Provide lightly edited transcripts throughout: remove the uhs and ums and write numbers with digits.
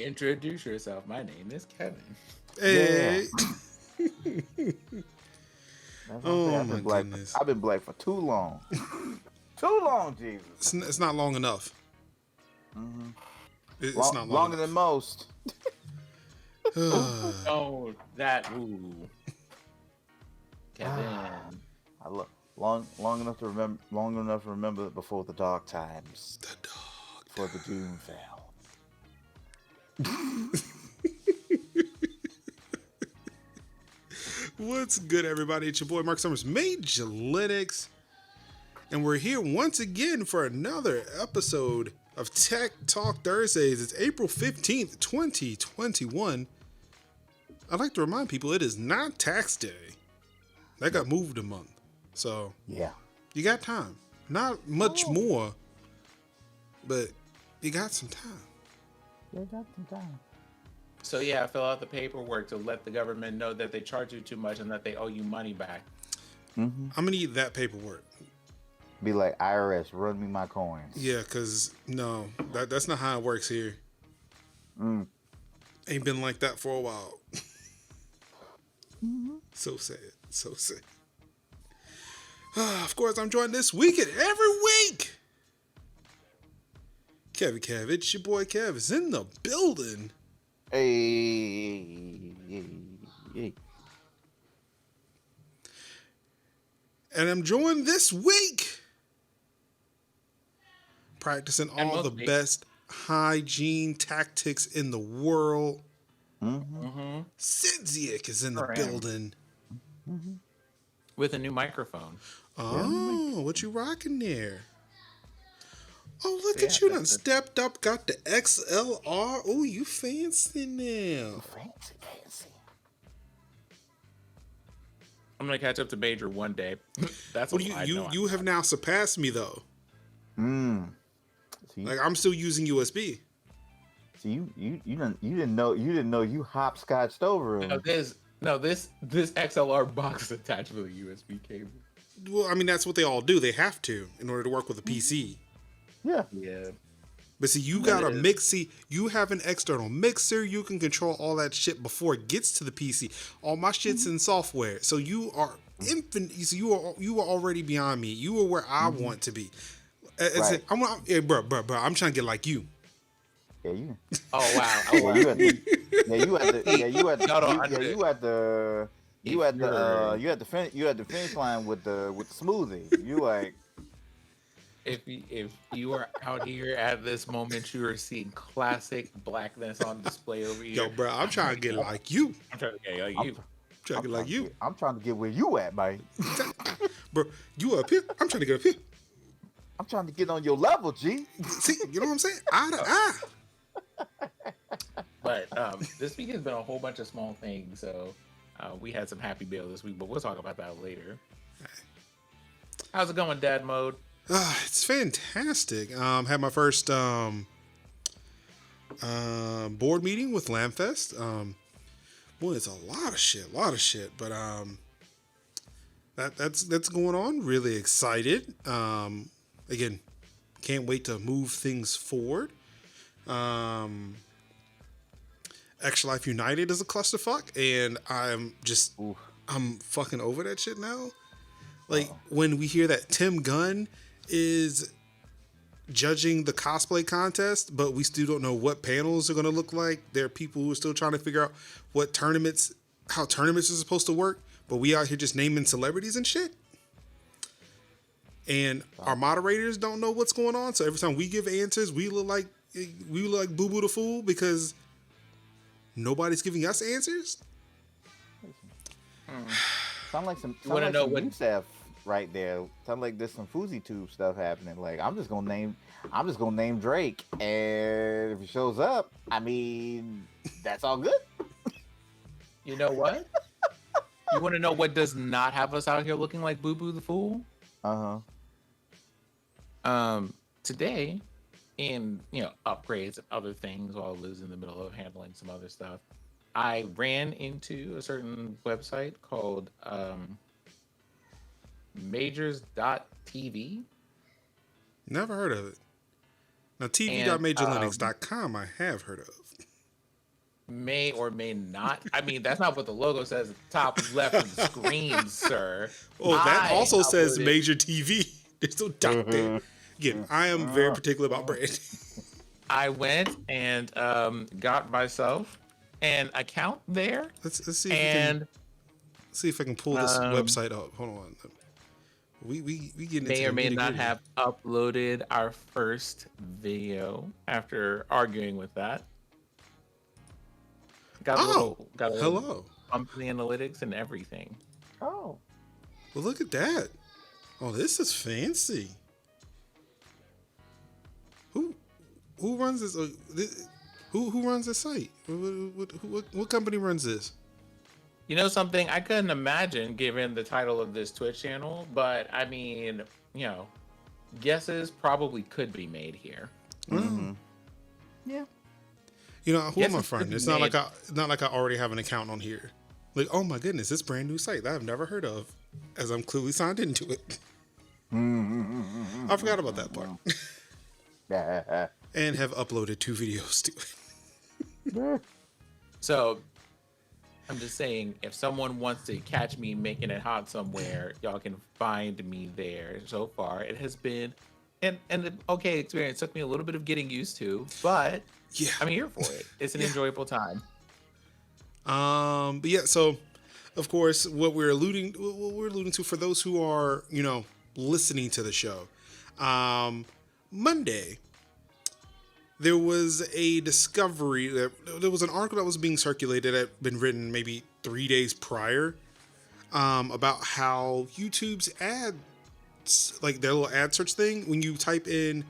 Introduce yourself. My name is Kevin. Hey. Yeah. That's what I'm saying. Oh my goodness. I've been black for too long. Too long, Jesus. It's not long enough. Mm-hmm. It's not long longer enough. than most. Oh, that ooh. Kevin. I look long enough to remember before the dark times. The dog. Before the doom fell. What's good, everybody? It's your boy Mark Summers, Major Linux, and we're here once again for another episode of Tech Talk Thursdays. It's April 15th, 2021. I'd like to remind people it is not tax day. That got moved a month. So, yeah, you got time. Not much more, but you got some time. You got some time. So yeah, fill out the paperwork to let the government know that they charge you too much and that they owe you money back. Mm-hmm. I'm gonna need that paperwork. Be like, IRS, run me my coins. Yeah, because no, that's not how it works here. Ain't been like that for a while. Mm-hmm. So sad. So sad. Of course, I'm joined this week and every week. Kev, it's your boy Kev is in the building. Hey. And I'm joined this week practicing all the best hygiene tactics in the world. Mm-hmm. Sidzik is in the building. Mm-hmm. With a new microphone. Oh, what you rocking there? Oh, look at you done stepped up, got the XLR. Oh, you fancy now. Fancy. I'm gonna catch up to Major one day. That's what you have now surpassed me though. See? Like I'm still using USB. So you didn't know you hopscotched over him. This XLR box is attached with a USB cable. Well, I mean that's what they all do. They have to in order to work with a PC. Yeah. But see, you got a mix. See, you have an external mixer. You can control all that shit before it gets to the PC. All my shit's in software. So you are infinite. So you are already beyond me. You are where I want to be. Right. Bro. I'm trying to get like you. Yeah, you. Oh wow. You had the finish line with the smoothie. You like. If you are out here at this moment, you are seeing classic blackness on display over here. Yo, bro, I'm trying to get like you. I'm trying to get like you. I'm trying to get where you at, man. Bro, you up here? I'm trying to get up here. I'm trying to get on your level, G. See, you know what I'm saying? Eye to eye. But this week has been a whole bunch of small things. So we had some happy mail this week, but we'll talk about that later. How's it going, Dad Mode? It's fantastic. Had my first board meeting with Lamfest. Boy, it's a lot of shit. But that's going on. Really excited. Again, can't wait to move things forward. Extra Life United is a clusterfuck, and I'm fucking over that shit now. Like when we hear that Tim Gunn is judging the cosplay contest, but we still don't know what panels are going to look like. There are people who are still trying to figure out how tournaments are supposed to work, but we out here just naming celebrities and shit. And our moderators don't know what's going on, so every time we give answers, we look like Boo Boo the Fool because nobody's giving us answers. Sound like some new stuff right there. Sound like there's some Fousey Tube stuff happening. Like I'm just gonna name Drake, and if he shows up, I mean that's all good. You know what? You want to know what does not have us out here looking like Boo Boo the Fool? Today, in upgrades and other things, while I was in the middle of handling some other stuff, I ran into a certain website called majors.tv. Never heard of it. Now, tv.majorlinux.com I have heard of. may or may not. I mean, that's not what the logo says at the top left of the screen, sir. Oh, that I also says uploaded- Major TV. There's no dot there. Again, I am very particular about brand. I went and got myself an account there. Let's see if and I can pull this website up. Hold on. We getting may into or may the not nitty-gritty. have uploaded our first video after arguing with that. Got a little hello. bump in the analytics and everything. Oh. Well, look at that. Oh, this is fancy. Who runs this? Who runs this site? What company runs this? You know something? I couldn't imagine given the title of this Twitch channel, but I mean, you know, guesses probably could be made here. Mm-hmm. Yeah. You know, who am I Guesses could friend? be It's not made. like I already have an account on here. Like, oh my goodness, this brand new site that I've never heard of, as I'm clearly signed into it. I forgot about that part. And have uploaded 2 videos to it. So I'm just saying, if someone wants to catch me making it hot somewhere, y'all can find me there. So far, it has been an okay experience. Took me a little bit of getting used to, but Yeah. I'm here for it. It's an enjoyable time. But yeah, so of course, what we're alluding to for those who are, you know, listening to the show, Monday, there was a discovery that there was an article that was being circulated that had been written maybe 3 days prior, about how YouTube's ads, like their little ad search thing, when you type in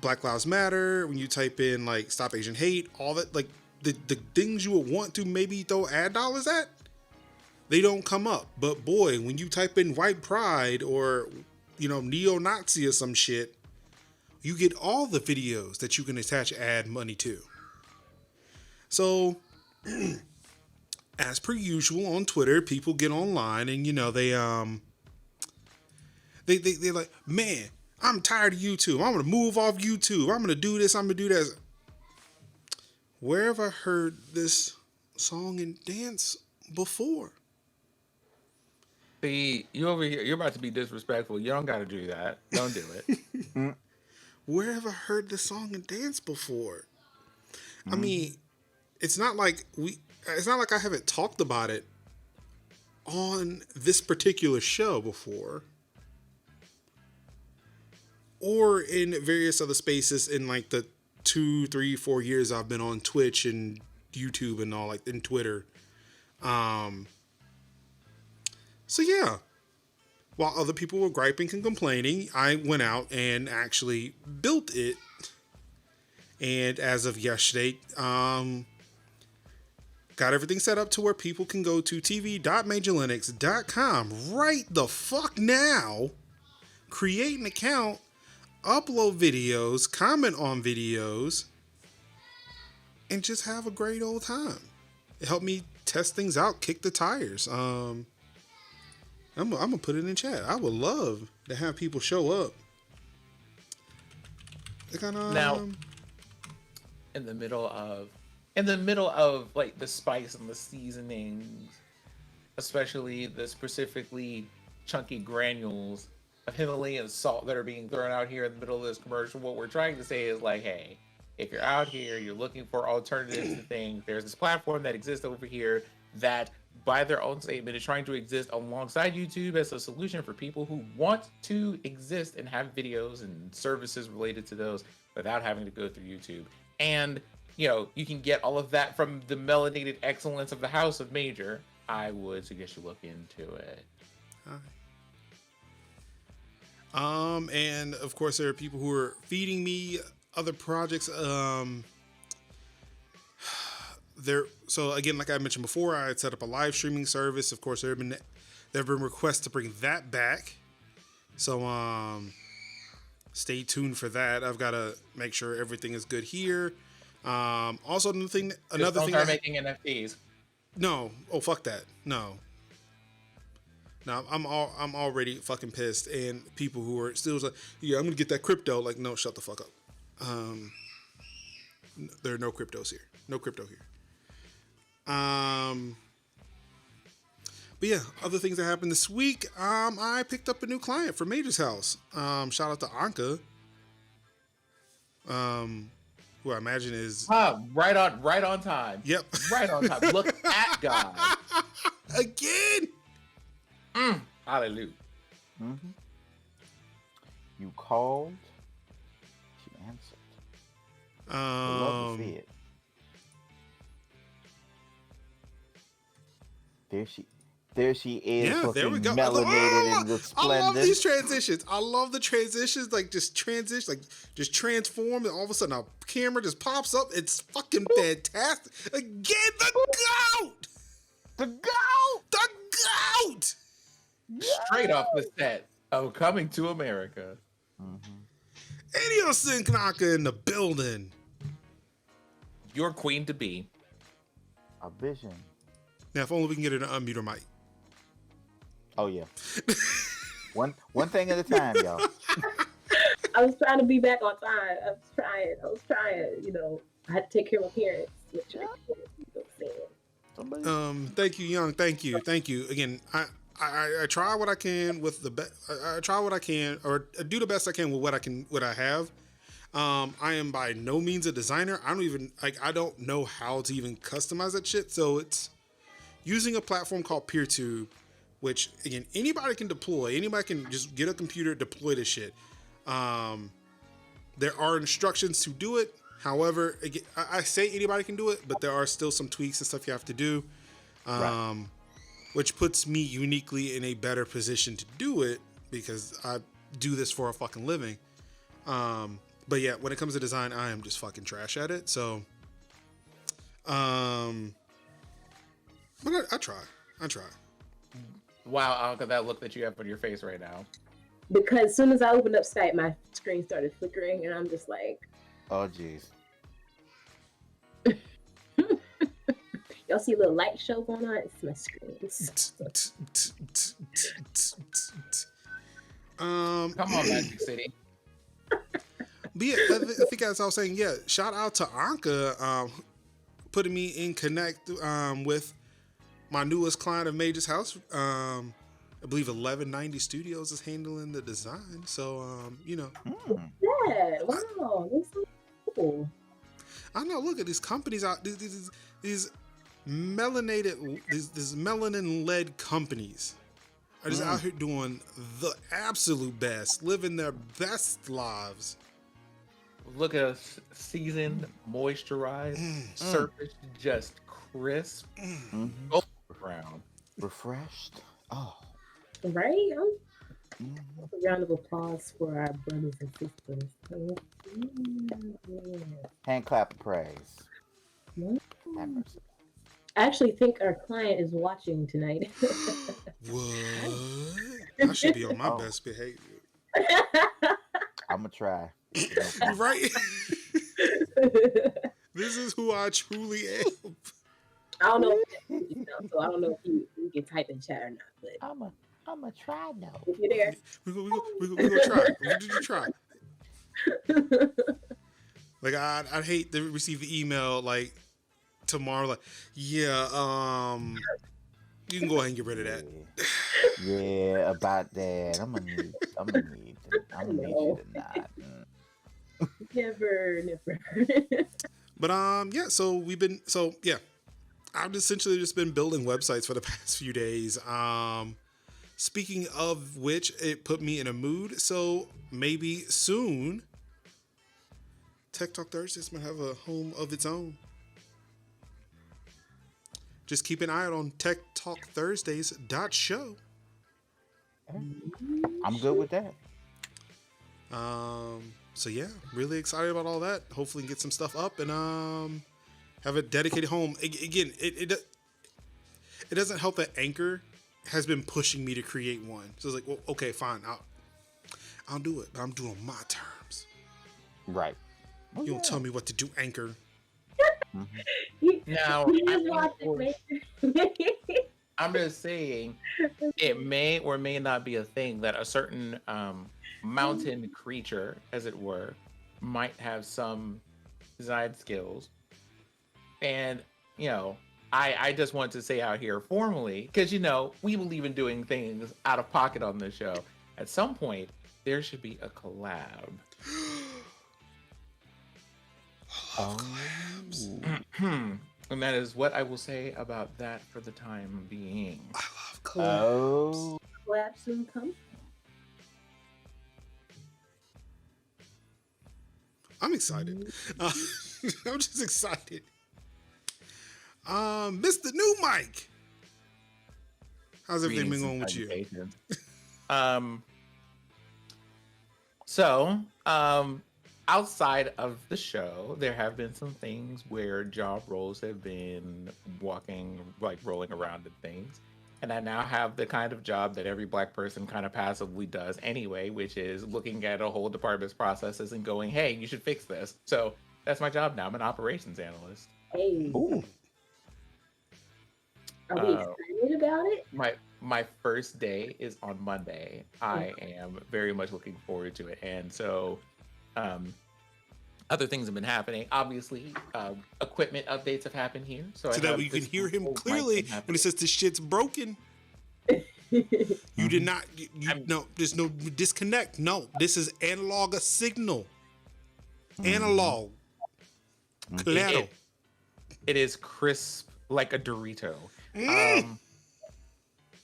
Black Lives Matter, when you type in like Stop Asian Hate, all that, like the things you would want to maybe throw ad dollars at, they don't come up. But boy, when you type in white pride or, you know, neo-Nazi or some shit, you get all the videos that you can attach ad money to. So, as per usual on Twitter, people get online and, you know, they're like, man, I'm tired of YouTube. I'm gonna move off YouTube. I'm gonna do this. I'm gonna do that. Where have I heard this song and dance before? See, you over here, you're about to be disrespectful. You don't got to do that. Don't do it. Where have I heard this song and dance before? I mean, it's not like I haven't talked about it on this particular show before, or in various other spaces in like the 2, 3, 4 years I've been on Twitch and YouTube and all, like in Twitter. So yeah, while other people were griping and complaining, I went out and actually built it. And as of yesterday, got everything set up to where people can go to tv.majorlinux.com right the fuck now, create an account, upload videos, comment on videos, and just have a great old time. It helped me test things out, kick the tires. I'm gonna put it in chat. I would love to have people show up. Now, in the middle of like the spice and the seasonings, especially the specifically chunky granules of Himalayan salt that are being thrown out here in the middle of this commercial, what we're trying to say is like, hey, if you're out here, you're looking for alternatives to things, there's this platform that exists over here that, by their own statement, is trying to exist alongside YouTube as a solution for people who want to exist and have videos and services related to those without having to go through YouTube. And, you know, you can get all of that from the melanated excellence of the House of Major. I would suggest you look into it. And of course there are people who are feeding me other projects. So again, like I mentioned before, I had set up a live streaming service. Of course, there have been requests to bring that back. So stay tuned for that. I've got to make sure everything is good here. Also, another thing. Don't start making NFTs. No. Oh, fuck that. No. I'm already fucking pissed, and people who are still like, yeah, I'm gonna get that crypto. Like, no, shut the fuck up. There are no cryptos here. No crypto here. But yeah, other things that happened this week. I picked up a new client for Major's house. Shout out to Anka. Who I imagine is right on time. Yep. Right on time. Look at God. Again. Hallelujah. Mm-hmm. You called, she answered. I love to see it. There she is. Yeah, there we go. Melanated and resplendent. I love these transitions. I love the transitions, like just transition, like just transform, and all of a sudden a camera just pops up. It's fucking fantastic. Again, the goat. The goat. The goat. Straight off the set of Coming to America. Idiosyncraka in the building. Your queen to be. A vision. Now, if only we can get her to unmute her mic. Oh yeah. one thing at a time, y'all. I was trying to be back on time. I was trying. You know, I had to take care of my parents. Which Thank you, Young. Thank you. Again, I try what I can with the best. I try what I can, or do the best I can with what I have. I am by no means a designer. I don't know how to even customize that shit. So it's using a platform called PeerTube, which again, anybody can deploy. Anybody can just get a computer, deploy this shit. There are instructions to do it. However, again, I say anybody can do it, but there are still some tweaks and stuff you have to do, which puts me uniquely in a better position to do it because I do this for a fucking living. But yeah, when it comes to design, I am just fucking trash at it. So, but I try. Wow, Anka, that look that you have on your face right now. Because as soon as I opened up Skype, my screen started flickering, and I'm just like, oh jeez. y'all see a little light show going on? It's my screen. Come on, Magic City. But yeah, I think as I was saying, yeah, shout out to Anka putting me in connect with my newest client of Major's house. I believe 1190 Studios is handling the design. So, you know. Yeah, wow, that's so cool. I know, look at these companies out, these melanin-led companies are just out here doing the absolute best, living their best lives. Look at us, seasoned, moisturized, surface just crisp, golden brown, refreshed. Oh, right. A round of applause for our brothers and sisters. hand clap of praise. I actually think our client is watching tonight. What? I should be on my best behavior. I'm gonna try. Right? This is who I truly am. I don't know. So I don't know if you can type in chat or not. But I'm gonna try though. if you're there, We gonna try. Did you try? Like I'd hate to receive the email like tomorrow. Like, yeah, you can go ahead and get rid of that. Yeah, about that. I'm gonna need you to not. never. But yeah. I've essentially just been building websites for the past few days. Speaking of which, it put me in a mood. So maybe soon, Tech Talk Thursdays might have a home of its own. Just keep an eye out on techtalkthursdays.show. I'm good with that. So yeah, really excited about all that. Hopefully get some stuff up and have a dedicated home. Again, it doesn't help that Anchor has been pushing me to create one. So it's like, well, okay, fine, I'll do it, but I'm doing my terms. Right. You don't tell me what to do, Anchor. Now, I'm just saying, it may or may not be a thing that a certain mountain creature, as it were, might have some design skills. And, you know, I just want to say out here formally, because we believe in doing things out of pocket on this show. At some point, there should be a collab. Collabs. And that is what I will say about that for the time being. I love collabs. Collab soon come. I'm excited. I'm just excited. Mr. New Mike, how's everything been going with you? So, outside of the show, there have been some things where job roles have been rolling around and things. And I now have the kind of job that every Black person kind of passively does anyway, which is looking at a whole department's processes and going, hey, you should fix this. So that's my job now. I'm an operations analyst. Hey. Ooh. Are we excited about it? My first day is on Monday. I am very much looking forward to it. And so other things have been happening. Obviously, equipment updates have happened here. So that you can hear him clearly when he says this shit's broken. You did not. No, there's no disconnect. No, this is analog a signal. Analog. Claro. It is crisp like a Dorito.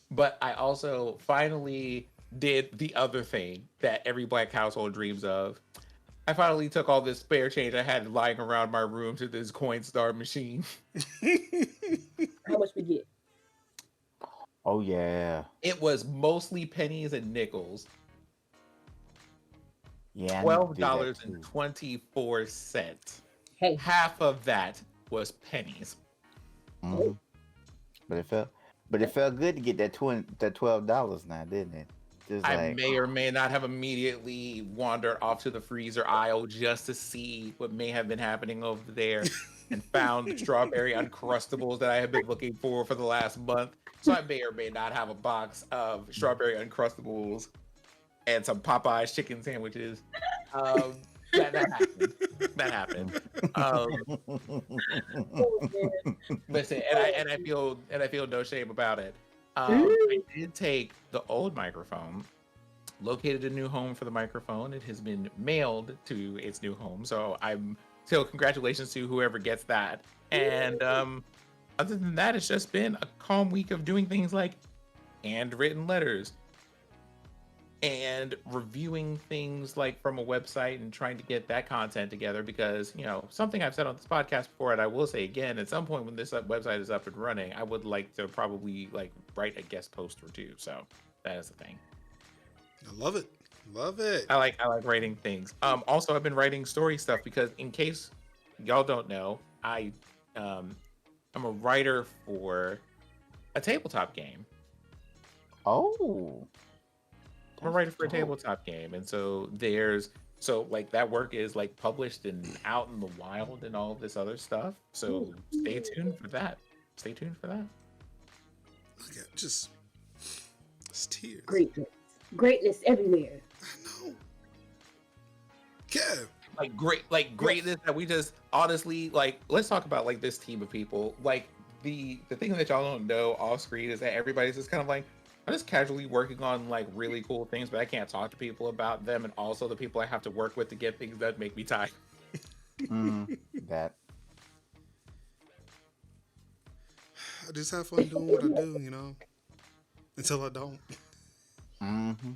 But I also finally did the other thing that every Black household dreams of. I finally took all this spare change I had lying around my room to this Coinstar machine. How much we get? Oh yeah. It was mostly pennies and nickels. Yeah. $12.24. Hey. Half of that was pennies. Mm-hmm. But it felt good to get that $12 now, didn't it? I may or may not have immediately wandered off to the freezer aisle just to see what may have been happening over there and found the strawberry Uncrustables that I have been looking for the last month. So I may or may not have a box of strawberry Uncrustables and some Popeyes chicken sandwiches. That happened. That happened. Listen, and I feel no shame about it. I did take the old microphone, located a new home for the microphone. It has been mailed to its new home, so congratulations to whoever gets that. And other than that, it's just been a calm week of doing things like handwritten letters and reviewing things like from a website and trying to get that content together, because something I've said on this podcast before, and I will say again, at some point when this website is up and running, I would like to probably write a guest post or two. So that is the thing. I love it. I like writing things. Also, I've been writing story stuff because, in case y'all don't know, I'm a writer for a tabletop game. Oh. I'm a writer for a tabletop game, and so that work is published and out in the wild and all of this other stuff. So stay tuned for that. Look at just tears. Greatness everywhere. I know. Kev. Greatness that we just honestly let's talk about this team of people. The thing that y'all don't know off screen is that everybody's just kind of I'm just casually working on really cool things, but I can't talk to people about them, and also the people I have to work with to get things that make me tired. That. I just have fun doing what I do, until I don't. Mm-hmm.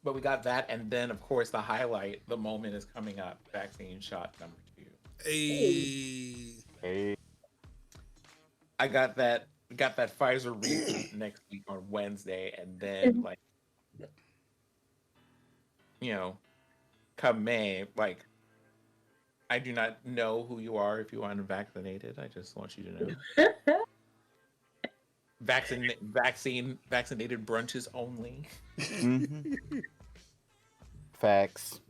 But we got that, and then of course the highlight, the moment is coming up. Vaccine shot number 2. Hey. I got that Pfizer repeat next week on Wednesday, and then come May, I do not know who you are if you are unvaccinated. I just want you to know. Vaccinated brunches only. Mm-hmm. Facts.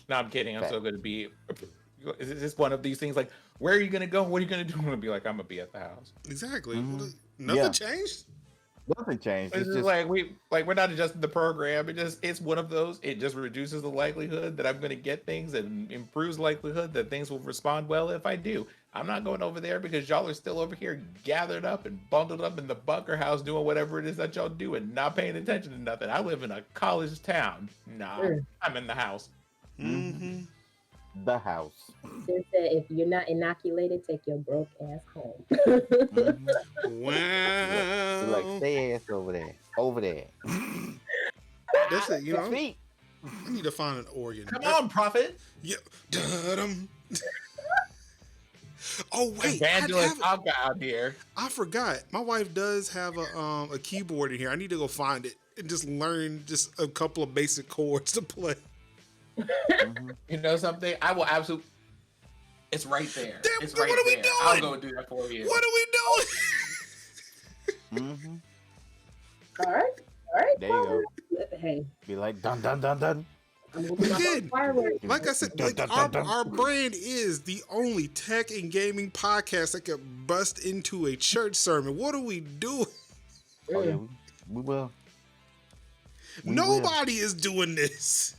No, I'm kidding. I'm still going to be. Is this one of these things where are you going to go? What are you going to do? I'm going to be I'm going to be at the house. Exactly. Mm-hmm. Nothing changed? Nothing changed. It's just like we're not adjusting the program. It's one of those. It just reduces the likelihood that I'm going to get things and improves likelihood that things will respond well if I do. I'm not going over there because y'all are still over here gathered up and bundled up in the bunker house doing whatever it is that y'all do and not paying attention to nothing. I live in a college town. Nah, I'm in the house. Mm-hmm. The house. They said if you're not inoculated, take your broke ass home. Wow. Like, stay ass over there. Over there. That's it, you know. Feet. I need to find an organ. Come on, Prophet. Yeah. Oh wait, Evangelist Alka out here. I forgot. My wife does have a keyboard in here. I need to go find it and just learn just a couple of basic chords to play. You know something? I will absolutely. It's right there. Damn, it's right what are we there. doing? I'll go do that for you. What are we Mm-hmm. All right. There you go. Hey, Be like, dun dun dun dun. Again, fireworks. like I said, like our brand is the only tech and gaming podcast that could bust into a church sermon. What are we doing? Oh, yeah, we will. Nobody is doing this.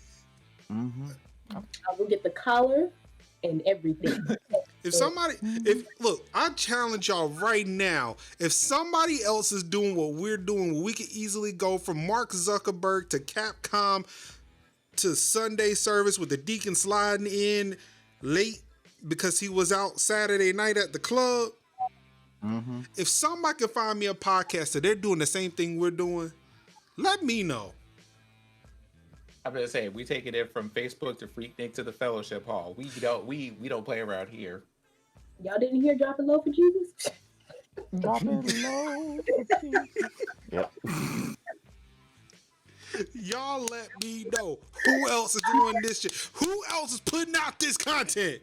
Mm-hmm. I will get the collar and everything. Look, I challenge y'all right now. If somebody else is doing what we're doing, we could easily go from Mark Zuckerberg to Capcom to Sunday service with the deacon sliding in late because he was out Saturday night at the club. Mm-hmm. If somebody can find me a podcast that they're doing the same thing we're doing, let me know. I'm gonna say we taking it from Facebook to Freaknik to the Fellowship Hall. We don't play around here. Y'all didn't hear Drop It Low for Jesus? Drop it low. Yep. Y'all let me know who else is doing this shit. Who else is putting out this content?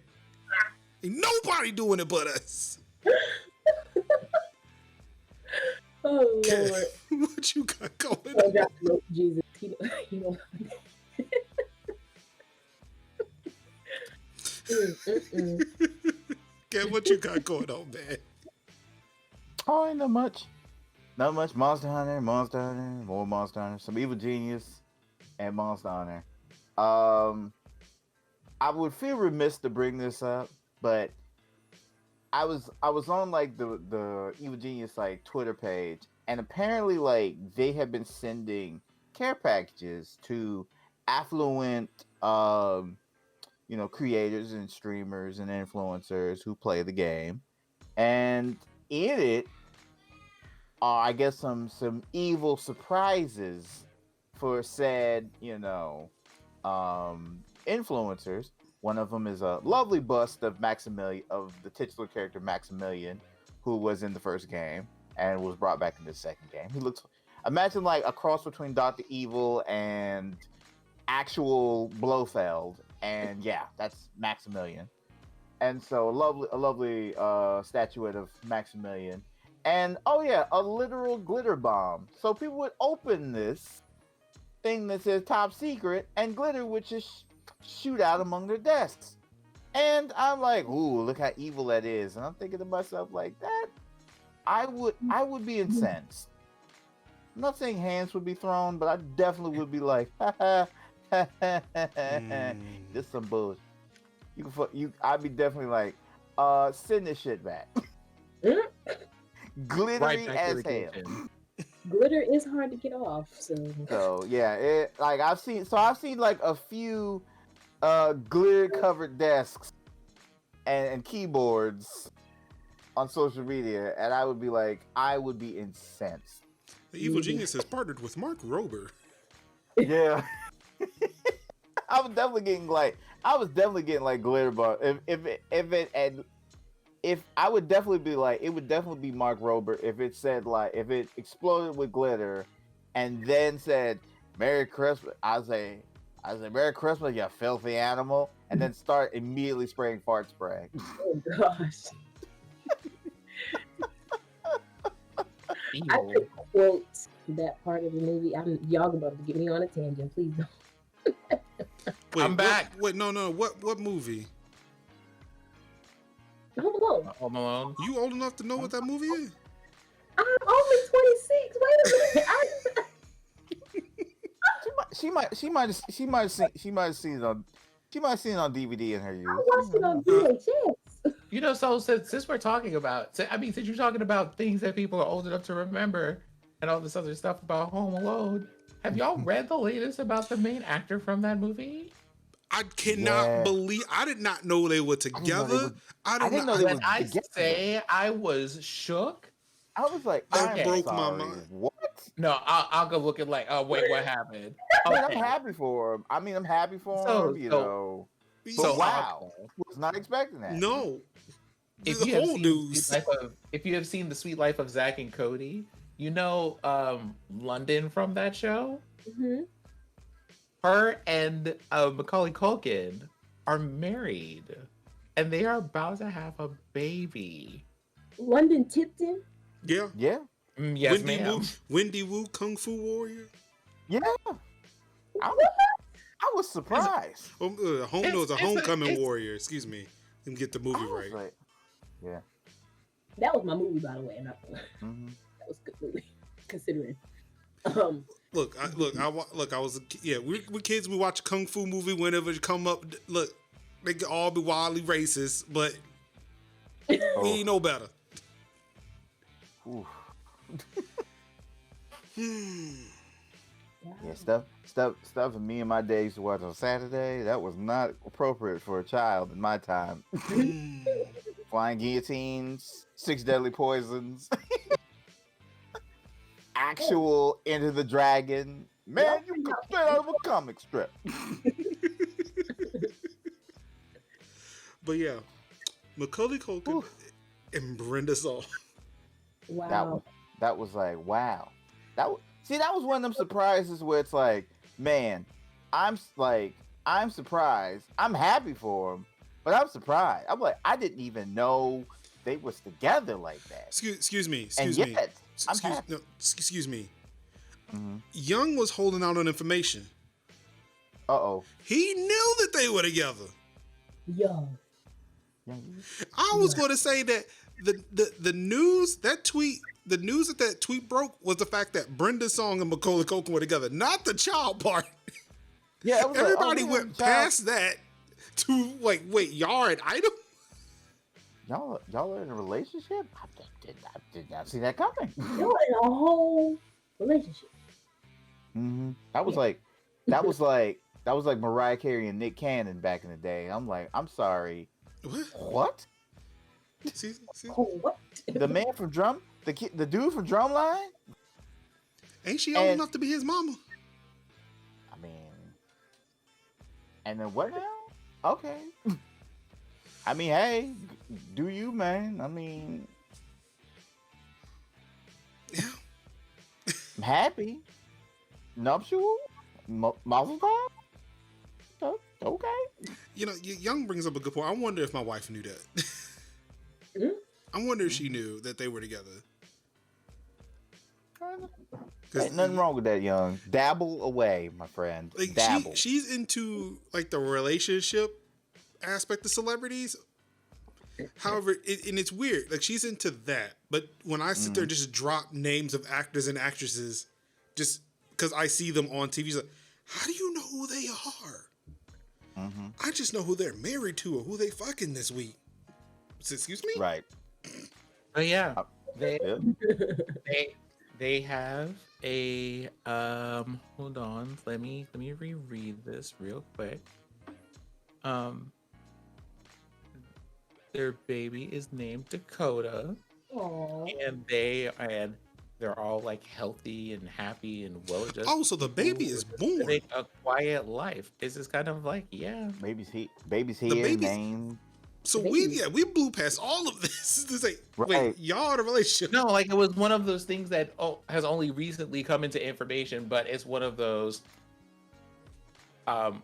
Ain't nobody doing it but us. Oh Lord. What you got going So on? Drop It Low for Jesus. You know. Okay, what you got going on, man? Oh, ain't not much. Not much. Monster Hunter, more Monster Hunter, some Evil Genius, and Monster Hunter. I would feel remiss to bring this up, but I was on like the Evil Genius like Twitter page, and apparently like they have been sending care packages to affluent creators and streamers and influencers who play the game, and in it I guess some evil surprises for said influencers. One of them is a lovely bust of Maximilian, of the titular character Maximilian, who was in the first game and was brought back in the second game. He looks, imagine like a cross between Dr. Evil and actual Blofeld, and yeah, that's Maximilian. And so a lovely statuette of Maximilian, and oh yeah, a literal glitter bomb. So people would open this thing that says top secret, and glitter would just shoot out among their desks. And I'm like, ooh, look how evil that is. And I'm thinking to myself like that, I would be incensed. I'm not saying hands would be thrown, but I definitely would be like, this some bullshit. I'd be definitely like, send this shit back. Glittery Right as hell. Glitter is hard to get off, So yeah, I've seen like a few glitter covered desks and keyboards on social media, and I would be incensed. The Evil Genius has partnered with Mark Rober. Yeah. I was definitely getting like glitter bar. If I would definitely be like, it would definitely be Mark Rober if it said like, if it exploded with glitter and then said Merry Christmas. I say Merry Christmas, you filthy animal, and then start immediately spraying fart spray. Oh gosh. I could quote that part of the movie. Y'all about to get me on a tangent, please don't. Wait, I'm back. No. What movie? Home Alone. Home Alone. You old enough to know what that movie is? I'm only 26. Wait a minute. She might have seen it on DVD in her youth. I watched it on VHS. You know, so since we're talking about, since you're talking about things that people are old enough to remember, and all this other stuff about Home Alone, have y'all read the latest about the main actor from that movie? I cannot believe I did not know they were together. I didn't know they when I say I was shook. I was like, that broke my mind. What? No, I'll go look at like, oh wait, what happened? I mean, I'm happy for him. You know. But wow, was not expecting that. No. If you have seen The Sweet Life of Zach and Cody, you know London from that show? Mm-hmm. Her and Macaulay Culkin are married, and they are about to have a baby. London Tipton? Yeah. Yeah. Yes, ma'am. Wendy Wu, Kung Fu Warrior? Yeah. I was surprised. A homecoming warrior. Excuse me. Let me get the movie right. Like, yeah. That was my movie, by the way. That was a good movie, considering. Look, I was we're kids. We watch a kung fu movie whenever it come up. Look, they could all be wildly racist, but we ain't no better. Yeah, stuff in me and my days to watch on Saturday, that was not appropriate for a child in my time. Flying guillotines, 6 deadly poisons, actual Enter the Dragon. Man, you come straight out of a comic strip. But yeah, Macaulay Culkin and Brenda Saul. Wow. That was like, wow. That was one of them surprises where it's like, man, I'm surprised. I'm happy for him, but I'm surprised. I'm like, I didn't even know they was together like that. Excuse me. Mm-hmm. Young was holding out on information. He knew that they were together. Young. I was going to say that the news that tweet broke was the fact that Brenda Song and Macaulay Culkin were together, not the child part. Yeah, everybody went past that to like, wait, y'all are an item? Y'all are in a relationship? I did not see that coming. You're in a whole relationship. Mm-hmm. That was like Mariah Carey and Nick Cannon back in the day. I'm like, I'm sorry. What? See? What? The man from the dude from Drumline? Ain't she old enough to be his mama? I mean, and then what now? Okay. I mean, hey, do you, man? I mean, yeah. I'm happy. Nuptial? Mazel tov? Okay. You know, Young brings up a good point. I wonder if my wife knew that. I wonder if she knew that they were together. Ain't nothing wrong with that, Young. Dabble away, my friend. Like, dabble. She's into like the relationship aspect of celebrities. However, and it's weird. Like, she's into that, but when I sit there and just drop names of actors and actresses, just because I see them on TV, she's like, how do you know who they are? I just know who they're married to or who they fucking this week. Excuse me? Right. But yeah, they have a hold on, let me reread this real quick. Their baby is named Dakota. Aww. And they're all like healthy and happy and well adjusted. Oh, so the baby is born. Living a quiet life. This is kind of like, baby's here. Name. So we blew past all of this. It's like, wait, y'all in a relationship? No, like it was one of those things that has only recently come into information, but it's one of those.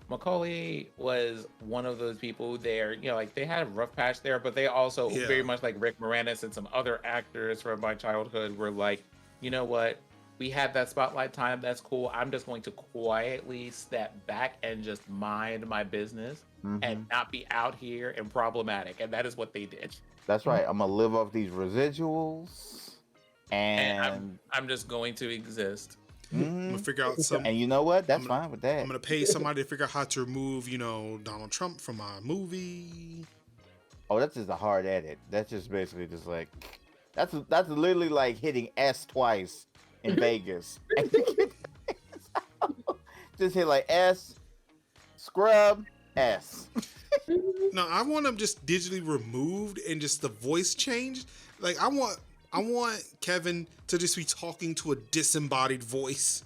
Macaulay was one of those people there, you know, like they had a rough patch there, but they also very much like Rick Moranis and some other actors from my childhood were like, you know what? We had that spotlight time. That's cool. I'm just going to quietly step back and just mind my business and not be out here and problematic. And that is what they did. That's right. I'm going to live off these residuals And I'm just going to exist. I'm gonna figure out some. And you know what? That's fine with that. I'm gonna pay somebody to figure out how to remove, Donald Trump from my movie. Oh, that's just a hard edit. That's just basically just like that's literally like hitting S twice in Vegas. Just hit like S, scrub, S. No, I want them just digitally removed and just the voice changed. Like I want Kevin to just be talking to a disembodied voice.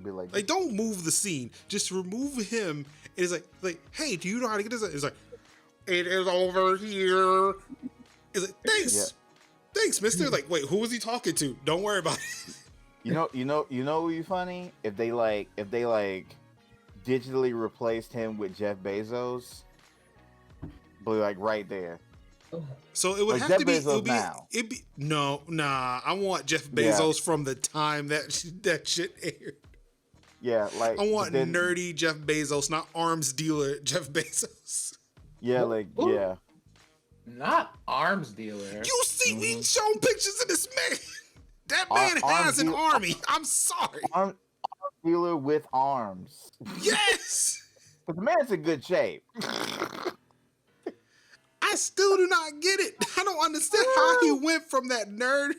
Be like don't move the scene. Just remove him. And it's like, hey, do you know how to get this? It's like, it is over here. It's like, thanks, mister. Like, wait, who was he talking to? Don't worry about it. You know what would be funny? If they digitally replaced him with Jeff Bezos. But like right there. So it would like have Jeff to be Bezos now. I want Jeff Bezos from the time that shit aired. Yeah, like I want nerdy Jeff Bezos, not arms dealer Jeff Bezos. Yeah, yeah. Not arms dealer. You see, we shown pictures of this man. That man has an army. I'm sorry. Arm dealer with arms. Yes. But the man's in good shape. I still do not get it. I don't understand how he went from that nerd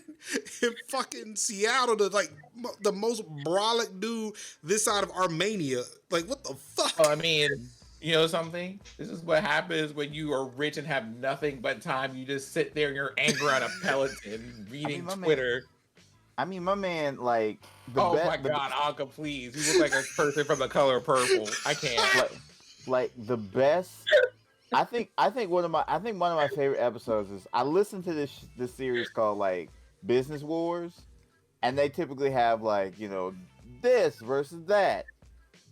in fucking Seattle to like the most brolic dude this side of Armenia. Like, what the fuck? Oh, I mean, you know something? This is what happens when you are rich and have nothing but time. You just sit there in your anger on a Peloton reading Twitter. My man, like... my God, Anka, please. You look like a person from The Color Purple. I can't. Like the best... I think one of my favorite episodes is I listened to this series called like Business Wars, and they typically have like this versus that.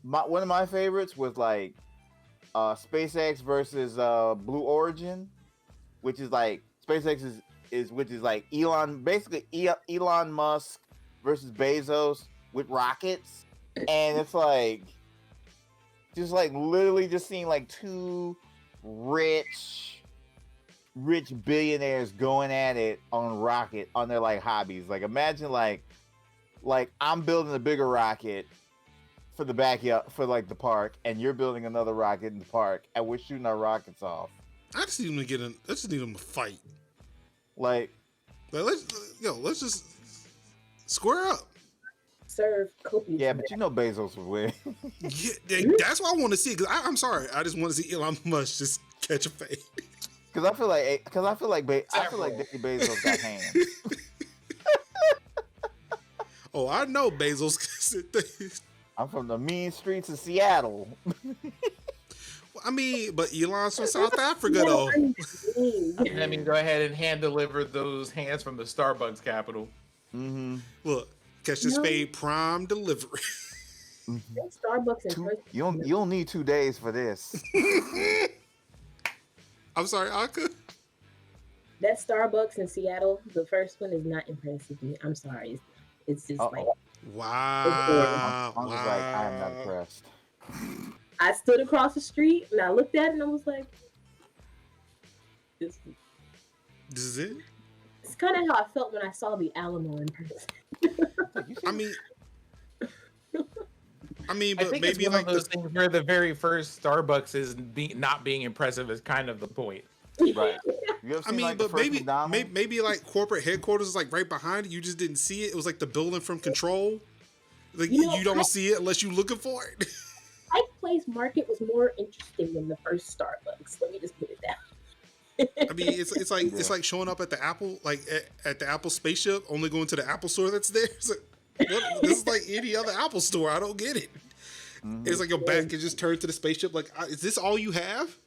One of my favorites was like SpaceX versus Blue Origin, which is like SpaceX is like Elon Musk versus Bezos with rockets, and it's like just like literally just seeing like two rich billionaires going at it on their like hobbies. Like imagine like I'm building a bigger rocket for the backyard for like the park, and you're building another rocket in the park, and we're shooting our rockets off. I just need them to fight. Like let's just square up. Serve copious. Yeah, but Bezos would win. Yeah, that's what I want to see. Because I'm sorry, I just want to see Elon Musk just catch a fade. Because I feel like Daddy Bezos got hands. Oh, I know Bezos. I'm from the mean streets of Seattle. I mean, but Elon's from South Africa, though. Let me go ahead and hand deliver those hands from the Starbucks capital. Mm-hmm. Look. Catch this fade prime delivery. Starbucks in you don't need 2 days for this. I'm sorry, Anka? That Starbucks in Seattle, the first one is not impressive to me. I'm sorry. It's just like... Wow. I was like, I am not impressed. I stood across the street and I looked at it and I was like, this is it? It's kind of how I felt when I saw the Alamo in person. I mean, I but think maybe it's one like of those things where the very first Starbucks is not being impressive is kind of the point. Right. But maybe like corporate headquarters is like right behind it. You just didn't see it. It was like the building from Control. Like you don't see it unless you're looking for it. Pike Place Market was more interesting than the first Starbucks. Let me just put it down. I mean, it's like showing up at the Apple, like at the Apple spaceship, only going to the Apple store that's there. It's like, this is like any other Apple store. I don't get it. Mm-hmm. It's like your back can just turn to the spaceship. Like, is this all you have?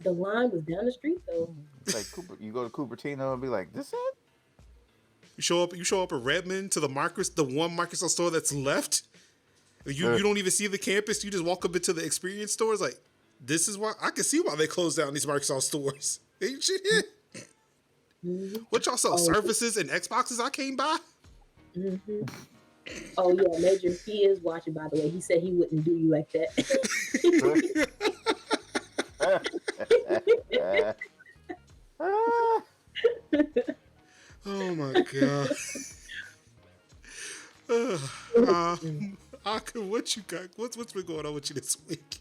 The line was down the street though. It's like you go to Cupertino and be like, "This it?" You show up at Redmond to the one Microsoft store that's left. You don't even see the campus. You just walk up into the experience stores like. This is why I can see why they closed down these Microsoft stores. Ain't shit here. Mm-hmm. What y'all sell? Surfaces and Xboxes I came by? Mm-hmm. Oh yeah, Major P is watching, by the way. He said he wouldn't do you like that. Oh my god. Aka, what you got? What's been going on with you this week?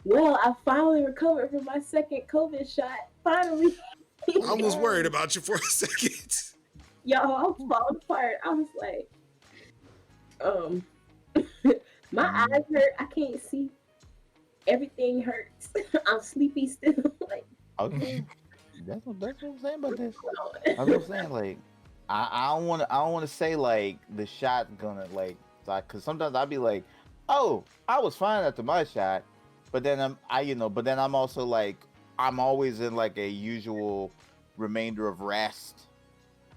Well, I finally recovered from my second COVID shot. Finally. I was worried about you for a second. Y'all, I was falling apart. I was like, my eyes hurt. I can't see. Everything hurts. I'm sleepy still. Like, Okay, that's what I'm saying about this. That's what I'm saying. Like, I don't want to say like the shot's gonna like, cause sometimes I'll be like, oh, I was fine after my shot, but then I'm also like, I'm always in like a usual remainder of rest,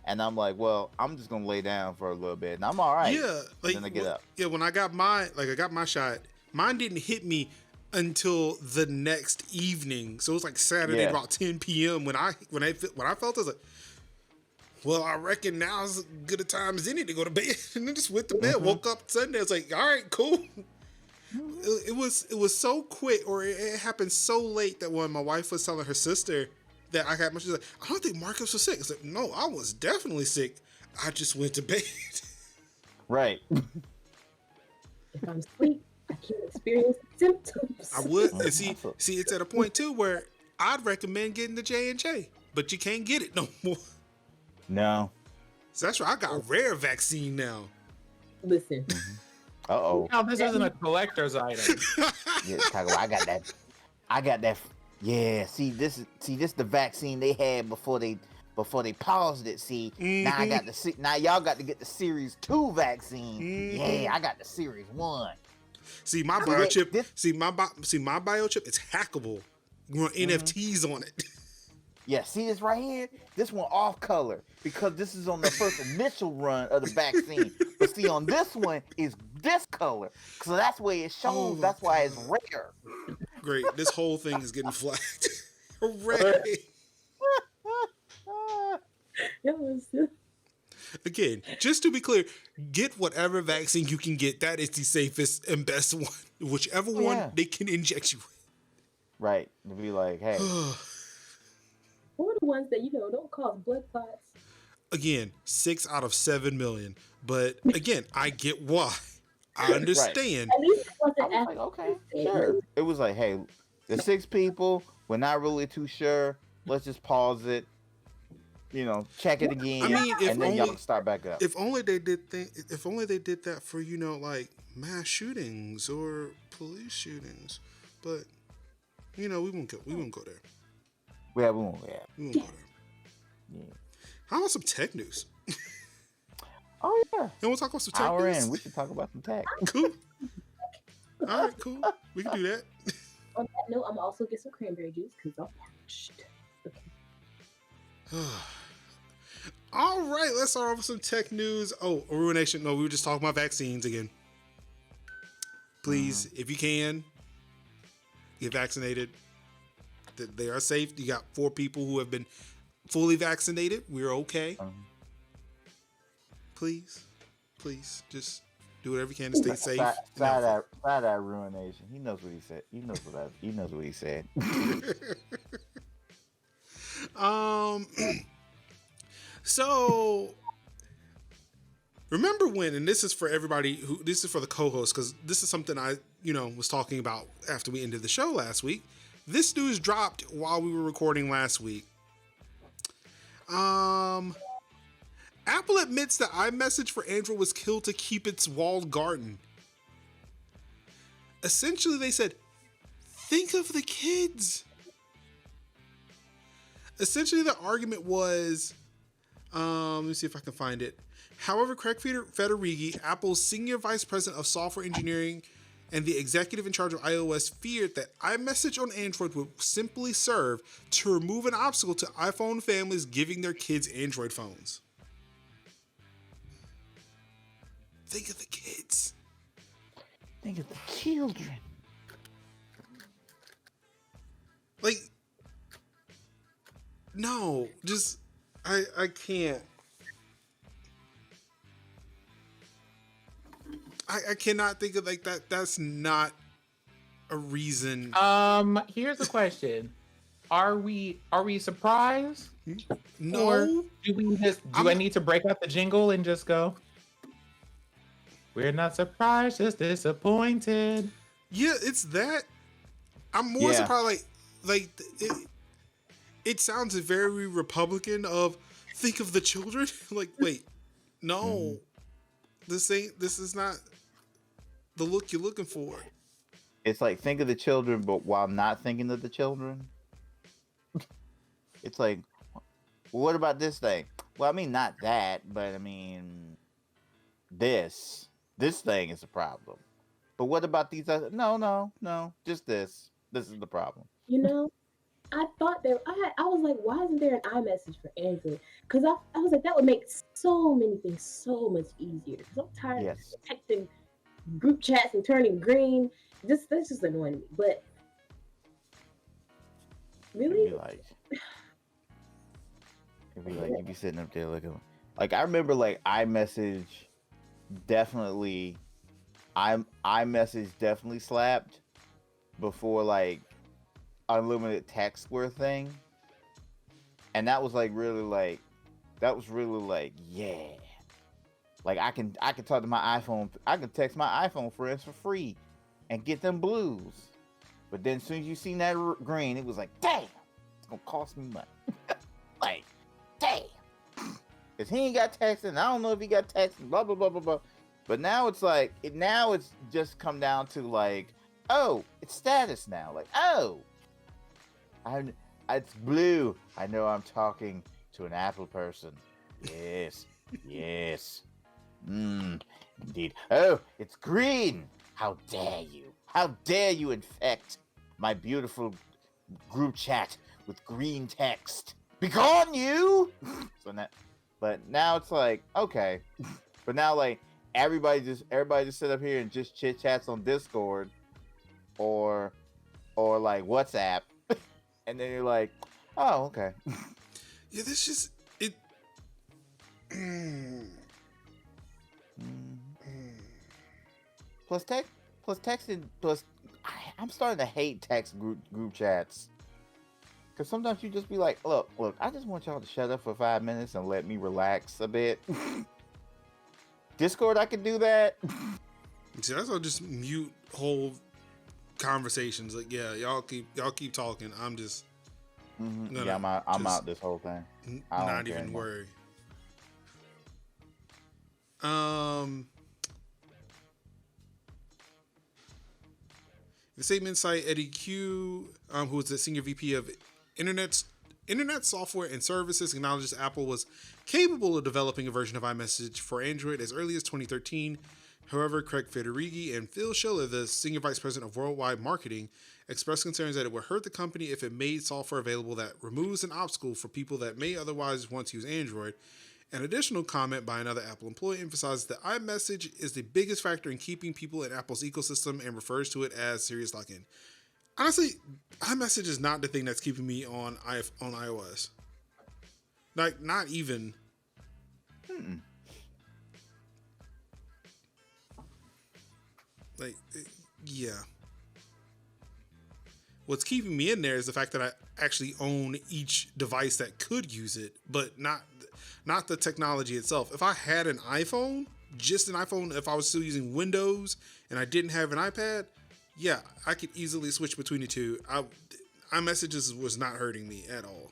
and I'm like, well, I'm just gonna lay down for a little bit, and I'm all right. Yeah, like then I get up. Yeah, when I got my shot, mine didn't hit me until the next evening. So it was like Saturday about 10 p.m. when I felt it, I was like, well, I reckon now's as good a time as any to go to bed. And then just went to bed, woke up Sunday. I was like, all right, cool. It was so quick, or it happened so late that when my wife was telling her sister that I got my, she's like, I don't think Marcus was sick. I was like, no, I was definitely sick. I just went to bed. Right. if I'm asleep, I can't experience the symptoms. I would see. It's at a point too where I'd recommend getting the J&J, but you can't get it no more. No. So that's right. I got a rare vaccine now. Listen. Uh-oh. Now this isn't a collector's item. Yeah, I got that. Yeah. See, this the vaccine they had before they paused it. See, now I got now y'all got to get the Series 2 vaccine. Yeah, I got the Series 1. See, my biochip. See, my biochip. It's hackable. You want NFTs on it. Yeah, see this right here? This one off color because this is on the first initial run of the vaccine. But see, on this one is this color, so that's why it shows. That's why it's rare. Great. This whole thing is getting flagged. Hooray! Again, just to be clear, get whatever vaccine you can get. That is the safest and best one. Whichever one they can inject you with. Right. To be like, hey. What are the ones that, don't cause blood clots? Again, 6 out of 7 million. But again, I get why. I understand. At least it wasn't like, okay, sure. It was like, hey, the 6 people, we're not really too sure. Let's just pause it. Check it again. I mean, and then y'all can start back up. If only they did that for, like mass shootings or police shootings. But we won't go there. Yeah, we won't go there. Yeah. How about some tech news? Oh yeah. And we'll talk about some tech Hour news. in, we should talk about some tech. Cool. All right, cool. We can do that. On that note, I'm also get some cranberry juice because I'm parched. Okay. All right, let's start off with some tech news. Oh, Ruination. No, we were just talking about vaccines again. Please, if you can, get vaccinated. They are safe. You got 4 people who have been fully vaccinated. We're okay. Please, just do whatever you can to stay safe. Try that Ruination. He knows what he said. He knows what he said. So remember when, and this is for everybody this is for the co-host, because this is something I, was talking about after we ended the show last week. This news dropped while we were recording last week. Apple admits that iMessage for Android was killed to keep its walled garden. Essentially, they said, think of the kids. Essentially, the argument was, let me see if I can find it. However, Craig Federighi, Apple's senior vice president of software engineering and the executive in charge of iOS, feared that iMessage on Android would simply serve to remove an obstacle to iPhone families giving their kids Android phones. Think of the kids. Think of the children. Like, no, just, I can't. I cannot think of like that. That's not a reason. Here's a question. are we surprised? No. Or do I need to break out the jingle and just go? We're not surprised, just disappointed. Yeah, it's that. I'm more Yeah. surprised. Like it sounds very Republican. Of think of the children. Like, wait, no, this is not the look you're looking for. It's like think of the children, but while not thinking of the children. It's like, well, what about this thing? Well, I mean, not that, but I mean, this thing is a problem. But what about these other? No, just this. This is the problem. You know, I thought that I was like, why isn't there an iMessage for Android? Because I was like, that would make so many things so much easier. Because I'm tired of texting group chats and turning green. That's just annoying me. But really, it'd be like you'd be sitting up there looking. Like I remember, like iMessage definitely, iMessage definitely slapped before like unlimited text were a thing, and that was really like yeah, like I can talk to my iPhone, I can text my iPhone friends for free and get them blues, but then as soon as you seen that green, it was like, damn, it's gonna cost me money. Like, damn, because he ain't got texting, I don't know if he got texting, blah blah blah blah blah. But now it's like now it's just come down to like, oh, it's status now, like, oh, it's blue. I know I'm talking to an Apple person. Yes. Yes. Indeed. Oh, it's green. How dare you? How dare you infect my beautiful group chat with green text? Begone, you! But now it's like, okay. But now like everybody just sit up here and just chit chats on Discord or like WhatsApp. And then you're like, oh, okay. Yeah, this just it. Plus texting. I'm starting to hate text group chats. Because sometimes you just be like, look, I just want y'all to shut up for 5 minutes and let me relax a bit. Discord, I can do that. See, that's all. Just mute whole conversations. Like, yeah, y'all keep talking. I'm just I'm out this whole thing. Not even worry. The same insight, Eddie Q, who is the senior VP of Internet Software and Services, acknowledges Apple was capable of developing a version of iMessage for Android as early as 2013. However, Craig Federighi and Phil Schiller, the Senior Vice President of Worldwide Marketing, expressed concerns that it would hurt the company if it made software available that removes an obstacle for people that may otherwise want to use Android. An additional comment by another Apple employee emphasizes that iMessage is the biggest factor in keeping people in Apple's ecosystem and refers to it as serious lock-in. Honestly, iMessage is not the thing that's keeping me on iOS. Like, not even. Like, yeah. What's keeping me in there is the fact that I actually own each device that could use it, but not the technology itself. If I had an iPhone, just an iPhone, if I was still using Windows and I didn't have an iPad, yeah, I could easily switch between the two. iMessages was not hurting me at all.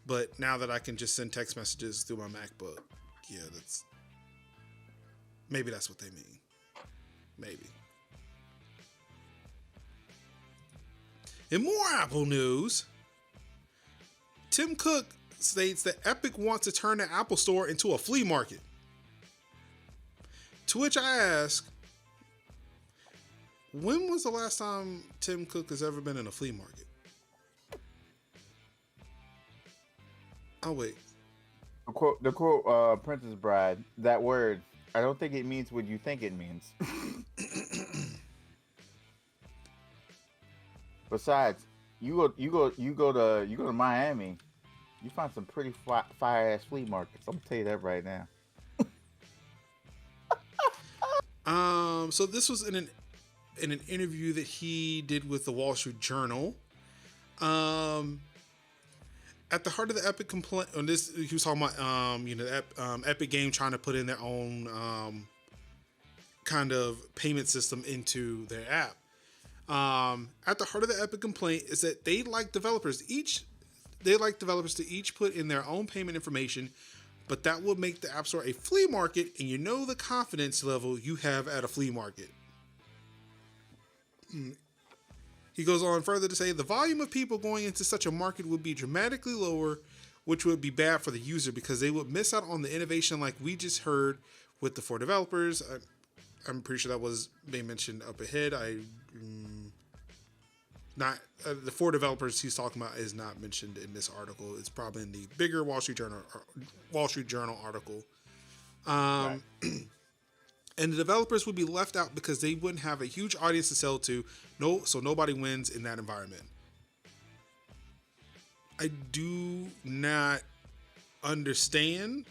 But now that I can just send text messages through my MacBook, yeah, maybe that's what they mean. Maybe. In more Apple news, Tim Cook states that Epic wants to turn the Apple Store into a flea market. To which I ask, when was the last time Tim Cook has ever been in a flea market? Oh, wait. The quote, Princess Bride, that word, I don't think it means what you think it means. Besides, you go to Miami, you find some pretty fire ass flea markets. I'm gonna tell you that right now. So this was in an interview that he did with the Wall Street Journal. At the heart of the Epic complaint on this, he was talking about Epic Game trying to put in their own kind of payment system into their app. At the heart of the Epic complaint is that they like developers to each put in their own payment information, but that will make the App Store a flea market, and you know the confidence level you have at a flea market. He goes on further to say the volume of people going into such a market would be dramatically lower, which would be bad for the user because they would miss out on the innovation like we just heard with the 4 developers. I'm pretty sure that was they mentioned up ahead. The 4 developers he's talking about is not mentioned in this article. It's probably in the bigger Wall Street Journal article. Right. And the developers would be left out because they wouldn't have a huge audience to sell to. So nobody wins in that environment. I do not understand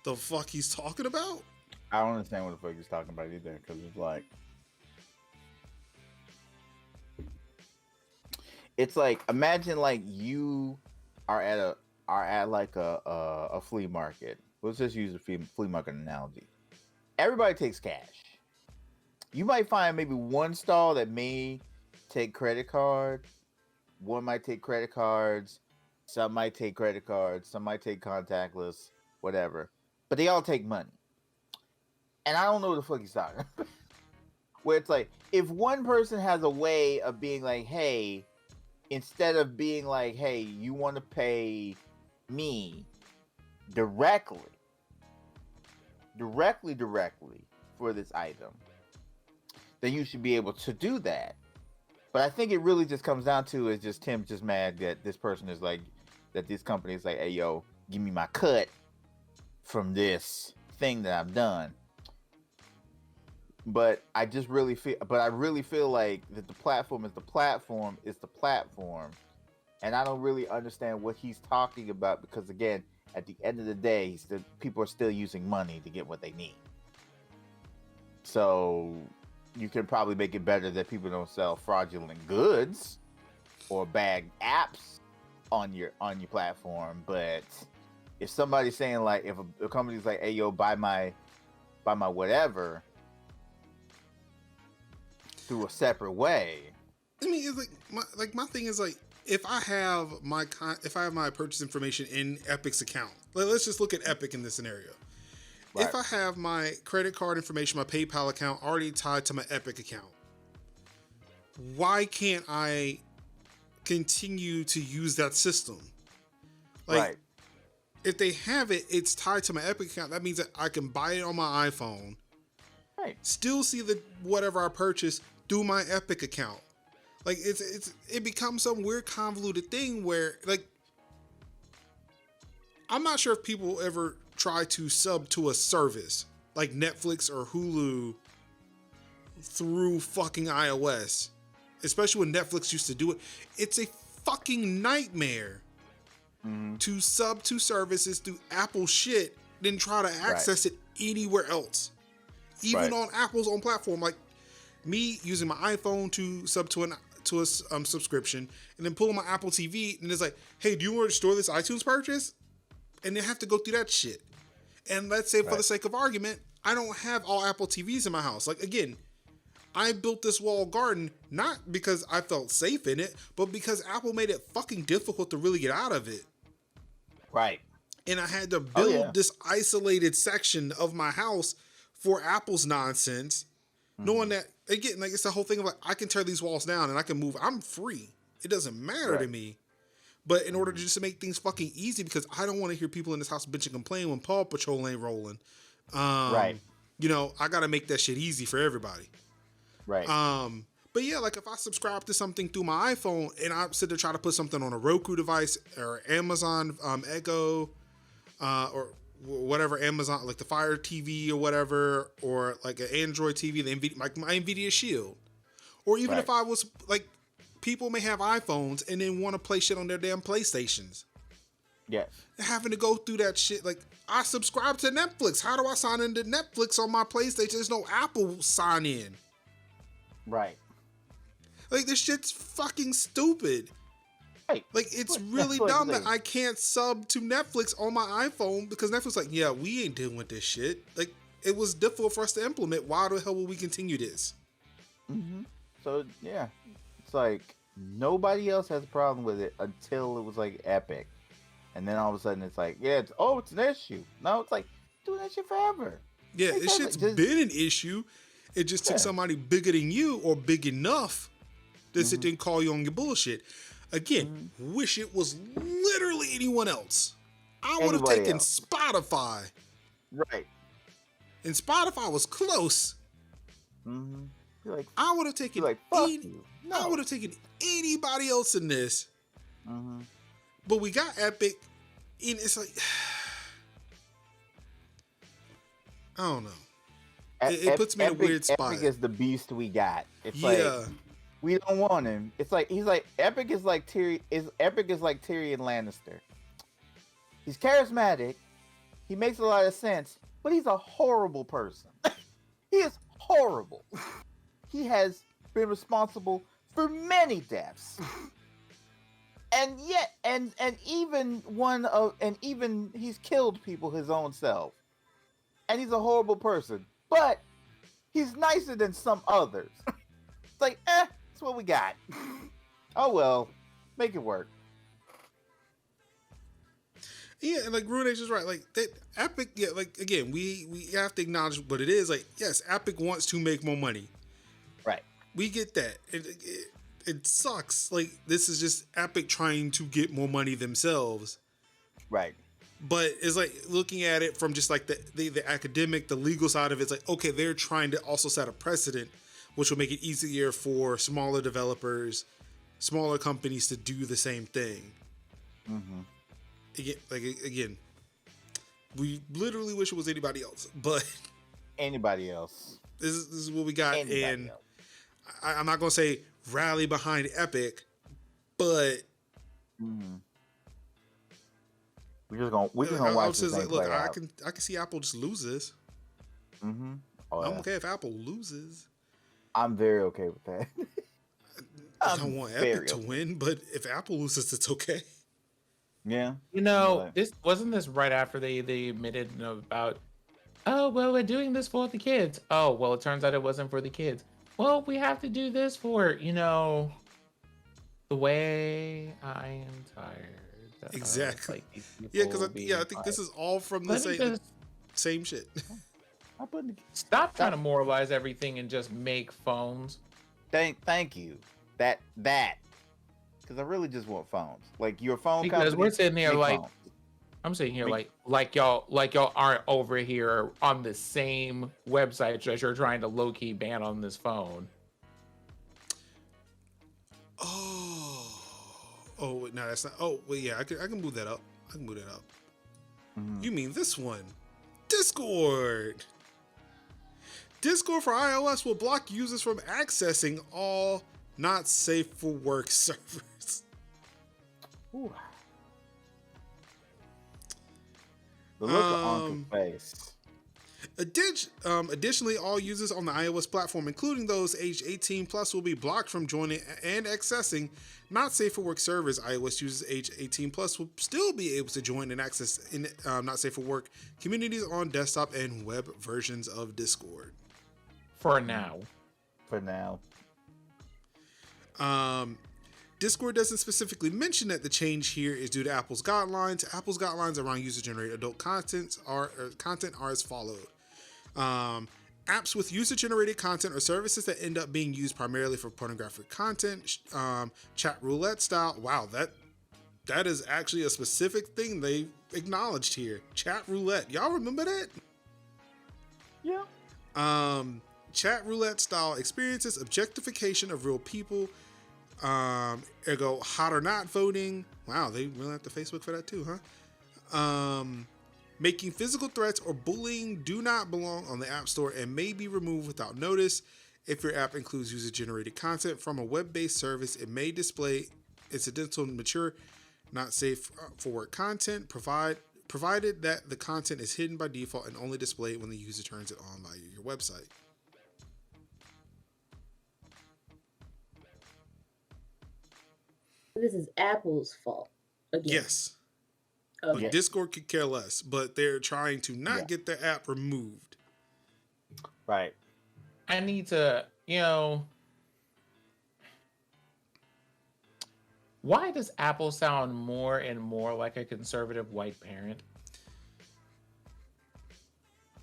the fuck he's talking about. I don't understand what the fuck he's talking about either, because it's like imagine like you are at like a flea market. Let's just use a flea market analogy. Everybody takes cash. You might find maybe one stall that may take credit card. One might take credit cards. Some might take credit cards. Some might take contactless, whatever. But they all take money. And I don't know what the fuck he's talking about. Where it's like, if one person has a way of being like, hey, instead of being like, hey, you want to pay me directly for this item, then you should be able to do that. But I think it really just comes down to is just Tim just mad that this person is like, that this company is like, hey, yo, give me my cut from this thing that I've done. But I really feel like that the platform is the platform. And I don't really understand what he's talking about because, again, at the end of the day, people are still using money to get what they need. So you can probably make it better that people don't sell fraudulent goods or bad apps on your platform. But if somebody's saying like, if a company's like, hey, yo, buy my whatever through a separate way. I mean, it's my thing is like, if I have my purchase information in Epic's account, let's just look at Epic in this scenario. Right. If I have my credit card information, my PayPal account already tied to my Epic account, why can't I continue to use that system? Like, right. If they have it, it's tied to my Epic account. That means that I can buy it on my iPhone, right? Still see the whatever I purchase through my Epic account. Like it becomes some weird convoluted thing where like I'm not sure if people ever try to sub to a service like Netflix or Hulu through fucking iOS, especially when Netflix used to do it. It's a fucking nightmare to sub to services through Apple shit, then try to access it anywhere else, even on Apple's own platform. Like me using my iPhone to sub to a subscription and then pulling my Apple TV and it's like, hey, do you want to store this iTunes purchase? And they have to go through that shit. And let's say for the sake of argument, I don't have all Apple TVs in my house. Like again, I built this walled garden not because I felt safe in it, but because Apple made it fucking difficult to really get out of it. Right. And I had to build this isolated section of my house for Apple's nonsense, knowing that, again, like it's the whole thing of like, I can tear these walls down and I can move. I'm free. It doesn't matter to me. But in order to just make things fucking easy, because I don't want to hear people in this house bitch and complain when Paw Patrol ain't rolling. You know, I got to make that shit easy for everybody. Right. But yeah, like if I subscribe to something through my iPhone and I sit there try to put something on a Roku device or Amazon Echo or whatever Amazon, like the Fire TV or whatever, or like an Android TV, the NVIDIA, like my NVIDIA Shield, or even if I was like, people may have iPhones and then want to play shit on their damn PlayStations. Yes. Having to go through that shit. Like I subscribe to Netflix. How do I sign into Netflix on my PlayStation? There's no Apple sign in. Right. Like, this shit's fucking stupid. Right. Like, it's really dumb that I can't sub to Netflix on my iPhone because Netflix like, yeah, we ain't dealing with this shit. Like, it was difficult for us to implement. Why the hell will we continue this? Mm-hmm. So, yeah. It's like, nobody else has a problem with it until it was, like, Epic. And then all of a sudden, it's like, yeah, it's an issue. No, it's like, doing that shit forever. Yeah, this shit's been an issue. It just took somebody bigger than you or big enough to sit there and call you on your bullshit. Again, wish it was literally anyone else. I would have taken Spotify. Right. And Spotify was close. You're like, I would have taken fuck you. No. I would have taken anybody else in this. But we got Epic, and it's like, I don't know. It puts me in a weird spot. Epic is the beast we got. It's like, we don't want him. It's like Epic is like Tyrion Lannister. He's charismatic. He makes a lot of sense, but he's a horrible person. He is horrible. He has been responsible for many deaths. And yet, and even he's killed people his own self. And he's a horrible person. But he's nicer than some others. It's like, that's what we got. Oh well, make it work. Yeah, and like Runex is right. Like that Epic, yeah, like again, we have to acknowledge what it is. Like, yes, Epic wants to make more money. Right. We get that. It sucks. Like, this is just Epic trying to get more money themselves. Right. But it's like looking at it from just like the academic, the legal side of it, it's like, okay, they're trying to also set a precedent, which will make it easier for smaller developers, smaller companies to do the same thing. Again, we literally wish it was anybody else, but anybody else. This is what we got, and I'm not gonna say rally behind Epic, but we're just gonna watch this thing play out. I can see Apple just loses. I'm okay if Apple loses. I'm very okay with that. I don't want Epic to win, but if Apple loses, it's okay. Yeah. You know, this wasn't right after they admitted about, oh well, we're doing this for the kids. Oh well, it turns out it wasn't for the kids. Well, we have to do this for, the way I am tired. Exactly. Yeah, because I think this is all from the same shit. Stop trying to moralize everything and just make phones. Thank you. That. Because I really just want phones. Like your phone. Because we're sitting here like, phones. I'm sitting here like y'all aren't over here on the same website that you're trying to low key ban on this phone. Oh, no, that's not. Oh, well, yeah, I can move that up. You mean this one? Discord. Discord for iOS will block users from accessing all not safe for work servers. Ooh. The look on his face. Additionally, all users on the iOS platform, including those aged 18 plus, will be blocked from joining and accessing not safe for work servers. iOS users aged 18 plus will still be able to join and access not safe for work communities on desktop and web versions of Discord. For now. Discord doesn't specifically mention that the change here is due to Apple's guidelines. Apple's guidelines around user-generated adult content are as followed. Apps with user-generated content or services that end up being used primarily for pornographic content, chat roulette style. Wow, that is actually a specific thing they acknowledged here. Chat roulette. Y'all remember that? Yeah. Chat roulette style experiences, objectification of real people, ergo hot or not voting. Wow, they really have to Facebook for that too, huh? Making physical threats or bullying do not belong on the App Store and may be removed without notice. If your app includes user-generated content from a web-based service, it may display incidental, mature, not safe for work content, provided that the content is hidden by default and only displayed when the user turns it on via your website. This is Apple's fault again. Yes. Okay. Like, Discord could care less, but they're trying to not get their app removed. Right. I need to, why does Apple sound more and more like a conservative white parent?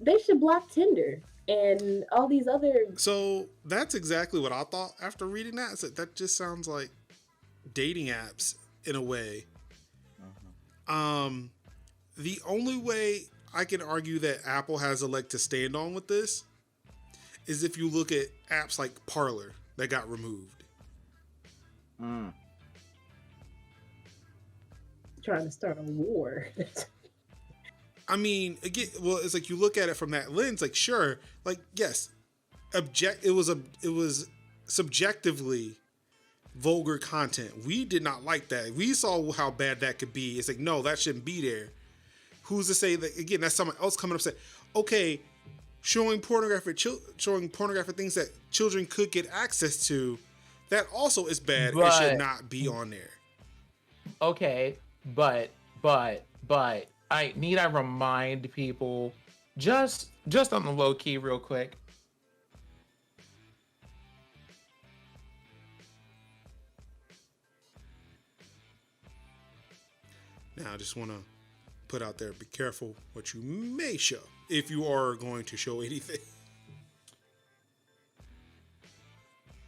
They should block Tinder and all these other. So that's exactly what I thought after reading that. So that just sounds like dating apps in a way. The only way I can argue that Apple has a leg to stand on with this is if you look at apps like Parler that got removed. Trying to start a war. I mean, again, well, it's like you look at it from that lens, like, sure, like, yes, it was subjectively vulgar content. We did not like that. We saw how bad that could be. It's like, no, that shouldn't be there. Who's to say that, again, that's someone else coming up and say, okay, showing pornographic things that children could get access to, that also is bad. It should not be on there. Okay, but I remind people just on the low key real quick. Now, I just want to put out there, be careful what you may show if you are going to show anything.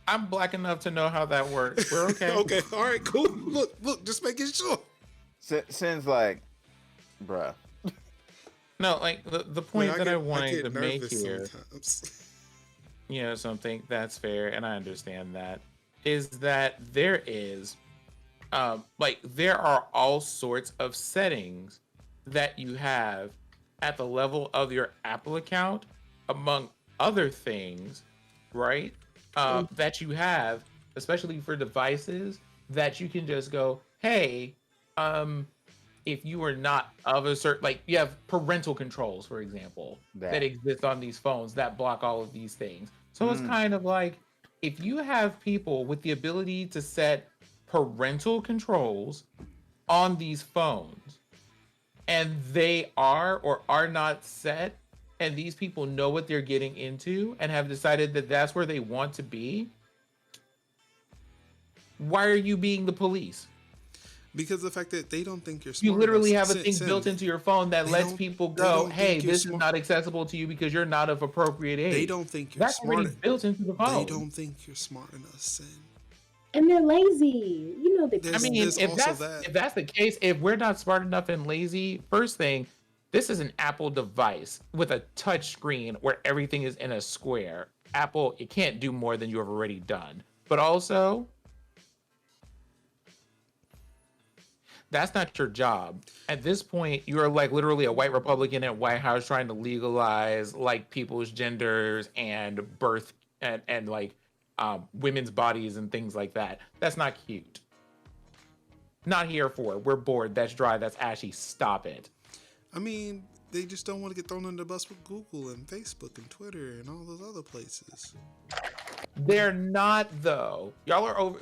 I'm black enough to know how that works. We're okay. Okay, all right, cool. Look, just making sure. Since like, bruh. No, like the point I wanted to make here, sometimes. Something that's fair, and I understand that, is that there is, there are all sorts of settings that you have at the level of your Apple account, among other things, right? That you have, especially for devices, that you can just go, hey, if you are not of a certain, like, you have parental controls, for example, that exist on these phones that block all of these things. So it's kind of like, if you have people with the ability to set parental controls on these phones, and they are or are not set, and these people know what they're getting into and have decided that that's where they want to be, why are you being the police? Because the fact that they don't think you're smart. You literally have a thing built into your phone that lets people go, hey, this is not accessible to you because you're not of appropriate age. They don't think you're That's smart. already built into the phone. They don't think you're smart enough, Sin. And they're lazy. If that's the case, if we're not smart enough and lazy, first thing, this is an Apple device with a touch screen where everything is in a square. Apple, it can't do more than you have already done. But also, that's not your job. At this point, you're like literally a white Republican at White House trying to legalize like people's genders and birth and women's bodies and things like that. That's not cute. Not here for it. We're bored. That's dry. That's ashy. Stop it. I mean, they just don't want to get thrown under the bus with Google and Facebook and Twitter and all those other places. They're not, though. Y'all are over.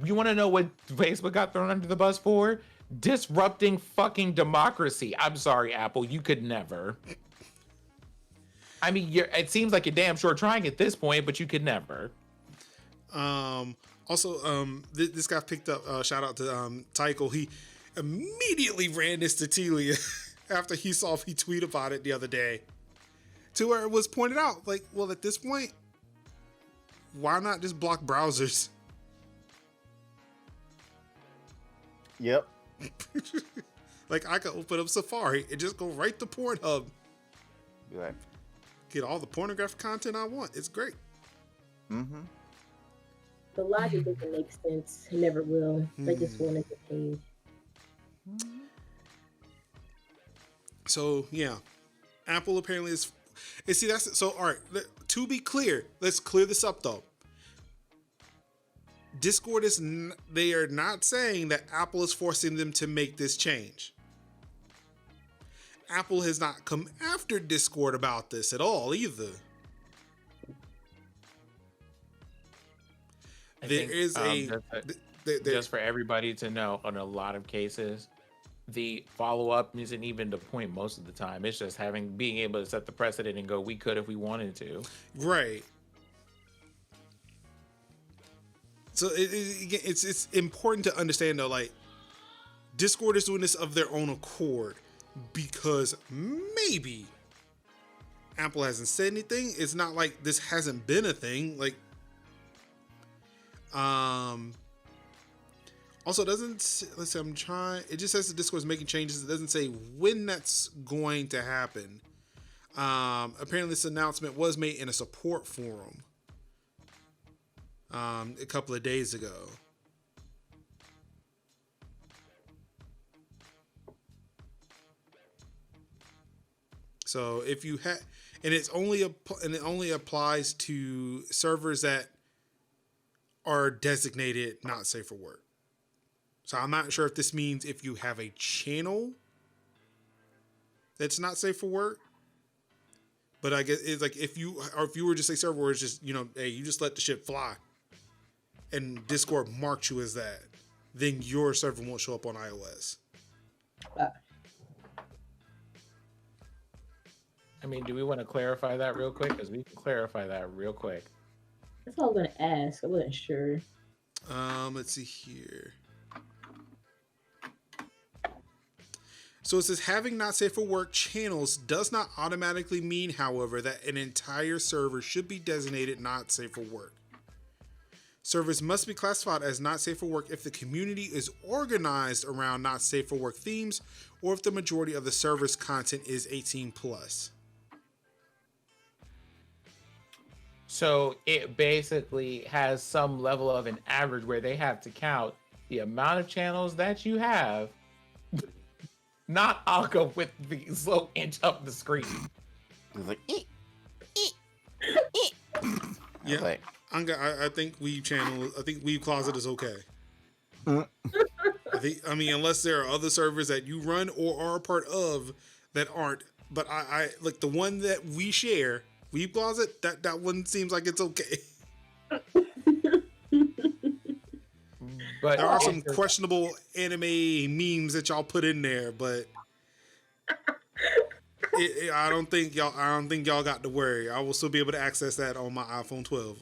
You want to know what Facebook got thrown under the bus for? Disrupting fucking democracy. I'm sorry, Apple. You could never. I mean, it seems like you're damn sure trying at this point, but you could never. Also, this got picked up. Shout out to Tycho. He immediately ran this to Telia after he tweeted about it the other day, to where it was pointed out, like, well, at this point, why not just block browsers? Yep. Like, I could open up Safari and just go right to Pornhub. Right. Get all the pornographic content I want. It's great. Mm-hmm. The logic doesn't make sense. It never will. They just want to get paid. So, yeah. Apple apparently is... And see, that's... So, all right. To be clear, let's clear this up, though. Discord is... They are not saying that Apple is forcing them to make this change. Apple has not come after Discord about this at all, either. There's just for everybody to know, on a lot of cases, the follow-up isn't even the point most of the time. It's just being able to set the precedent and go, we could if we wanted to. Right. So it's important to understand though, like, Discord is doing this of their own accord because maybe Apple hasn't said anything. It's not like this hasn't been a thing. Like, also, let's see, it just says the Discord is making changes. It doesn't say when that's going to happen. Apparently this announcement was made in a support forum a couple of days ago. So if you have, and it only applies to servers that are designated not safe for work. So I'm not sure if this means if you have a channel that's not safe for work, but I guess it's like if you were just a server where it's just, hey, you just let the shit fly, and Discord marked you as that, then your server won't show up on iOS. I mean, do we want to clarify that real quick? Because we can clarify that real quick. That's all I was going to ask. I wasn't sure. Let's see here. So it says having not safe for work channels does not automatically mean, however, that an entire server should be designated not safe for work. Servers must be classified as not safe for work if the community is organized around not safe for work themes, or if the majority of the server's content is 18 plus. So it basically has some level of an average where they have to count the amount of channels that you have, not Anka with the slow inch up the screen. It's like, Yeah, like, I think Weave Channel, I think Weave Closet is okay. I mean, unless there are other servers that you run or are a part of that aren't. But I like the one that we share, Weave Closet. That one seems like it's okay. But there are some questionable anime memes that y'all put in there, but I don't think y'all got to worry. I will still be able to access that on my iPhone 12.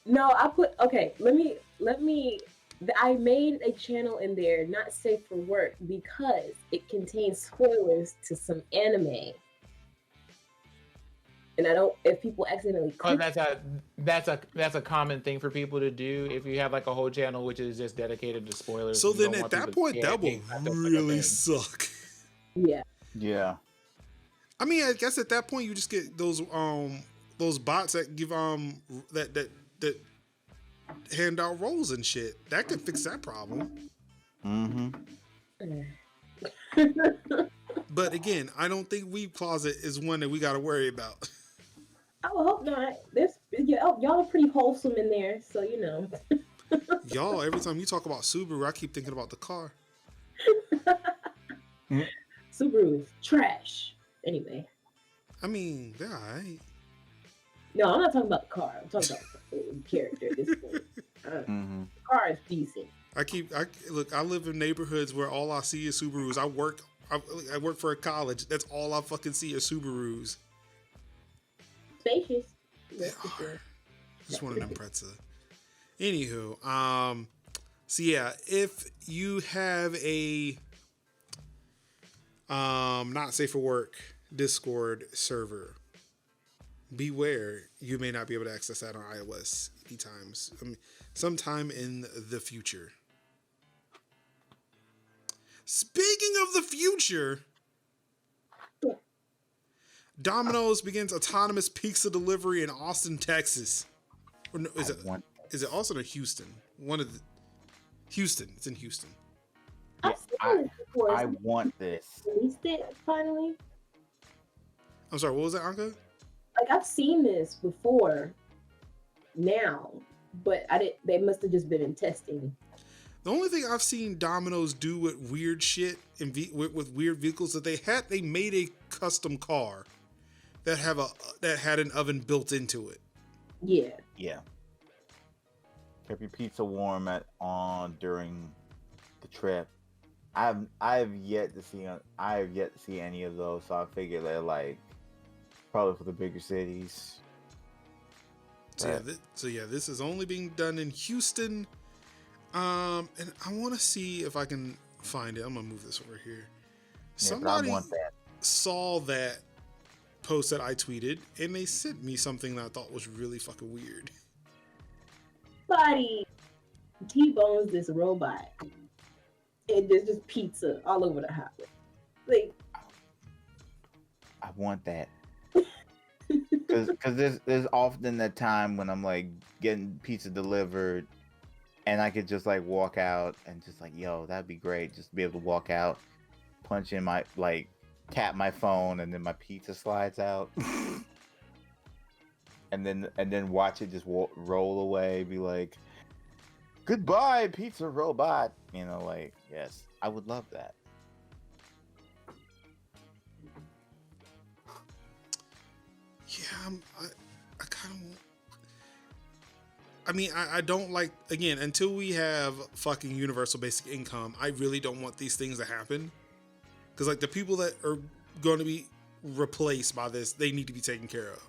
No, let me. I made a channel in there, not safe for work, because it contains spoilers to some anime. And I don't, if people accidentally click. Oh, that's a common thing for people to do. If you have like a whole channel which is just dedicated to spoilers. So then at that point, that will really suck. Yeah. Yeah. I mean, I guess at that point you just get those bots that give that hand out roles and shit. That could fix that problem. Mm-hmm. But again, I don't think Weave Closet is one that we got to worry about. I would hope not. Y'all are pretty wholesome in there, so Y'all, every time you talk about Subaru, I keep thinking about the car. Subaru is trash. Anyway. I mean, they're alright. No, I'm not talking about the car. I'm talking about the character at this point. The car is decent. I live in neighborhoods where all I see is Subarus. I work for a college. That's all I fucking see is Subarus. Spacious. Just one of them pretzel. Anywho, so yeah, if you have a not safe for work Discord server, beware, you may not be able to access that on iOS sometime in the future. Speaking of the future, Domino's begins autonomous pizza delivery in Austin, Texas. Or no, is it Austin or Houston? Houston. It's in Houston. I've seen this before. I want this. Released it finally. I'm sorry, what was that, Anka? Like, I've seen this before now, but they must have just been in testing. The only thing I've seen Domino's do with weird shit and with weird vehicles that they made a custom car that had an oven built into it. Yeah. Yeah. kept your pizza warm during the trip. I've yet to see any of those, so I figured they're like probably for the bigger cities. So this is only being done in Houston. And I want to see if I can find it. I'm gonna move this over here. Somebody saw that post that I tweeted, and they sent me something that I thought was really fucking weird. Buddy, T-bones this robot, and there's just pizza all over the house. Like, I want that. Because there's often that time when I'm like getting pizza delivered, and I could just like walk out and just like, yo, that'd be great, just to be able to walk out, punch in my tap my phone, and then my pizza slides out, and then watch it just roll away, be like, goodbye, pizza robot. You know, like, yes, I would love that. Yeah, I kind of. I mean, I don't like, again, until we have fucking universal basic income, I really don't want these things to happen. Because, like, the people that are going to be replaced by this, they need to be taken care of.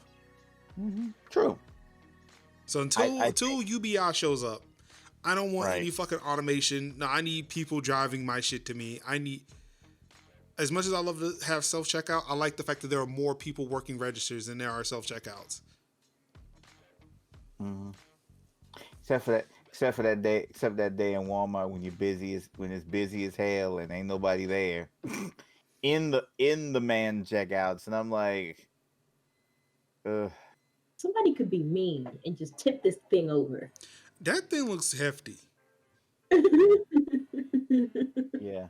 Mm-hmm. True. So until UBI shows up, I don't want any fucking automation. No, I need people driving my shit to me. As much as I love to have self-checkout, I like the fact that there are more people working registers than there are self-checkouts. Mm-hmm. Except for that day in Walmart when it's busy as hell and ain't nobody there in the man checkouts, and I'm like, ugh. Somebody could be mean and just tip this thing over. That thing looks hefty. Yeah.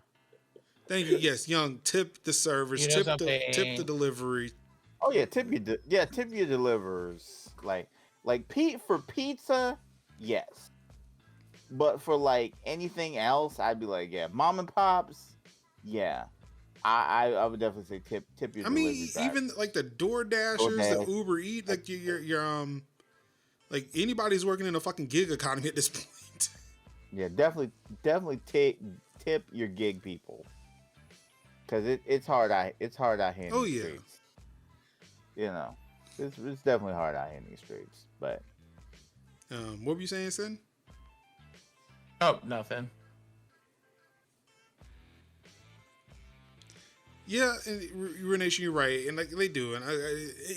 Thank you. Yes, Young, tip the servers, tip the delivery. Oh yeah, tip your deliverers. Like Pete for pizza, yes. But for like anything else, I'd be like, yeah, mom and pops, yeah. I would definitely say tip your delivery drivers. Even like the DoorDashers, the Uber Eats, like your like anybody's working in a fucking gig economy at this point. Yeah, definitely tip your gig people. Cause it's hard out here in these streets. You know, it's definitely hard out here in these streets. But what were you saying, Sin? Oh, nothing. Yeah, and Renation, you're right, and like they do, and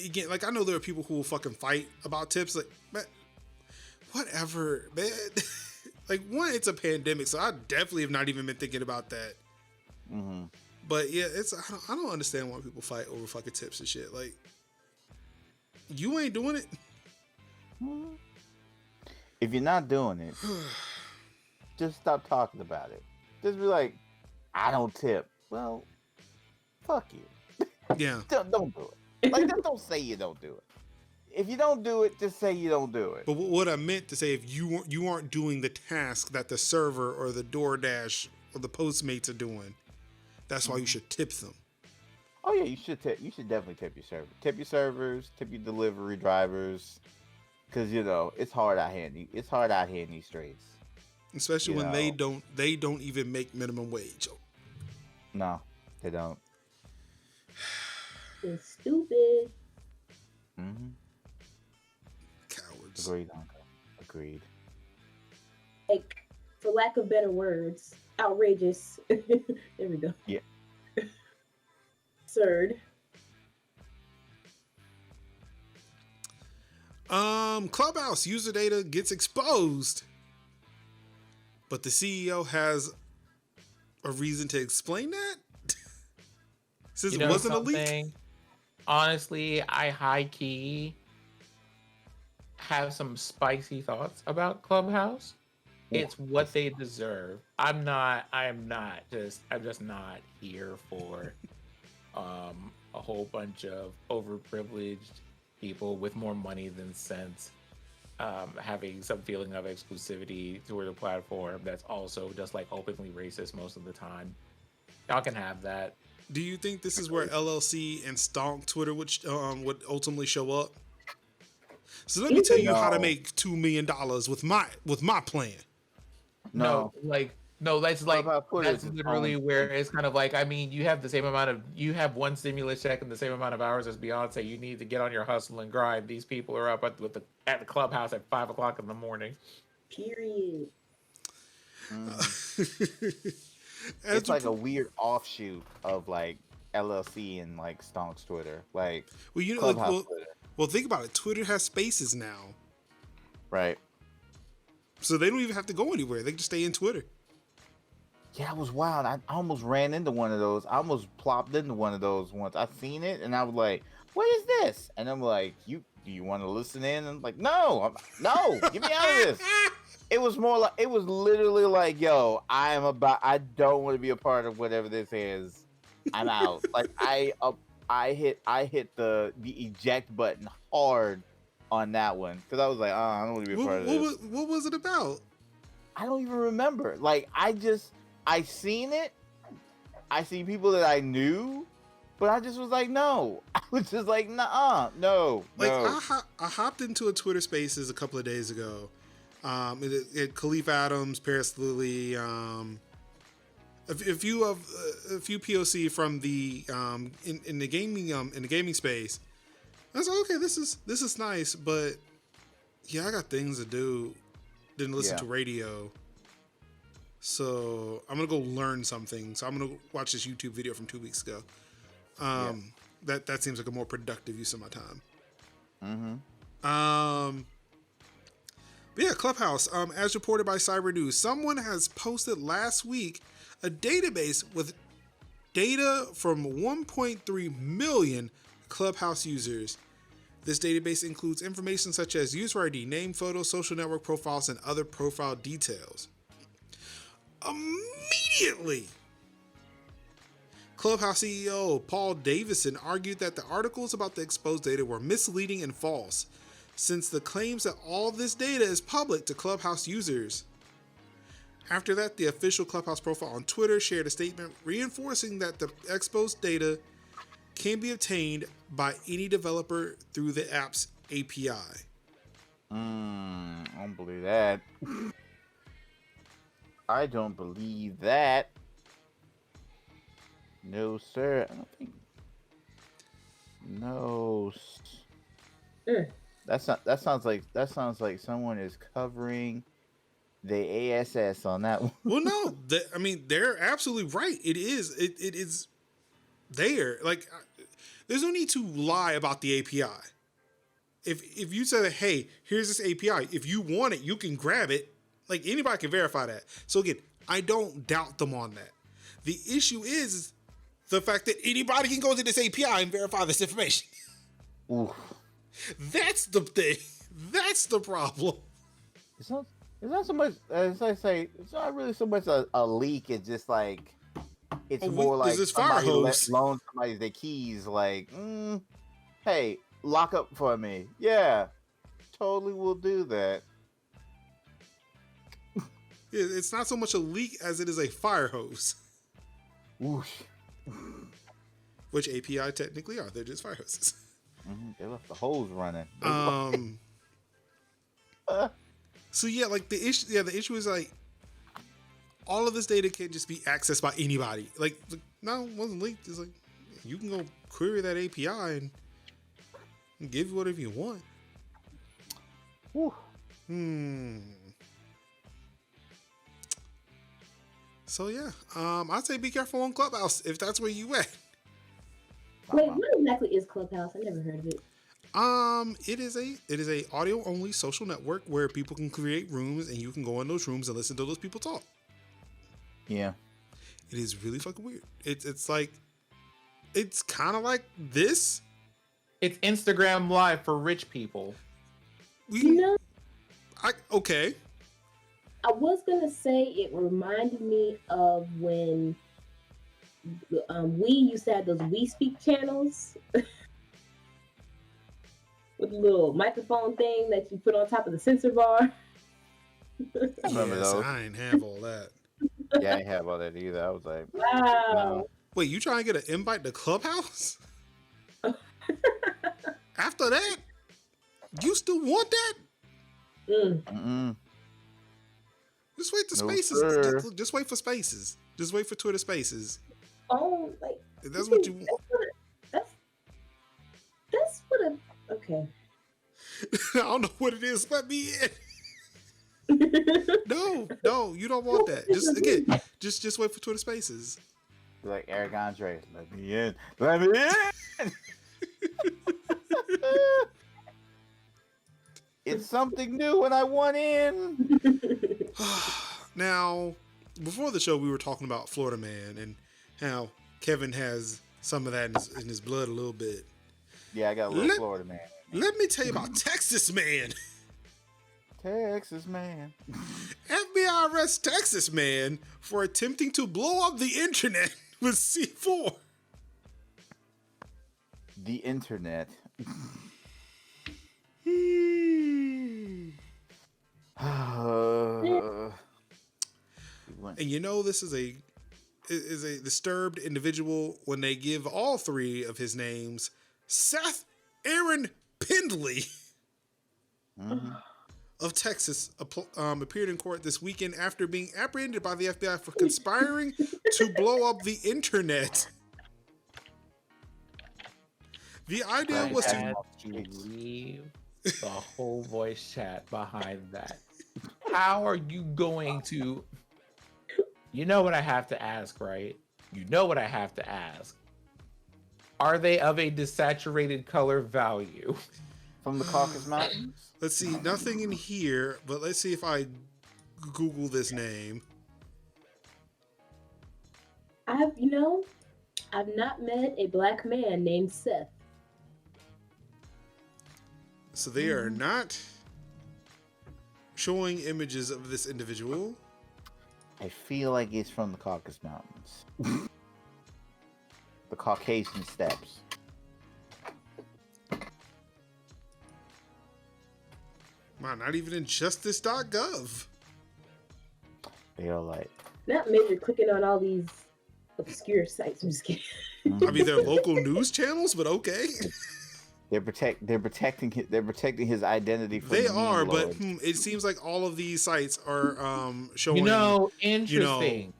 again, like I know there are people who will fucking fight about tips, like, man, whatever, man. Like, one, it's a pandemic, so I definitely have not even been thinking about that. Mm-hmm. But yeah, I don't understand why people fight over fucking tips and shit. Like, you ain't doing it. If you're not doing it, just stop talking about it. Just be like, I don't tip. Well, fuck you. Yeah. Don't do it. Like, just don't say you don't do it. If you don't do it, just say you don't do it. But what I meant to say, if you aren't doing the task that the server or the DoorDash or the Postmates are doing, that's why you should tip them. Oh yeah, you should tip. You should definitely tip your server. Tip your servers. Tip your delivery drivers. Because you know it's hard out here. It's hard out here in these streets. Especially when they don't even make minimum wage. No, they don't. It's stupid. Mm-hmm. Cowards. Agreed, Uncle. Agreed. Like, for lack of better words, outrageous. There we go. Yeah. Absurd. Clubhouse user data gets exposed, but the CEO has a reason to explain that. Since it wasn't a leak. Honestly, I high key have some spicy thoughts about Clubhouse. It's what they deserve. I'm just not here for a whole bunch of overprivileged people with more money than sense having some feeling of exclusivity toward a platform that's also just like openly racist most of the time. Y'all can have that. Do you think this is where LLC and Stonk Twitter would ultimately show up? So let me tell you No. how to make $2 million with my plan. No, that's Clubhouse that's literally where it's kind of like, I mean, you have one stimulus check and the same amount of hours as Beyonce. You need to get on your hustle and grind. These people are up at the clubhouse at 5 o'clock in the morning. Period. It's like a weird offshoot of like LLC and like Stonk's Twitter. Like, well, you know, Clubhouse Twitter. Well, think about it. Twitter has spaces now, Right. so they don't even have to go anywhere. They can just stay in Twitter. Yeah, it was wild. I almost ran into one of those. I almost plopped into one of those once. I seen it and I was like, "What is this?" And I'm like, "Do you want to listen in?" And I'm like, "No, no, get me out of this." It was literally like, "Yo, I don't want to be a part of whatever this is. I'm out." Like I hit the eject button hard on that one because I was like, I don't want to be a part of this. What was it about? I don't even remember. Like I seen it. I seen people that I knew, but I just was like, no. I was just like, nah, no. Like no. I hopped into a Twitter Spaces a couple of days ago. Khalif Adams, Paris Lilly, a few POC from the in the gaming space. I was like, okay, this is nice, but yeah, I got things to do. Didn't listen to radio. So I'm gonna go learn something. So I'm gonna watch this YouTube video from 2 weeks ago. That seems like a more productive use of my time. But yeah, Clubhouse. As reported by Cyber News, someone has posted last week a database with data from 1.3 million Clubhouse users. This database includes information such as user ID, name, photo, social network profiles, and other profile details. Immediately, Clubhouse CEO Paul Davison argued that the articles about the exposed data were misleading and false, since the claims that all this data is public to Clubhouse users. After that, the official Clubhouse profile on Twitter shared a statement reinforcing that the exposed data can be obtained by any developer through the app's API. I don't believe that. I don't believe that. No, sir. I don't think. No. That sounds like someone is covering the ASS on that one. Well, no, they're absolutely right. It is. It is there. Like, there's no need to lie about the API. If you say that, hey, here's this API. If you want it, you can grab it. Like, anybody can verify that. So again, I don't doubt them on that. The issue is the fact that anybody can go to this API and verify this information. Oof. That's the thing. That's the problem. It's not so much, as I say, it's not really so much a leak. It's just like, it's more like this fire hose. Loan somebody their keys, like, hey, lock up for me. Yeah, totally will do that. It's not so much a leak as it is a fire hose. Whoosh. Which API technically are. They're just fire hoses. They left the hose running. So yeah, like the issue is like all of this data can't just be accessed by anybody. Like no, it wasn't leaked. It's like you can go query that API and give you whatever you want. Whew. So yeah, I'd say be careful on Clubhouse if that's where you at. Wait, what exactly is Clubhouse? I never heard of it. It is a audio only social network where people can create rooms and you can go in those rooms and listen to those people talk. Yeah, it is really fucking weird. It's like it's kind of like this. It's Instagram Live for rich people. Okay. I was gonna say it reminded me of when we used to have those We Speak channels with a little microphone thing that you put on top of the sensor bar. I remember those. I ain't have all that. Yeah, I ain't have all that either. I was like, wow. No. Wait, you trying to get an invite to Clubhouse? After that? You still want that? Mm-mm. Just wait for No, spaces. sir. Just wait for spaces. Just wait for Twitter Spaces. Oh, like If that's what you want. That's what a okay. I don't know what it is. Let me in. No, you don't want that. Just wait for Twitter Spaces. Like Eric Andre, let me in. Let me in. It's something new and I want in. Now, before the show, we were talking about Florida Man and how Kevin has some of that in his blood a little bit. Yeah, I got a little Florida Man. Let me tell you about Texas Man. Texas Man. FBI arrests Texas Man for attempting to blow up the internet with C4. The internet. And you know this is a disturbed individual when they give all three of his names. Seth Aaron Pendley of Texas appeared in court this weekend after being apprehended by the FBI for conspiring to blow up the internet. The idea was to leave the whole voice chat behind that. How are you going to? You know what I have to ask, right? You know what I have to ask. Are they of a desaturated color value? From the Caucasus Mountains? Let's see, nothing in here, but let's see if I Google this name. I've not met a black man named Seth. So they are not showing images of this individual. I feel like it's from the Caucasus Mountains. The Caucasian steppes. Wow, not even in justice.gov. They are like... Not major clicking on all these obscure sites. I'm just kidding. I mean, they're local news channels, but okay. They're protecting his identity from They the are, meme but lords. it seems like all of these sites are showing. Interesting.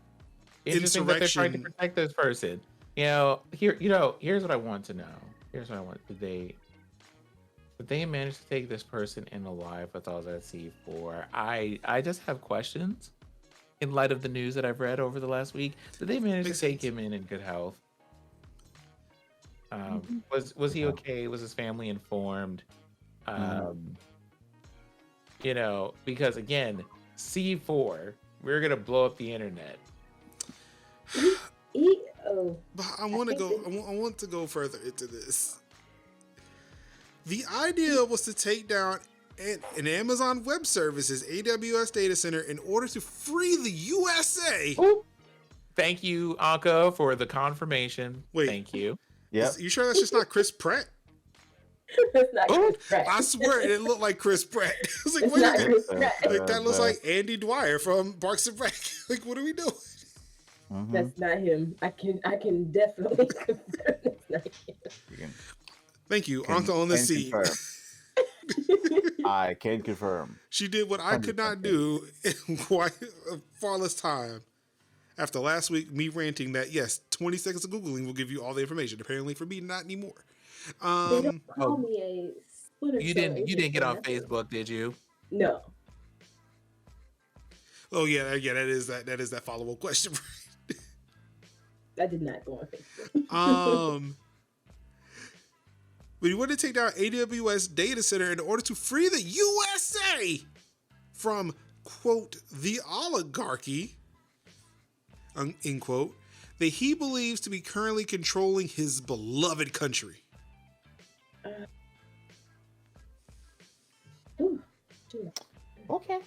Interesting that they're trying to protect this person. Here's what I want to know. Did they manage to take this person in alive with all that C4? I just have questions in light of the news that I've read over the last week. Did they manage to take him in good health? Was he okay? Was his family informed? Because again, C4, we're gonna blow up the internet. But I want to go further into this. The idea was to take down an Amazon Web Services AWS data center in order to free the USA. Ooh. Thank you, Anka, for the confirmation. Wait. Thank you. Yeah. You sure that's just not Chris Pratt? That's not Chris Pratt. I swear it looked like Chris Pratt. I was like, It's wait a not minute. Chris Pratt. Like, that looks like Andy Dwyer from Parks and Rec. Like, what are we doing? That's not him. I can definitely confirm that's not him. Thank you, Anka on the seat. I can confirm. She did what I could not do in quite a far less time. After last week, me ranting that, yes, 20 seconds of Googling will give you all the information. Apparently for me, not anymore. They don't call me a Twitter. You didn't get on Facebook, did you? No. Oh yeah, that is that follow-up question. I did not go on Facebook. But he wanted to take down AWS data center in order to free the USA from, quote, the oligarchy, end quote, that he believes to be currently controlling his beloved country. Okay.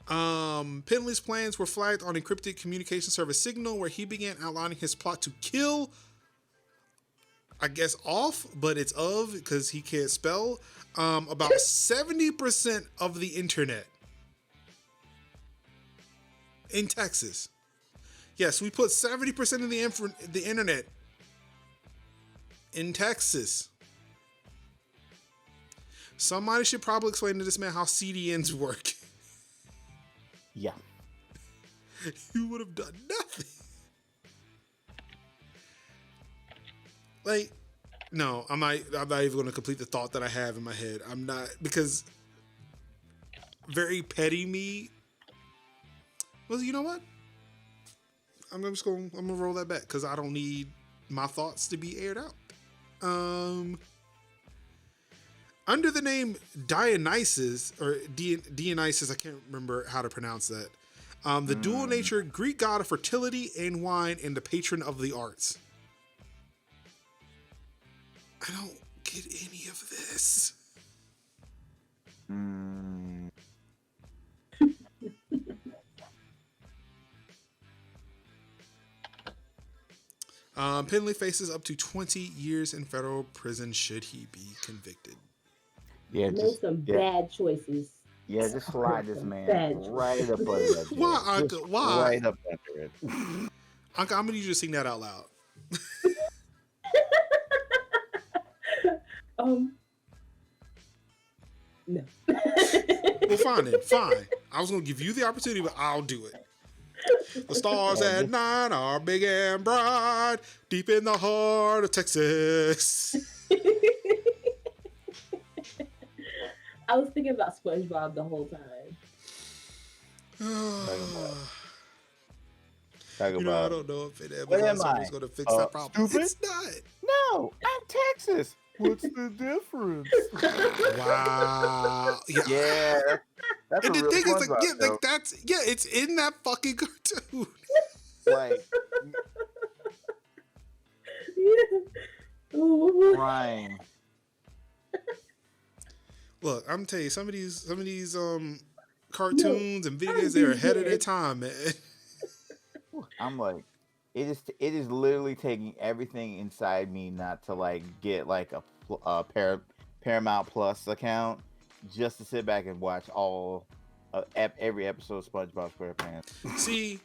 Penley's plans were flagged on encrypted communication service Signal, where he began outlining his plot to kill, I guess off, but it's of because he can't spell, about 70% of the internet in Texas. Yes, we put 70% of the internet in Texas. Somebody should probably explain to this man how CDNs work. Yeah. You would have done nothing. Like, no, I'm not even going to complete the thought that I have in my head. I'm not, because very petty me. Well, you know what? I'm gonna roll that back because I don't need my thoughts to be aired out. Under the name Dionysus, or Dionysus, I can't remember how to pronounce that. The dual nature Greek god of fertility and wine and the patron of the arts. I don't get any of this. Penley faces up to 20 years in federal prison should he be convicted. Yeah, made some bad choices. Yeah, just slide this man right up under that. Why, Uncle? Why? Right up under it. Uncle, I'm gonna need you to sing that out loud. No. Well, fine then. Fine. I was gonna give you the opportunity, but I'll do it. The stars at night are big and bright, deep in the heart of Texas. I was thinking about SpongeBob the whole time. I don't know if it ever is going to fix that problem. Stupid? It's not. No, I'm Texas. What's the difference? Wow. Yeah. That's and the thing is, like, it's in that fucking cartoon. Like, Ryan. Look, I'm telling you, some of these cartoons and videos, they're ahead of their time, man. I'm like, it is literally taking everything inside me not to like get like a Paramount Plus account just to sit back and watch every episode of SpongeBob SquarePants. See,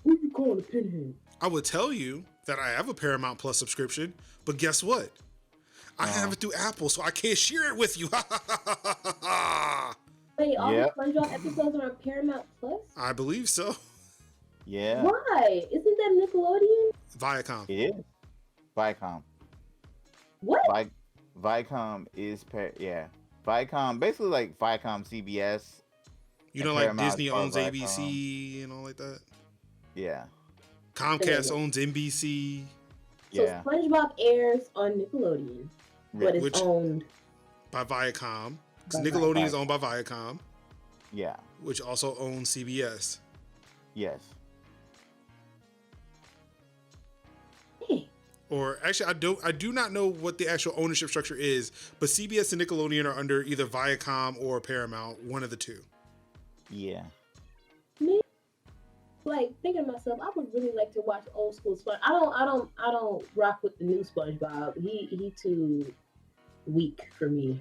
who you calling a pinhead? I would tell you that I have a Paramount Plus subscription, but guess what? I have it through Apple, so I can't share it with you. Wait, all the SpongeBob episodes are on Paramount Plus? I believe so. Yeah. Why? Isn't that Nickelodeon? Viacom. It is. Viacom. What? Viacom is Viacom, basically like Viacom CBS. You know, like Paramount Disney owns Viacom. ABC and all like that. Yeah. Comcast owns NBC. So SpongeBob airs on Nickelodeon, but it's owned by Viacom. Because Nickelodeon is owned by Viacom. Yeah. Which also owns CBS. Yes. Or actually, I do not know what the actual ownership structure is, but CBS and Nickelodeon are under either Viacom or Paramount, one of the two. Yeah. Me, like thinking to myself, I would really like to watch old school Sponge. I don't rock with the new SpongeBob. He too weak for me.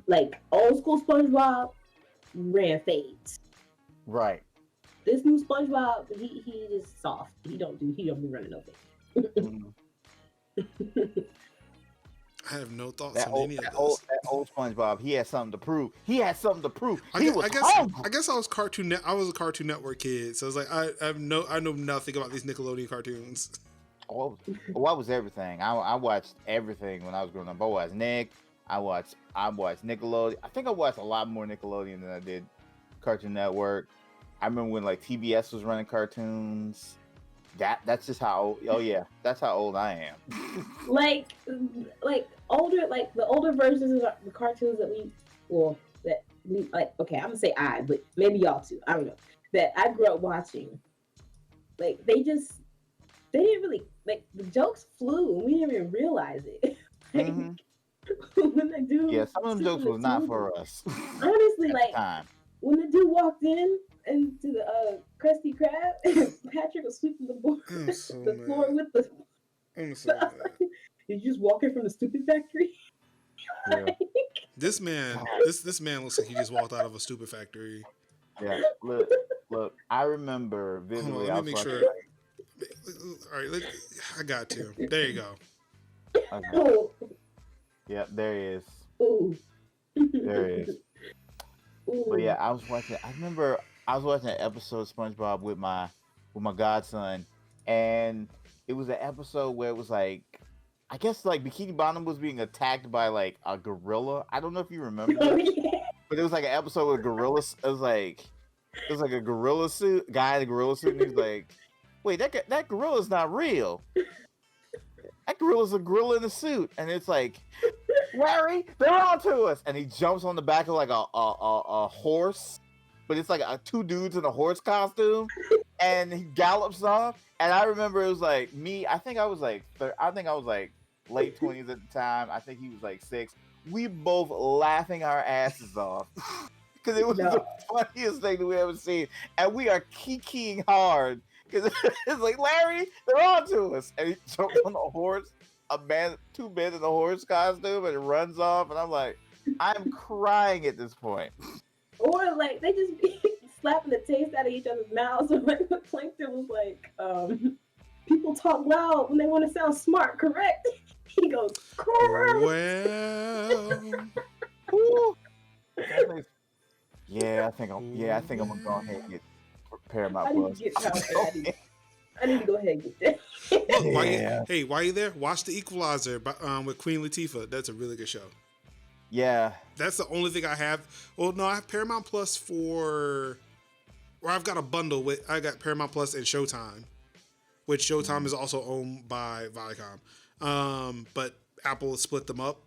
Like old school SpongeBob ran fades. Right. This new SpongeBob, he just soft. He don't be running no thing. I have no thoughts on any of this. That old SpongeBob, he had something to prove. I guess I was a Cartoon Network kid, so I was like, I know nothing about these Nickelodeon cartoons. Well, I was everything. I watched everything when I was growing up. I watched Nick. I watched Nickelodeon. I think I watched a lot more Nickelodeon than I did Cartoon Network. I remember when like TBS was running cartoons. That's just how. Oh yeah, that's how old I am. like the older versions of the cartoons that we like. Okay, I'm gonna say but maybe y'all too. I don't know. That I grew up watching. Like they didn't really like the jokes flew and we didn't even realize it. When the dude, some of them jokes was not for us. Honestly, like when the dude walked into the Krusty Krab, Patrick was sweeping the floor with the. Did you just walk in from the stupid factory? Yeah. This man looks like he just walked out of a stupid factory. Yeah, look. I remember vividly. Let me make sure. All right, I got to. There you go. Okay. Yep, there he is. Ooh. There is. But yeah, I was watching. I remember I was watching an episode of SpongeBob with my godson, and it was an episode where it was like, I guess like Bikini Bottom was being attacked by like a gorilla. I don't know if you remember Oh, this, yeah. but it was like an episode with gorillas. It was like a gorilla suit guy in a gorilla suit, and he's like, "Wait, that gorilla's not real. That gorilla's a gorilla in a suit." And it's like, Larry, they're on to us, and he jumps on the back of like a horse, but it's like two dudes in a horse costume, and he gallops off. And I remember it was like me. I think I was like late 20s at the time. I think he was like 6. We both laughing our asses off because it was the funniest thing that we ever seen, and we are kikiing hard because it's like, Larry, they're on to us, and he jumps on the horse. Two men in a horse costume, and it runs off, and I'm like, I'm crying at this point. Or like they just be slapping the taste out of each other's mouths. And like Plankton was like, people talk loud when they want to sound smart, correct? He goes, correct. Well, I think I'm gonna go ahead and get Paramount Plus. I need to go ahead and get that. Look, while you there, watch The Equalizer with Queen Latifah. That's a really good show. Yeah. That's the only thing I have. Well, no, I have Paramount Plus I've got a bundle I got Paramount Plus and Showtime, which Showtime is also owned by Viacom. But Apple has split them up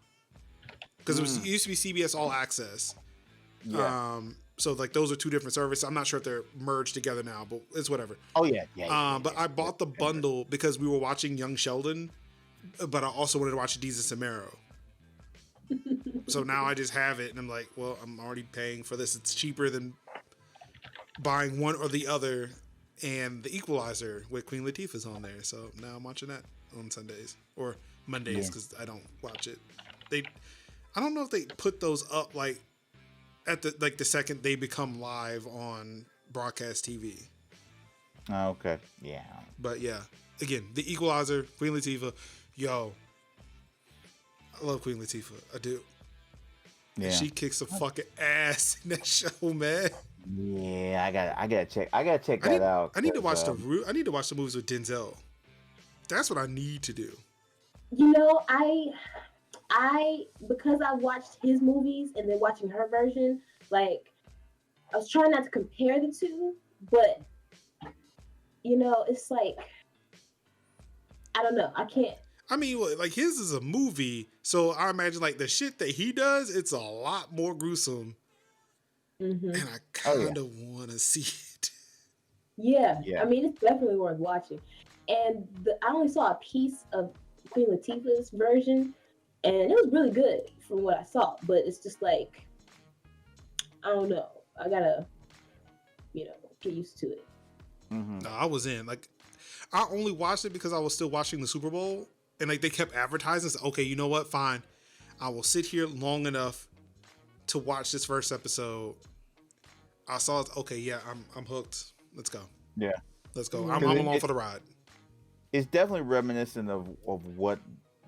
because it used to be CBS All Access. Yeah. So like those are two different services. I'm not sure if they're merged together now, but it's whatever. Oh yeah. But I bought the bundle because we were watching Young Sheldon, but I also wanted to watch Desus and Mero. So now I just have it, and I'm like, well, I'm already paying for this. It's cheaper than buying one or the other. And The Equalizer with Queen Latifah's on there, so now I'm watching that on Sundays or Mondays because I don't watch it. I don't know if they put those up like at the second they become live on broadcast TV. Okay. Yeah. But yeah, again, The Equalizer, Queen Latifah, yo, I love Queen Latifah. I do. Yeah. She kicks some fucking ass in that show, man. Yeah, I gotta check that out. I need to watch I need to watch the movies with Denzel. That's what I need to do. You know, I because I watched his movies and then watching her version, like I was trying not to compare the two, but you know, it's like I don't know. I can't. I mean, like his is a movie, so I imagine like the shit that he does, it's a lot more gruesome. Mm-hmm. And I kind of want to see it. Yeah, I mean, it's definitely worth watching. And I only saw a piece of Queen Latifah's version, and it was really good from what I saw. But it's just like, I don't know. I gotta, get used to it. Mm-hmm. No, I was in. Like, I only watched it because I was still watching the Super Bowl, and like they kept advertising. So, okay, you know what? Fine, I will sit here long enough to watch this first episode. I saw it. Okay, yeah, I'm hooked. Let's go. Yeah, let's go. I'm along for the ride. It's definitely reminiscent of what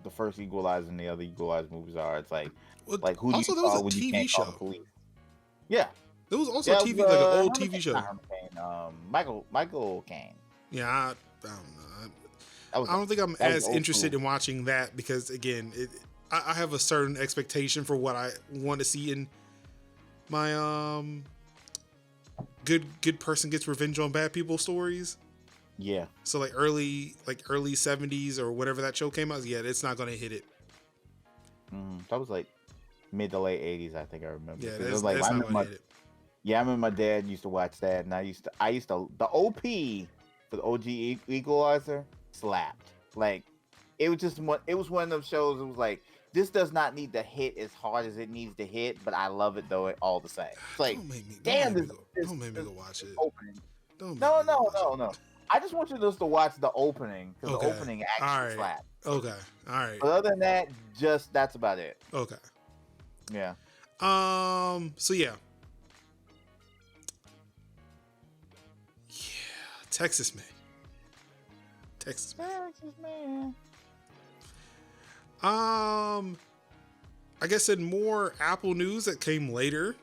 the first Equalizer and the other Equalizer movies are. It's like who also, do you call when you can't call the police? Yeah, there was also a TV, like an old TV show. Michael Caine. Yeah, I don't know. I don't think I'm as interested in watching that because again, I have a certain expectation for what I want to see in my good person gets revenge on bad people stories. Yeah. So like early 70s or whatever that show came out. Yeah, it's not gonna hit it. That was like mid to late 80s, I think I remember. Yeah, that's not gonna hit it. Yeah, I remember my dad used to watch that, and I used to the OP for the OG Equalizer slapped. Like it was one of those shows. It was like, this does not need to hit as hard as it needs to hit, but I love it though all the same. It's like, don't make me go watch it. Opening. No. I just want you just to watch the opening because the opening actually slaps. Okay, all right. But other than that, that's about it. Okay. Yeah. So yeah. Texas man. I guess in more Apple news that came later,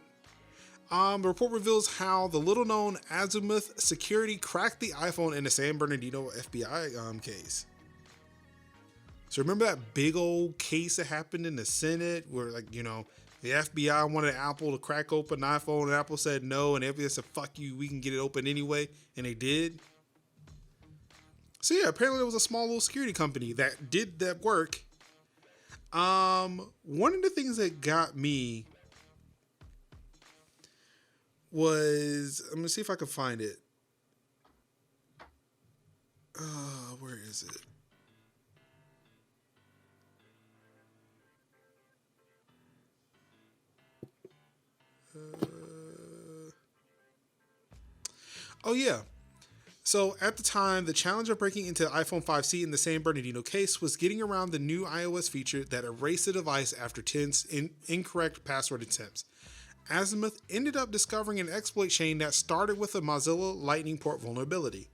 the report reveals how the little-known Azimuth Security cracked the iPhone in the San Bernardino FBI case. So remember that big old case that happened in the Senate where, like, you know, the FBI wanted Apple to crack open an iPhone and Apple said no, and the FBI said, fuck you, we can get it open anyway, and they did. So yeah, apparently there was a small little security company that did that work. One of the things that got me was, I'm gonna see if I can find it. Where is it? Oh yeah. So at the time, the challenge of breaking into the iPhone 5C in the San Bernardino case was getting around the new iOS feature that erased the device after 10 incorrect password attempts. Azimuth ended up discovering an exploit chain that started with a Mozilla Lightning port vulnerability.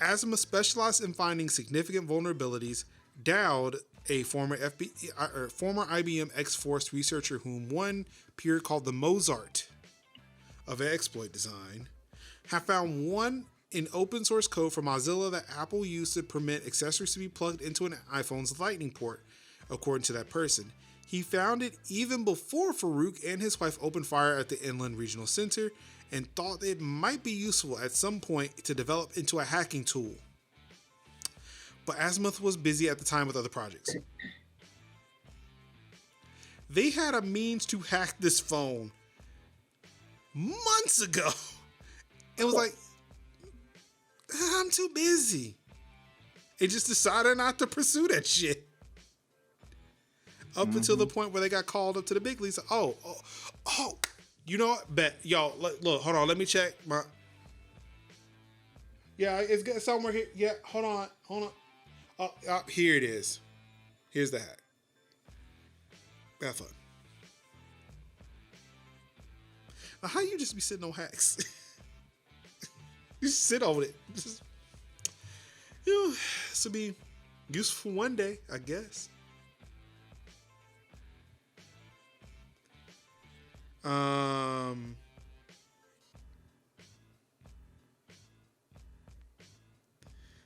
Azimuth specialized in finding significant vulnerabilities. Dowd, a former IBM X-Force researcher whom one peer called the Mozart of exploit design, have found one in open source code from Mozilla that Apple used to permit accessories to be plugged into an iPhone's Lightning port, according to that person. He found it even before Farouk and his wife opened fire at the Inland Regional Center and thought it might be useful at some point to develop into a hacking tool. But Azimuth was busy at the time with other projects. They had a means to hack this phone months ago. It was like, I'm too busy. It just decided not to pursue that shit. Up until the point where they got called up to the big leagues. Oh, you know what? Bet. Yo, look, hold on. Let me check my. Yeah, it's got somewhere here. Yeah, hold on. Oh, here it is. Here's the hack. Have fun. Now, how you just be sitting on hacks? You just sit on it. Just, you know, this will be useful one day, I guess.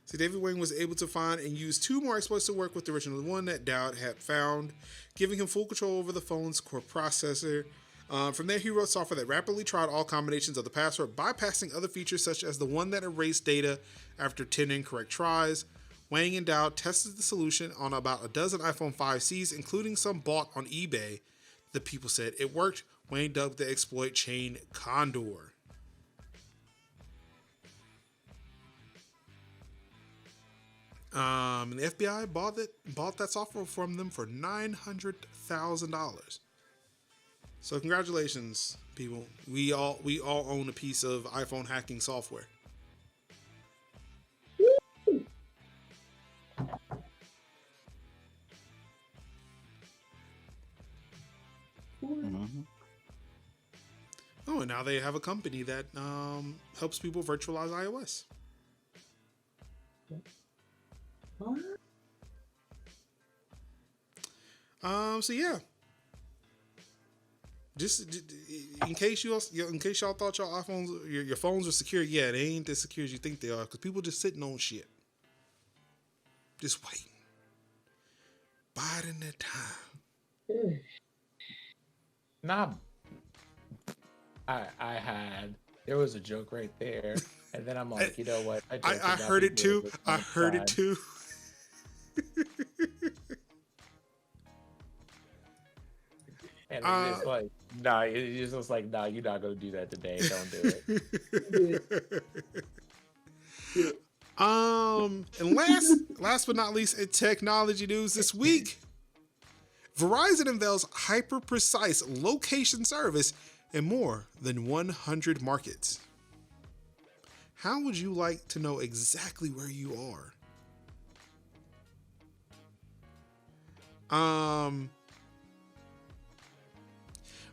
So David Wang was able to find and use 2 more exploits to work with the original one that Dowd had found, giving him full control over the phone's core processor. From there, he wrote software that rapidly tried all combinations of the password, bypassing other features such as the one that erased data after 10 incorrect tries. Wang and Dowd tested the solution on about a dozen iPhone 5Cs, including some bought on eBay. The people said it worked. Wang dubbed the exploit chain Condor. And the FBI bought that software from them for $900,000. So congratulations, people. We all own a piece of iPhone hacking software. Mm-hmm. Oh, and now they have a company that helps people virtualize iOS. What? So yeah. Just in case y'all thought your iPhones, your phones were secure, yeah, they ain't as secure as you think they are, because people just sitting on shit, just waiting, biding their time. Nah, there was a joke right there, and then I'm like, you know what? I heard it too. I heard it too. And it's just like, nah, it's just like, nah, you're not gonna do that today. Don't do it. And last but not least, in technology news this week, Verizon unveils hyper-precise location service in more than 100 markets. How would you like to know exactly where you are?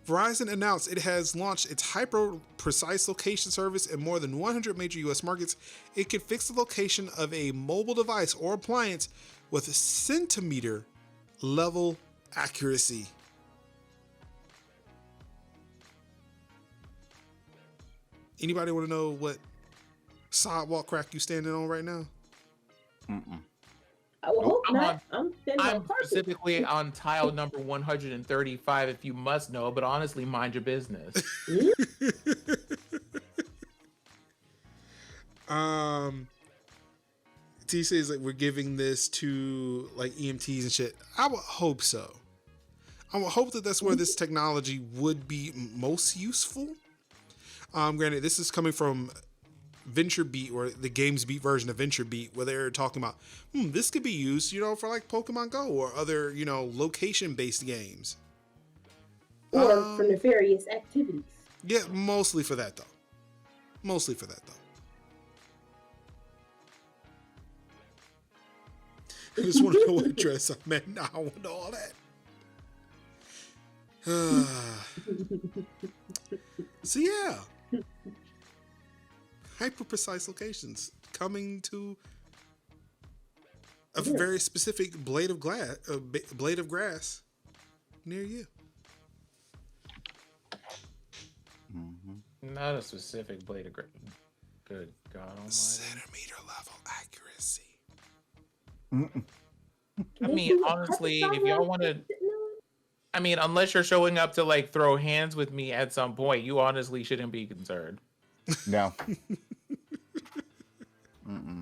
Verizon announced it has launched its hyper-precise location service in more than 100 major U.S. markets. It can fix the location of a mobile device or appliance with centimeter level accuracy. Anybody want to know what sidewalk crack you standing on right now? I will hope not. I'm specifically on tile number 135 if you must know, but honestly, mind your business. T says like we're giving this to like EMTs and shit. I would hope so. I would hope that that's where this technology would be most useful. Granted, this is coming from VentureBeat, or the GamesBeat version of VentureBeat, where they're talking about, this could be used, for like Pokemon Go or other, location-based games. Or for nefarious activities. Yeah, mostly for that, though. I just want to know what dress I'm in. Now I want to know all that. So yeah. Hyper-precise locations coming to a very specific blade of grass near you. Not a specific blade of grass. Good God Almighty. Centimeter level accuracy. I mean, honestly, if y'all want to, unless you're showing up to like throw hands with me at some point, you honestly shouldn't be concerned. No.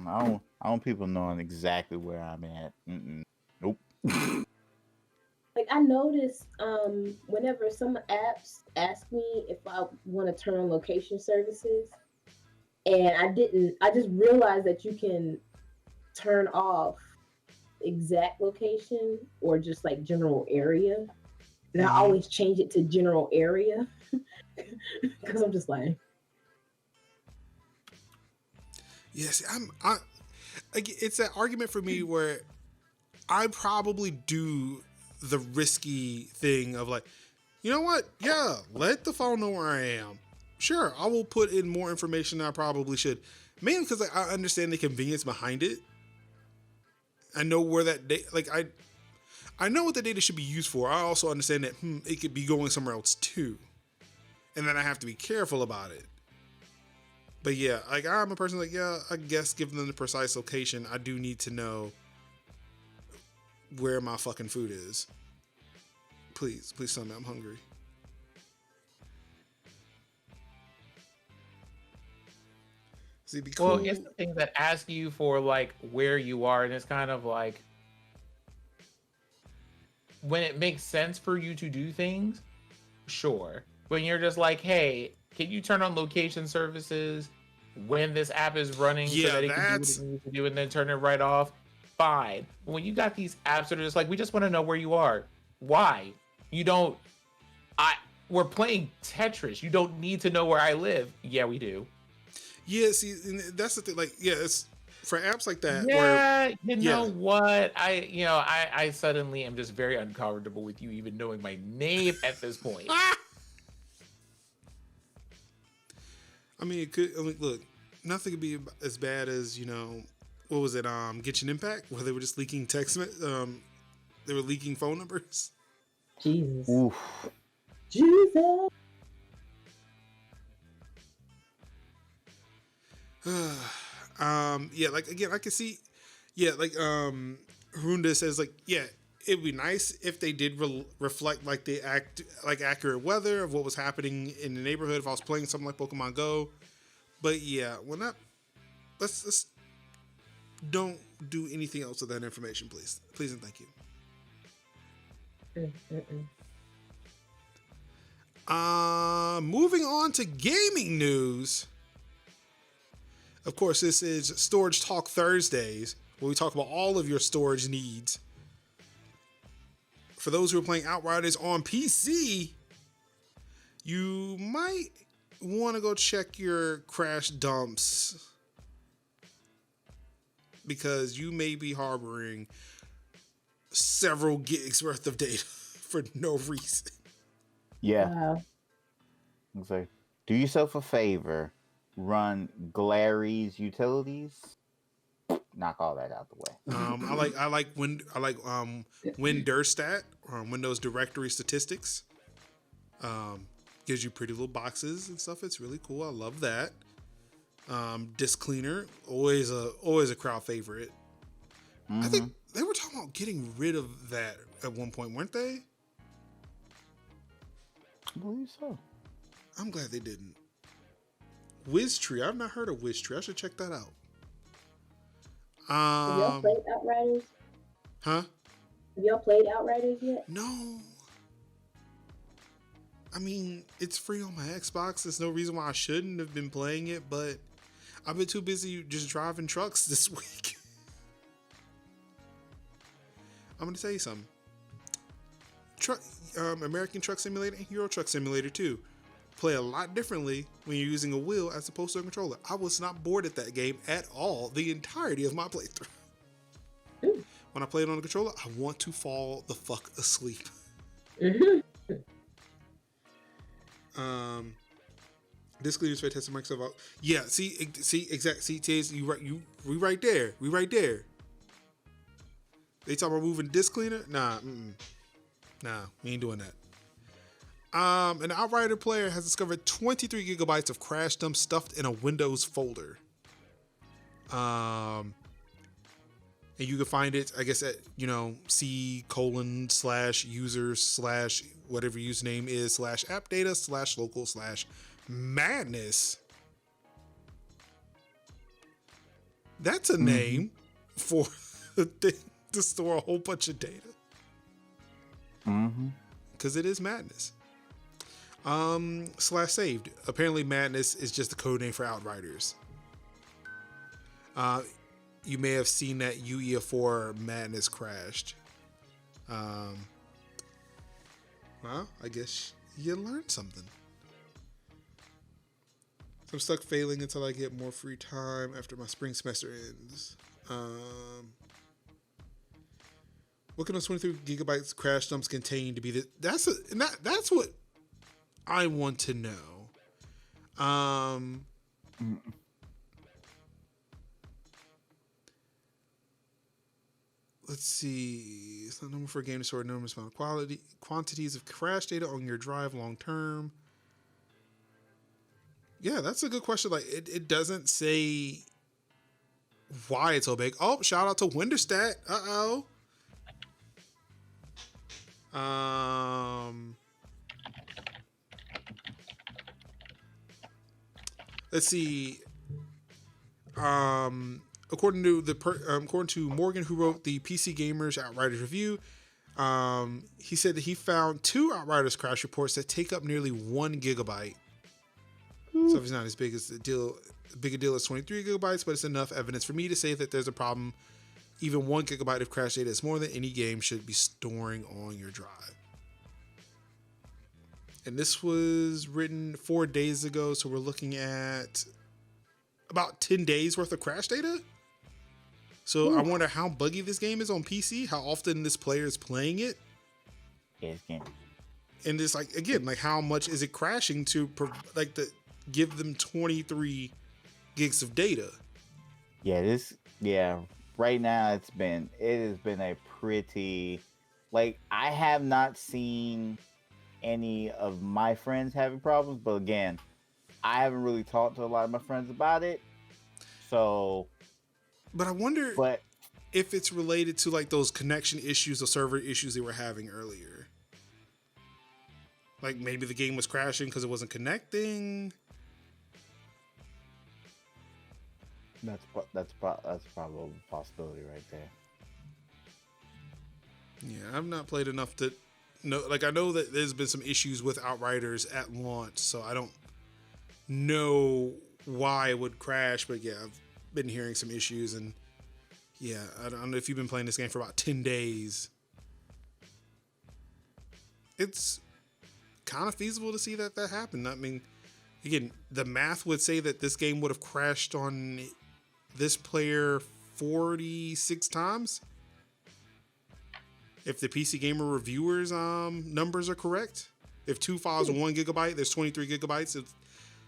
I don't want people knowing exactly where I'm at. Nope. Like I noticed, whenever some apps ask me if I want to turn on location services, and I just realized that you can turn off exact location or just like general area. And I always change it to general area because I'm just like, yes, it's that argument for me where I probably do the risky thing of like, you know what? Yeah, let the phone know where I am. Sure, I will put in more information than I probably should. Mainly because I understand the convenience behind it. I know where that I know what the data should be used for. I also understand that it could be going somewhere else too, and then I have to be careful about it. But yeah, like I'm a person like, yeah, I guess given them the precise location, I do need to know where my fucking food is. Please tell me I'm hungry. See, it'd be cool. Well, it's the thing that asks you for like where you are, and it's kind of like when it makes sense for you to do things, sure. When you're just like, hey, can you turn on location services when this app is running so that it can do what it needs to do and then turn it right off? Fine. When you got these apps that are just like, we just want to know where you are. Why? We're playing Tetris. You don't need to know where I live. Yeah, we do. Yeah, see, that's the thing. Like, yeah, it's for apps like that. Yeah, know what? I suddenly am just very uncomfortable with you even knowing my name at this point. I mean, it could. Look, nothing could be as bad as what was it? Genshin Impact, where they were just leaking they were leaking phone numbers. Jesus. Oof. Jesus. Yeah, like again, I can see. Yeah, like Harunda says, like, yeah, it'd be nice if they did reflect like the accurate weather of what was happening in the neighborhood if I was playing something like Pokemon Go. But yeah, let's don't do anything else with that information, please and thank you. Moving on to gaming news. Of course, this is Storage Talk Thursdays, where we talk about all of your storage needs. For those who are playing Outriders on PC, you might want to go check your crash dumps, because you may be harboring several gigs worth of data for no reason. Yeah. So, do yourself a favor. Run Glary's utilities. Knock all that out the way. I like WinDirstat, Windows Directory Statistics. gives you pretty little boxes and stuff. It's really cool. I love that. Disc cleaner, always a crowd favorite. I think they were talking about getting rid of that at one point, weren't they? I believe so. I'm glad they didn't. WizTree. I've not heard of WizTree. I should check that out. Have y'all played Outriders? Huh? Have y'all played Outriders yet? No. I mean, it's free on my Xbox. There's no reason why I shouldn't have been playing it, but I've been too busy just driving trucks this week. I'm going to tell you something. American Truck Simulator and Euro Truck Simulator 2 play a lot differently when you're using a wheel as opposed to a controller. I was not bored at that game at all the entirety of my playthrough. When I play it on the controller, I want to fall the fuck asleep. Disc cleaner's fantastic. Microsoft. Yeah, see, exact. See, Taze, we right there. They talk about moving disc cleaner. Nah, we ain't doing that. An Outrider player has discovered 23 gigabytes of crash dump stuffed in a Windows folder. And you can find it, I guess, at C:/user/ whatever username is /appdata /local/madness. That's a name for a thing to store a whole bunch of data. Because it is madness. /saved. Apparently madness is just the code name for Outriders. You may have seen that UE4 madness crashed. Well, I guess you learned something. I'm stuck failing until I get more free time after my spring semester ends. What can those 23 gigabytes crash dumps contain to be that's what I want to know. Let's see. It's not normal for a game to store enormous amount of quantities of crash data on your drive long term. Yeah, that's a good question. Like, it doesn't say why it's so big. Oh, shout out to Winterstat. Let's see. According to Morgan, who wrote the PC Gamers Outriders review, he said that he found 2 Outriders crash reports that take up nearly 1 gigabyte. So it's not as big as big a deal as 23 gigabytes, but it's enough evidence for me to say that there's a problem. Even 1 gigabyte of crash data is more than any game should be storing on your drive. And this was written 4 days ago, so we're looking at about 10 days worth of crash data. So I wonder how buggy this game is on PC, how often this player is playing it. Yes, game. And it's like, again, like how much is it crashing to give them 23 gigs of data? Right now it has been a pretty, like, I have not seen any of my friends having problems, but again, I haven't really talked to a lot of my friends about it. So, but I wonder if it's related to like those connection issues or server issues they were having earlier. Like maybe the game was crashing because it wasn't connecting. That's probably a possibility right there. Yeah, I've not played enough to know. Like I know that there's been some issues with Outriders at launch, so I don't know why it would crash. But yeah, I've been hearing some issues, and yeah, I don't know if you've been playing this game for about 10 days. It's kind of feasible to see that happened. I mean, again, the math would say that this game would have crashed on this player 46 times if the PC Gamer reviewers numbers are correct. If 2 files are 1 gigabyte, there's 23 gigabytes. If,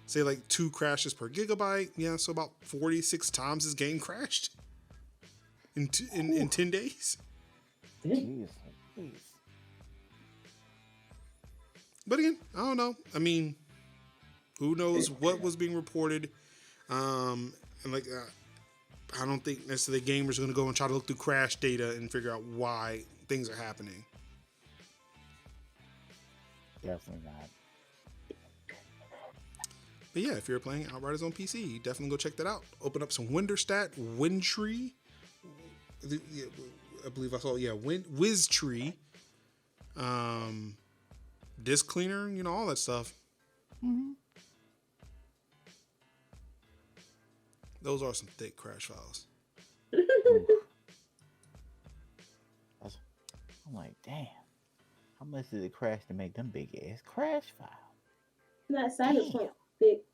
say like 2 crashes per gigabyte, yeah, so about 46 times this game crashed in 10 days. Jeez. But again, I don't know. I mean, who knows what was being reported? And like, I don't think necessarily gamers are going to go and try to look through crash data and figure out why things are happening. Definitely not. But yeah, if you're playing Outriders on PC, definitely go check that out. Open up some Winterstat, Windtree. I believe I saw, WizTree. Disk cleaner, all that stuff. Mm-hmm. Those are some thick crash files. I'm like, damn. How much did it crash to make them big ass crash files? That side is so thick.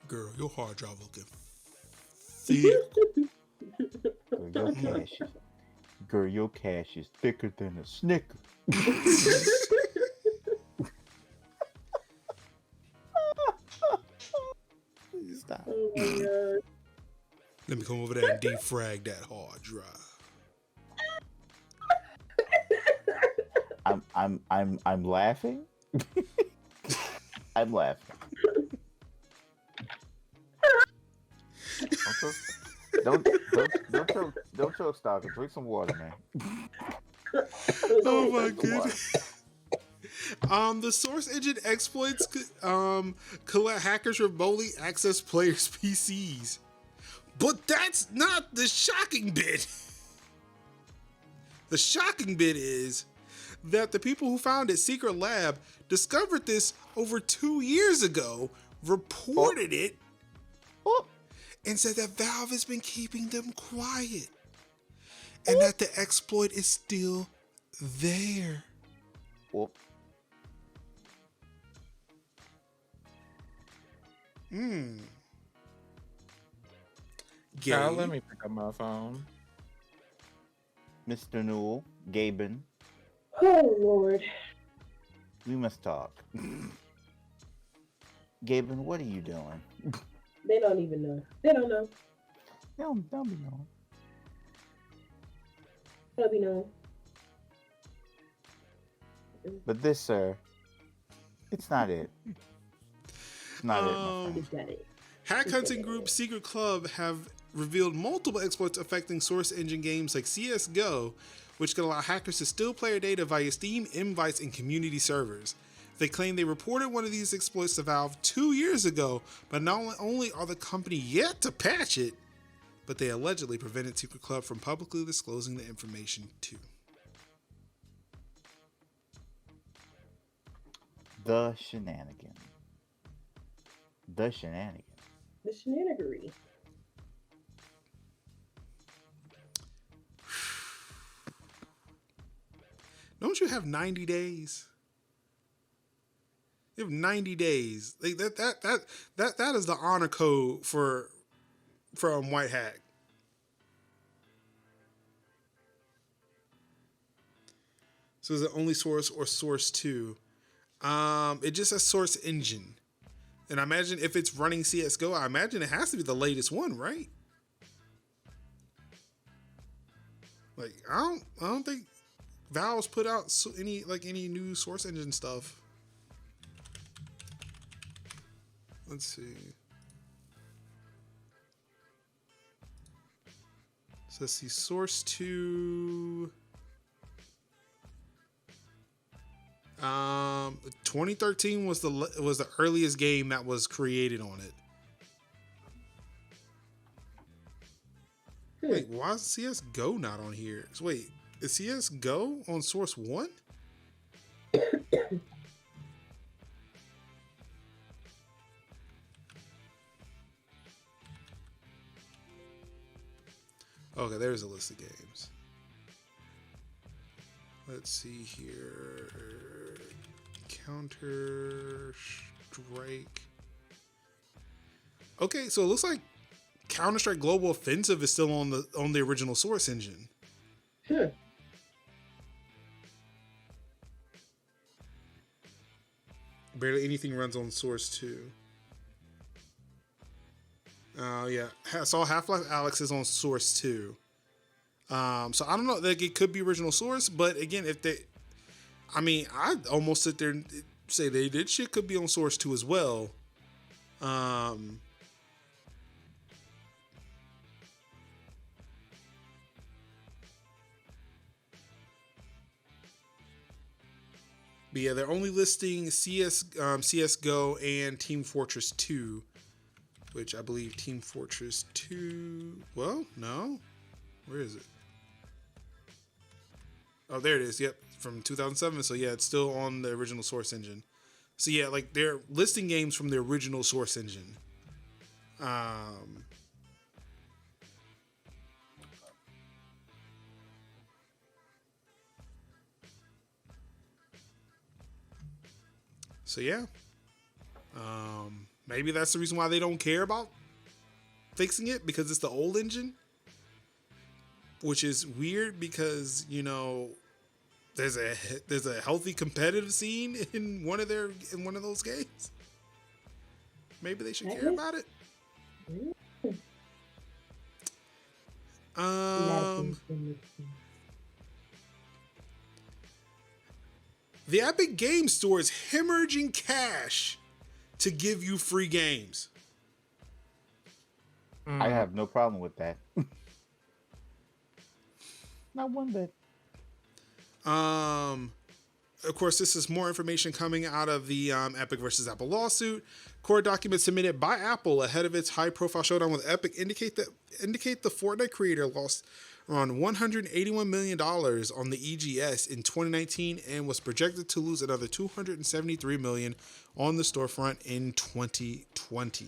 Girl, your hard drive looking thick. Girl, your cash is thicker than a Snicker. Stop. Oh my god. Let me come over there and defrag that hard drive. I'm laughing. I'm laughing. Don't choke stalker. Drink some water, man. Oh my goodness. The source engine exploits could let hackers remotely access players' PCs. But that's not the shocking bit. The shocking bit is that the people who founded Secret Lab discovered this over 2 years ago, reported it, and said that Valve has been keeping them quiet. And that the exploit is still there. Now let me pick up my phone. Mr. Newell, Gaben. Oh Lord. We must talk. Gaben, what are you doing? They don't even know. They don't know. Don't be knowing. Don't be knowing. But this, sir, it's not it. It's not it. It's not it. Hack hunting group Secret Club have revealed multiple exploits affecting Source Engine games like CSGO, which can allow hackers to steal player data via Steam, invites, and community servers. They claim they reported one of these exploits to Valve 2 years ago, but not only are the company yet to patch it, but they allegedly prevented Secret Club from publicly disclosing the information too. The shenanigan. The shenanigan. The shenanigery. Don't you have 90 days? You have 90 days. Like that is the honor code from White Hat. So is it only Source or Source 2? It just says Source Engine. And I imagine if it's running CSGO, I imagine it has to be the latest one, right? Like I don't think Valve's put out any new Source Engine stuff. Let's see. So let's see. Source 2. 2013 was the earliest game that was created on it. Wait, why is CSGO not on here? So wait, is CSGO on Source 1? Okay, there's a list of games. Let's see here. Counter-Strike. Okay, so it looks like Counter-Strike Global Offensive is still on the original Source Engine. Barely anything runs on Source 2. Oh yeah, I saw Half-Life Alyx is on Source 2. So I don't know. Like it could be original source, but again, if they, I mean, I'd almost sit there and say they did shit could be on source too as well. But yeah, they're only listing CS:GO and Team Fortress 2, which I believe Team Fortress 2. Well, no, where is it? Oh, there it is. Yep, from 2007. So yeah, it's still on the original source engine. So yeah, like they're listing games from the original source engine. So yeah, maybe that's the reason why they don't care about fixing it, because it's the old engine, which is weird because there's a healthy competitive scene in one of those games. Maybe they should care about it. The Epic Game Store is hemorrhaging cash to give you free games. I have no problem with that. Not one bit. Of course, this is more information coming out of the Epic versus Apple lawsuit. Court documents submitted by Apple ahead of its high-profile showdown with Epic indicate the Fortnite creator lost around $181 million on the EGS in 2019 and was projected to lose another $273 million on the storefront in 2020.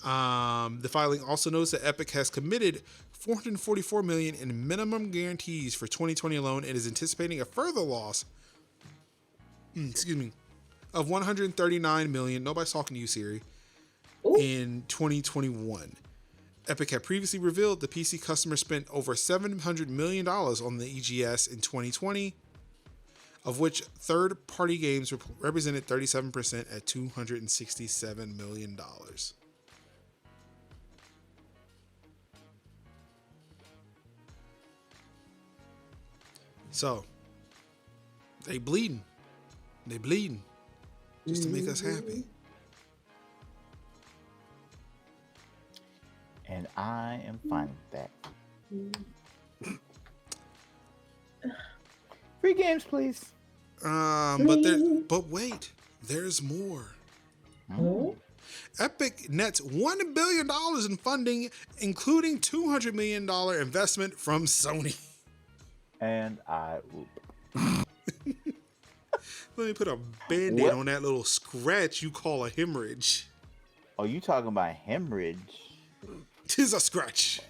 The filing also notes that Epic has committed $444 million in minimum guarantees for 2020 alone and is anticipating a further loss of $139 million. Nobody's talking to you, Siri. Ooh. In 2021. Epic had previously revealed the PC customer spent over $700 million on the EGS in 2020, of which third-party games represented 37% at $267 million. So, they bleeding just to make us happy. And I am fine with that. Free games, please. But wait, there's more. Oh. Epic nets $1 billion in funding, including $200 million investment from Sony. And I whoop. Let me put a band-aid on that little scratch you call a hemorrhage. Oh, you talking about hemorrhage? Tis a scratch.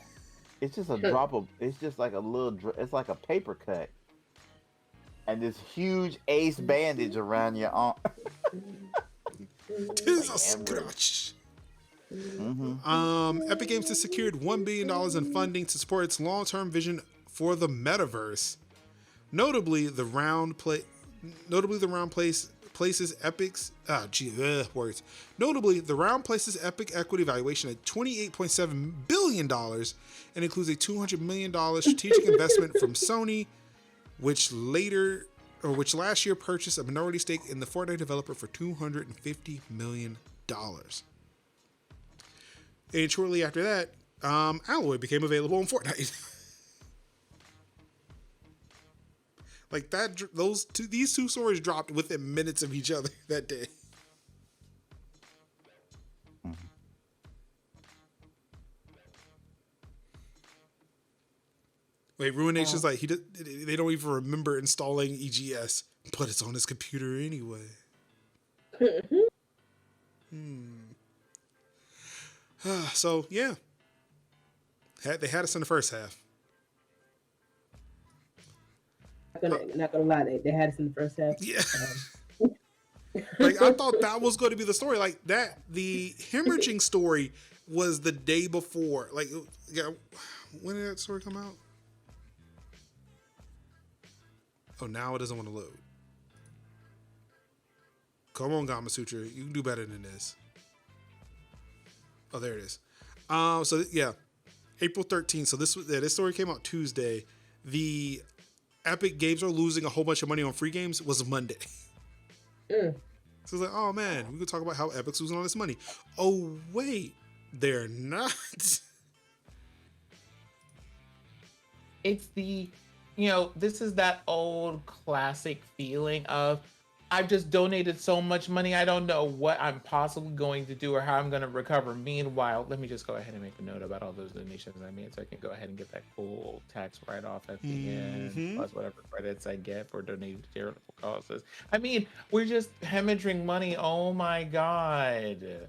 It's just a drop of. It's just like a little. It's like a paper cut, and this huge ace bandage around your arm. Tis a scratch. Mm-hmm. Epic Games has secured $1 billion in funding to support its long-term vision for the metaverse. Notably, the round places Epic's Notably, the round places Epic equity valuation at $28.7 billion and includes a $200 million strategic investment from Sony, which last year purchased a minority stake in the Fortnite developer for $250 million. And shortly after that, Alloy became available on Fortnite. Like that, these two stories dropped within minutes of each other that day. Mm-hmm. Wait, Ruination's like they don't even remember installing EGS, but it's on his computer anyway. So yeah, they had us in the first half. Not gonna lie, they had us in the first half. Yeah. Like I thought that was going to be the story. Like that, the hemorrhaging story was the day before. Like, when did that story come out? Oh, now it doesn't want to load. Come on, Gama Sutra, you can do better than this. Oh, there it is. So yeah, April 13th. So this story came out Tuesday. The Epic Games are losing a whole bunch of money on free games was Monday. So it's like, oh man, we could talk about how Epic's losing all this money. Oh wait, they're not. It's this is that old classic feeling of, I've just donated so much money, I don't know what I'm possibly going to do or how I'm going to recover. Meanwhile, let me just go ahead and make a note about all those donations I made so I can go ahead and get that cool tax write-off at the end, plus whatever credits I get for donating to charitable causes. I mean, we're just hemorrhaging money. Oh my God.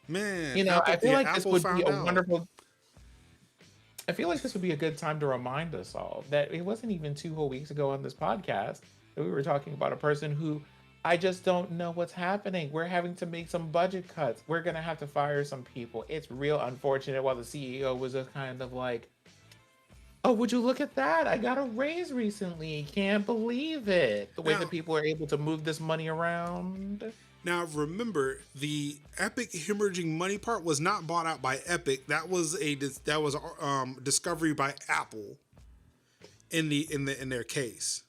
Man, I feel like this Apple would be found a out. wonderful... I feel like this would be a good time to remind us all that it wasn't even 2 whole weeks ago on this podcast that we were talking about a person who, I just don't know what's happening. We're having to make some budget cuts. We're going to have to fire some people. It's real unfortunate, while the CEO was just kind of like, oh, would you look at that? I got a raise recently. Can't believe it. The way that people are able to move this money around. Now, remember, the Epic hemorrhaging money part was not bought out by Epic. That was discovery by Apple in their case.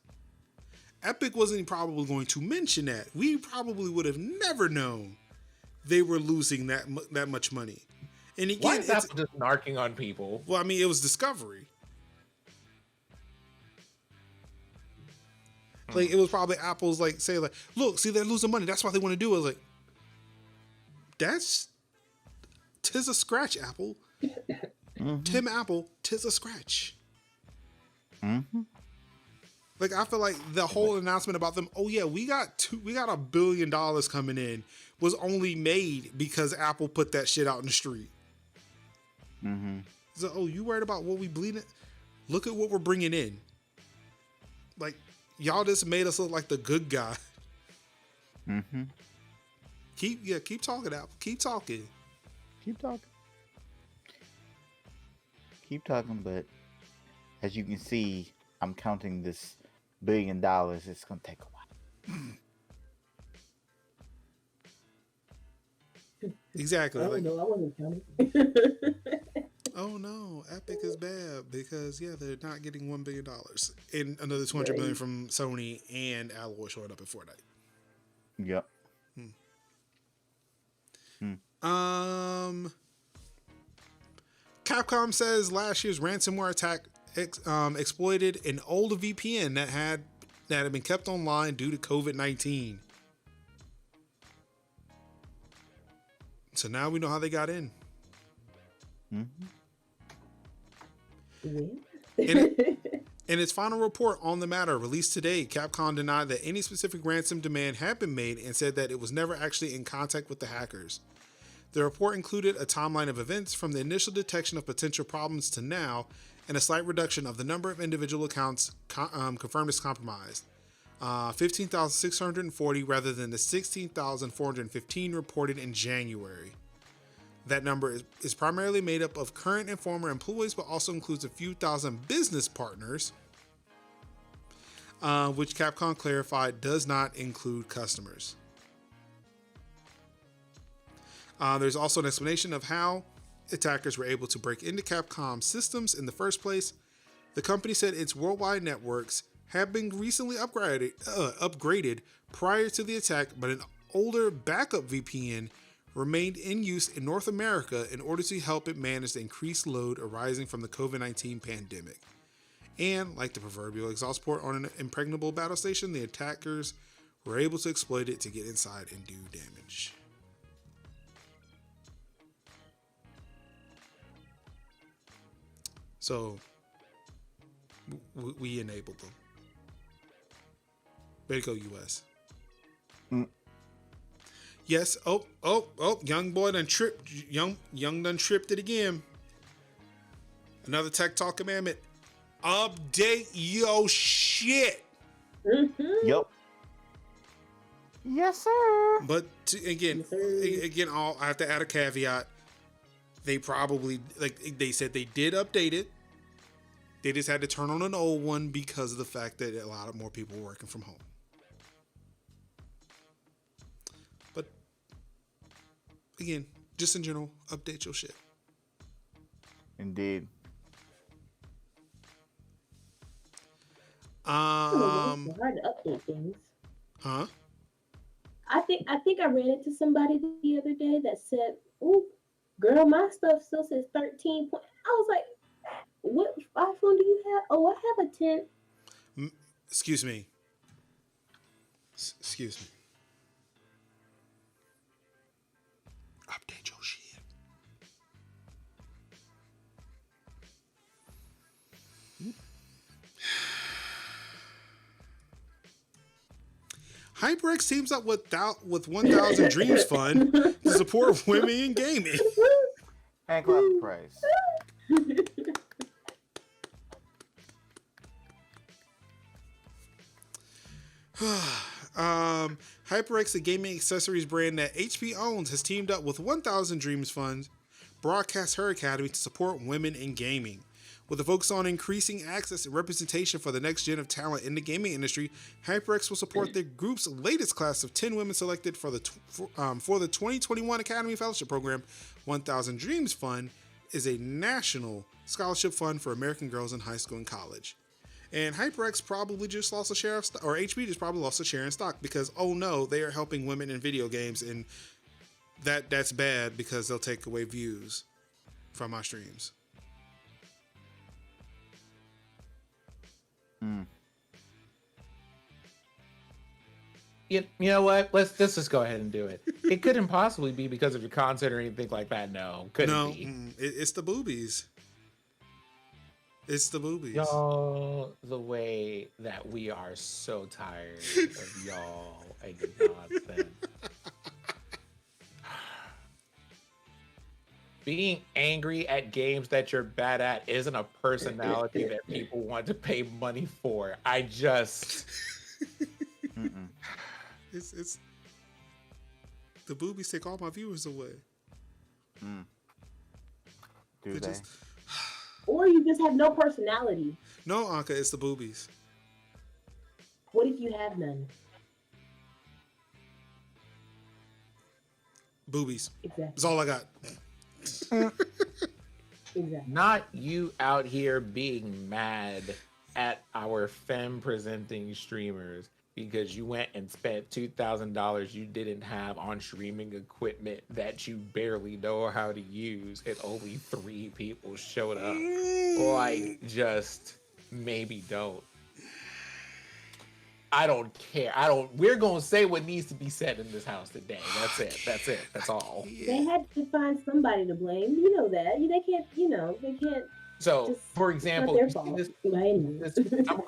Epic wasn't probably going to mention that. We probably would have never known they were losing that much money. And again, why is Apple just narking on people? Well, I mean, it was discovery. Like, it was probably Apple's like, say like, look, see, they're losing money. That's what they want to do. I was like, tis a scratch, Apple. Tim Apple, tis a scratch. Like, I feel like the whole announcement about them, oh yeah, we got $1 billion coming in, was only made because Apple put that shit out in the street. So, oh, you worried about what we bleeding? Look at what we're bringing in. Like, y'all just made us look like the good guy. Keep talking, Apple. Keep talking. Keep talking, but as you can see, I'm counting this $1 billion. It's gonna take a while. Exactly. I wasn't counting. Oh no, Epic is bad because they're not getting $1 billion and another $200 million from Sony and Alloy showing up in Fortnite. Yep. Capcom says last year's ransomware attack exploited an old VPN that had been kept online due to COVID-19. So now we know how they got in. In its final report on the matter released today, Capcom denied that any specific ransom demand had been made and said that it was never actually in contact with the hackers. The report included a timeline of events from the initial detection of potential problems to now, and a slight reduction of the number of individual accounts confirmed as compromised. 15,640 rather than the 16,415 reported in January. That number is primarily made up of current and former employees, but also includes a few thousand business partners, which Capcom clarified does not include customers. There's also an explanation of how attackers were able to break into Capcom systems in the first place. The company said its worldwide networks had been recently upgraded prior to the attack, but an older backup VPN remained in use in North America in order to help it manage the increased load arising from the COVID-19 pandemic. And, like the proverbial exhaust port on an impregnable battle station, the attackers were able to exploit it to get inside and do damage. So, we enabled them. Way to go, US. Yes. Oh, young boy done tripped. Young done tripped it again. Another Tech Talk commandment. Update your shit. Yep. Yes, sir. But again, I have to add a caveat. They probably, like they said, they did update it. They just had to turn on an old one because of the fact that a lot of more people were working from home. But again, just in general, update your shit. Indeed. It's hard to update things. Huh? I think I ran into somebody the other day that said, "Ooh, girl, my stuff still says 13 point." I was like, "What iPhone do you have?" Oh, I have a 10. Excuse me. Excuse me. Update your shit. HyperX teams up with 1,000 Dreams Fund to support women in gaming. And clap the price. HyperX, a gaming accessories brand that HP owns, has teamed up with 1,000 Dreams Fund, Broadcast Her Academy to support women in gaming. With a focus on increasing access and representation for the next gen of talent in the gaming industry, HyperX will support the group's latest class of 10 women selected for the 2021 Academy Fellowship Program. 1,000 Dreams Fund is a national scholarship fund for American girls in high school and college. And HyperX probably just lost a share of stock, or HP just probably lost a share in stock because, oh no, they are helping women in video games, and that's bad because they'll take away views from my streams. You know what? Let's just go ahead and do it. It couldn't possibly be because of your content or anything like that. No, couldn't be. It's the boobies. It's the boobies. Y'all, the way that we are so tired of y'all and your nonsense. Being angry at games that you're bad at isn't a personality that people want to pay money for. I just... It's the boobies take all my viewers away. Do they? Or you just have no personality. No, Anka, it's the boobies. What if you have none? Boobies. Exactly. That's all I got. Exactly. Not you out here being mad at our femme presenting streamers because you went and spent $2,000 you didn't have on streaming equipment that you barely know how to use, and only 3 people showed up. Like, just maybe don't. I don't care. We're gonna say what needs to be said in this house today. That's it. That's all. They had to find somebody to blame. You know that. They can't. So, for example, their fault. I'm gonna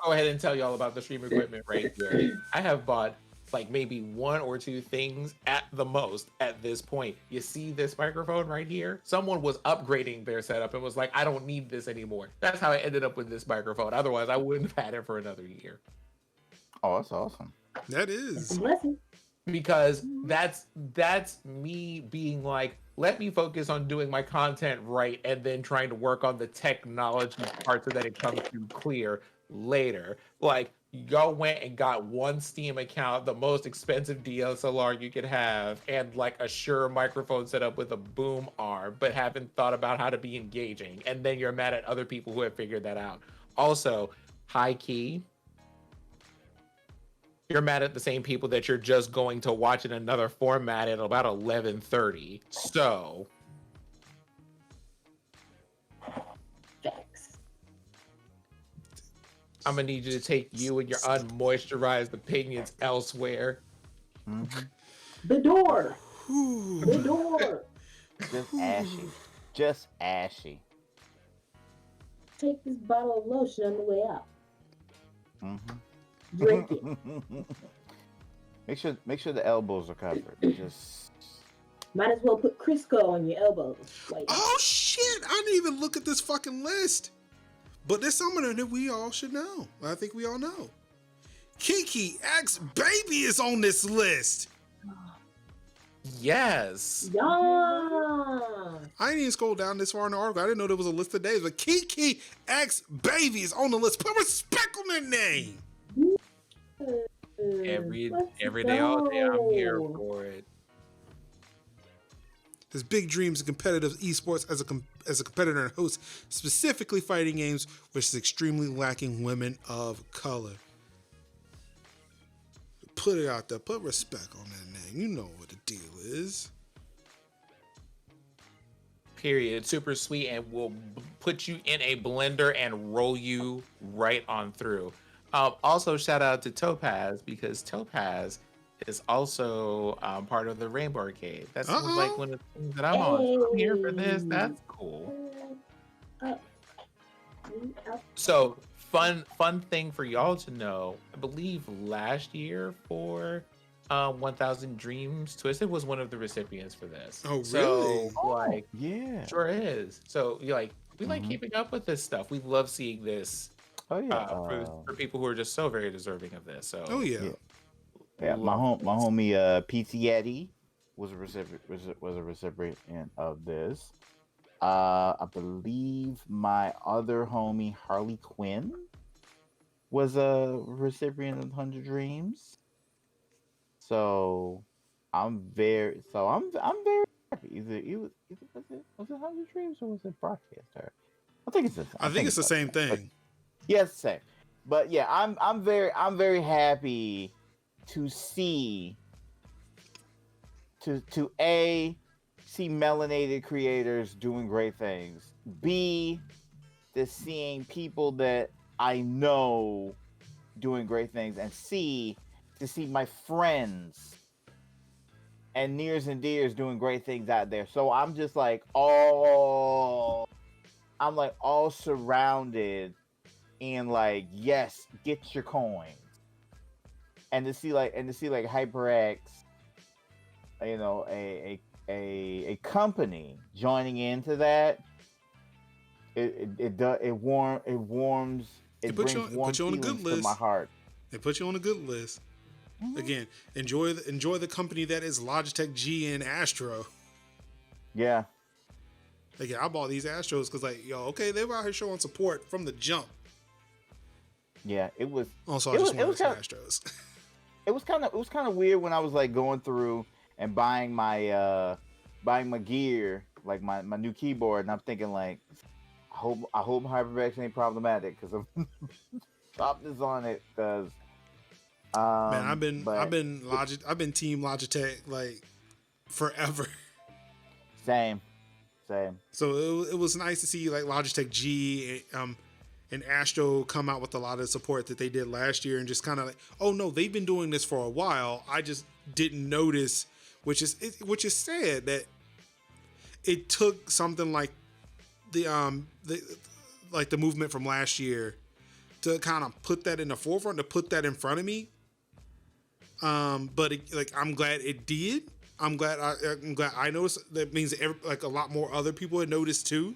go ahead and tell y'all about the stream equipment right here. I have bought like maybe 1 or 2 things at the most at this point. You see this microphone right here? Someone was upgrading their setup and was like, I don't need this anymore. That's how I ended up with this microphone. Otherwise, I wouldn't have had it for another year. Oh, that's awesome. That is. Because that's me being like, let me focus on doing my content right and then trying to work on the technology part so that it comes through clear later. Like, y'all went and got 1 Steam account, the most expensive DSLR you could have, and like a Shure microphone set up with a boom arm, but haven't thought about how to be engaging. And then you're mad at other people who have figured that out. Also, high key, you're mad at the same people that you're just going to watch in another format at about 11:30. So, Facts. I'm gonna need you to take you and your unmoisturized opinions elsewhere. The door. The door. Just ashy. Just ashy. Take this bottle of lotion on the way out. Drink it. Make sure the elbows are covered. Just might as well put Crisco on your elbows. Like, oh shit! I didn't even look at this fucking list. But there's someone that we all should know. I think we all know. Kiki X Baby is on this list. Yes. Yeah. I didn't even scroll down this far in the article. I didn't know there was a list of days. But Kiki X Baby is on the list. Put respect on their name. Every day, all day, I'm here for it. has big dreams in competitive esports as a competitor and host, specifically fighting games, which is extremely lacking women of color. Put it out there. Put respect on that name. You know what the deal is. Period. Super sweet, and will put you in a blender and roll you right on through. Also, shout out to Topaz, because Topaz is also part of the Rainbow Arcade. That's like one of the things that I'm on. So I'm here for this. That's cool. So fun thing for y'all to know. I believe last year for 1000 Dreams Twisted was one of the recipients for this. Oh, really? So, like, yeah, sure is. So we like keeping up with this stuff. We love seeing this. Oh yeah, for people who are just so very deserving of this. So yeah. My homie PT Yeti was a recipient of this. I believe my other homie Harley Quinn was a recipient of 100 Dreams. So I'm very happy. Either was it 100 Dreams or was it Broadcaster? I think it's the same thing. Yes, same. But yeah, I'm very happy to see see melanated creators doing great things. B, to seeing people that I know doing great things, and C, to see my friends and nears and dears doing great things out there. So I'm just like all surrounded in like, yes, get your coins. And to see like HyperX, you know, a company joining into that, it warms. It brings warm feelings to my heart. It puts you on a good list. Mm-hmm. Again, enjoy the company that is Logitech G and Astro. Yeah. Like, yeah, I bought these Astros because, like, okay, they were out here showing support from the jump. Yeah, it was. Also, I just wanted some Astros. It was kind of weird when I was like going through and buying my gear, like my new keyboard, and I'm thinking like, I hope HyperX ain't problematic, because I'm chopped this on it, because. Man, I've been Team Logitech like forever. Same. So it was nice to see like Logitech G and Astro come out with a lot of support that they did last year, and just kind of like, oh no, they've been doing this for a while. I just didn't notice, which is sad that it took something like the movement from last year to kind of put that in the forefront, to put that in front of me. But I'm glad it did. I'm glad I noticed. That means that a lot more other people had noticed too.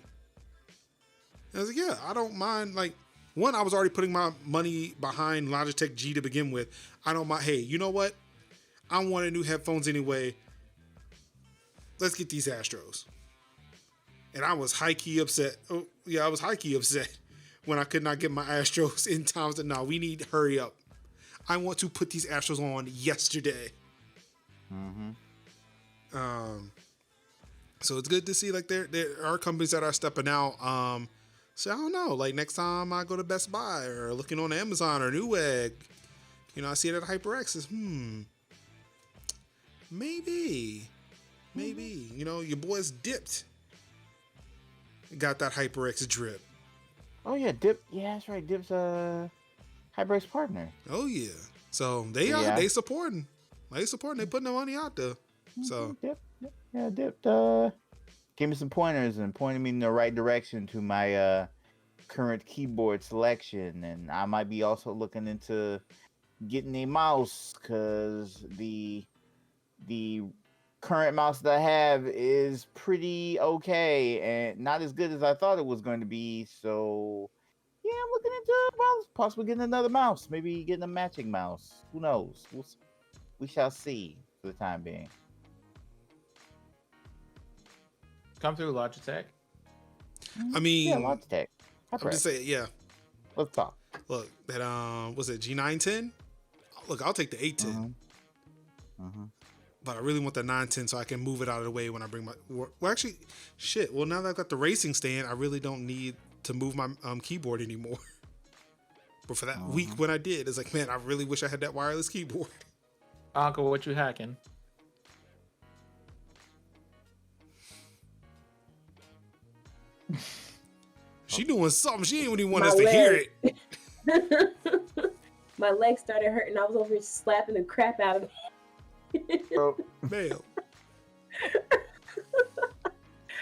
And I was like, yeah, I don't mind. Like, one, I was already putting my money behind Logitech G to begin with. I don't mind. Hey, you know what? I wanted new headphones anyway. Let's get these Astros. And I was high-key upset. Oh, yeah, I was high-key upset when I could not get my Astros in time. So, no, we need to hurry up. I want to put these Astros on yesterday. Mm-hmm. So it's good to see like there are companies that are stepping out. So I don't know, like next time I go to Best Buy or looking on Amazon or Newegg, you know, I see it at HyperX, is maybe, you know, your boys Dipped got that HyperX drip. Oh yeah, Dip. Yeah, that's right. Dip's HyperX partner. Oh yeah. So they supporting. They putting their money out there. So Dip gave me some pointers and pointed me in the right direction to my current keyboard selection, and I might be also looking into getting a mouse, because the current mouse that I have is pretty okay and not as good as I thought it was going to be. So yeah, I'm looking into possibly getting another mouse, maybe getting a matching mouse. Who knows? We shall see for the time being. Come through Logitech. I mean, yeah, Logitech. I'm just saying, yeah. Let's talk. Look, that was it G910? Look, I'll take the 810. but I really want the 910 so I can move it out of the way when I bring my. Well, actually, shit. Well, now that I've got the racing stand, I really don't need to move my keyboard anymore. But for that week when I did, it's like, man, I really wish I had that wireless keyboard. Uncle, what you hacking? She doing something. She ain't even want us to hear it. My leg started hurting. I was over here slapping the crap out of it. Oh, Man.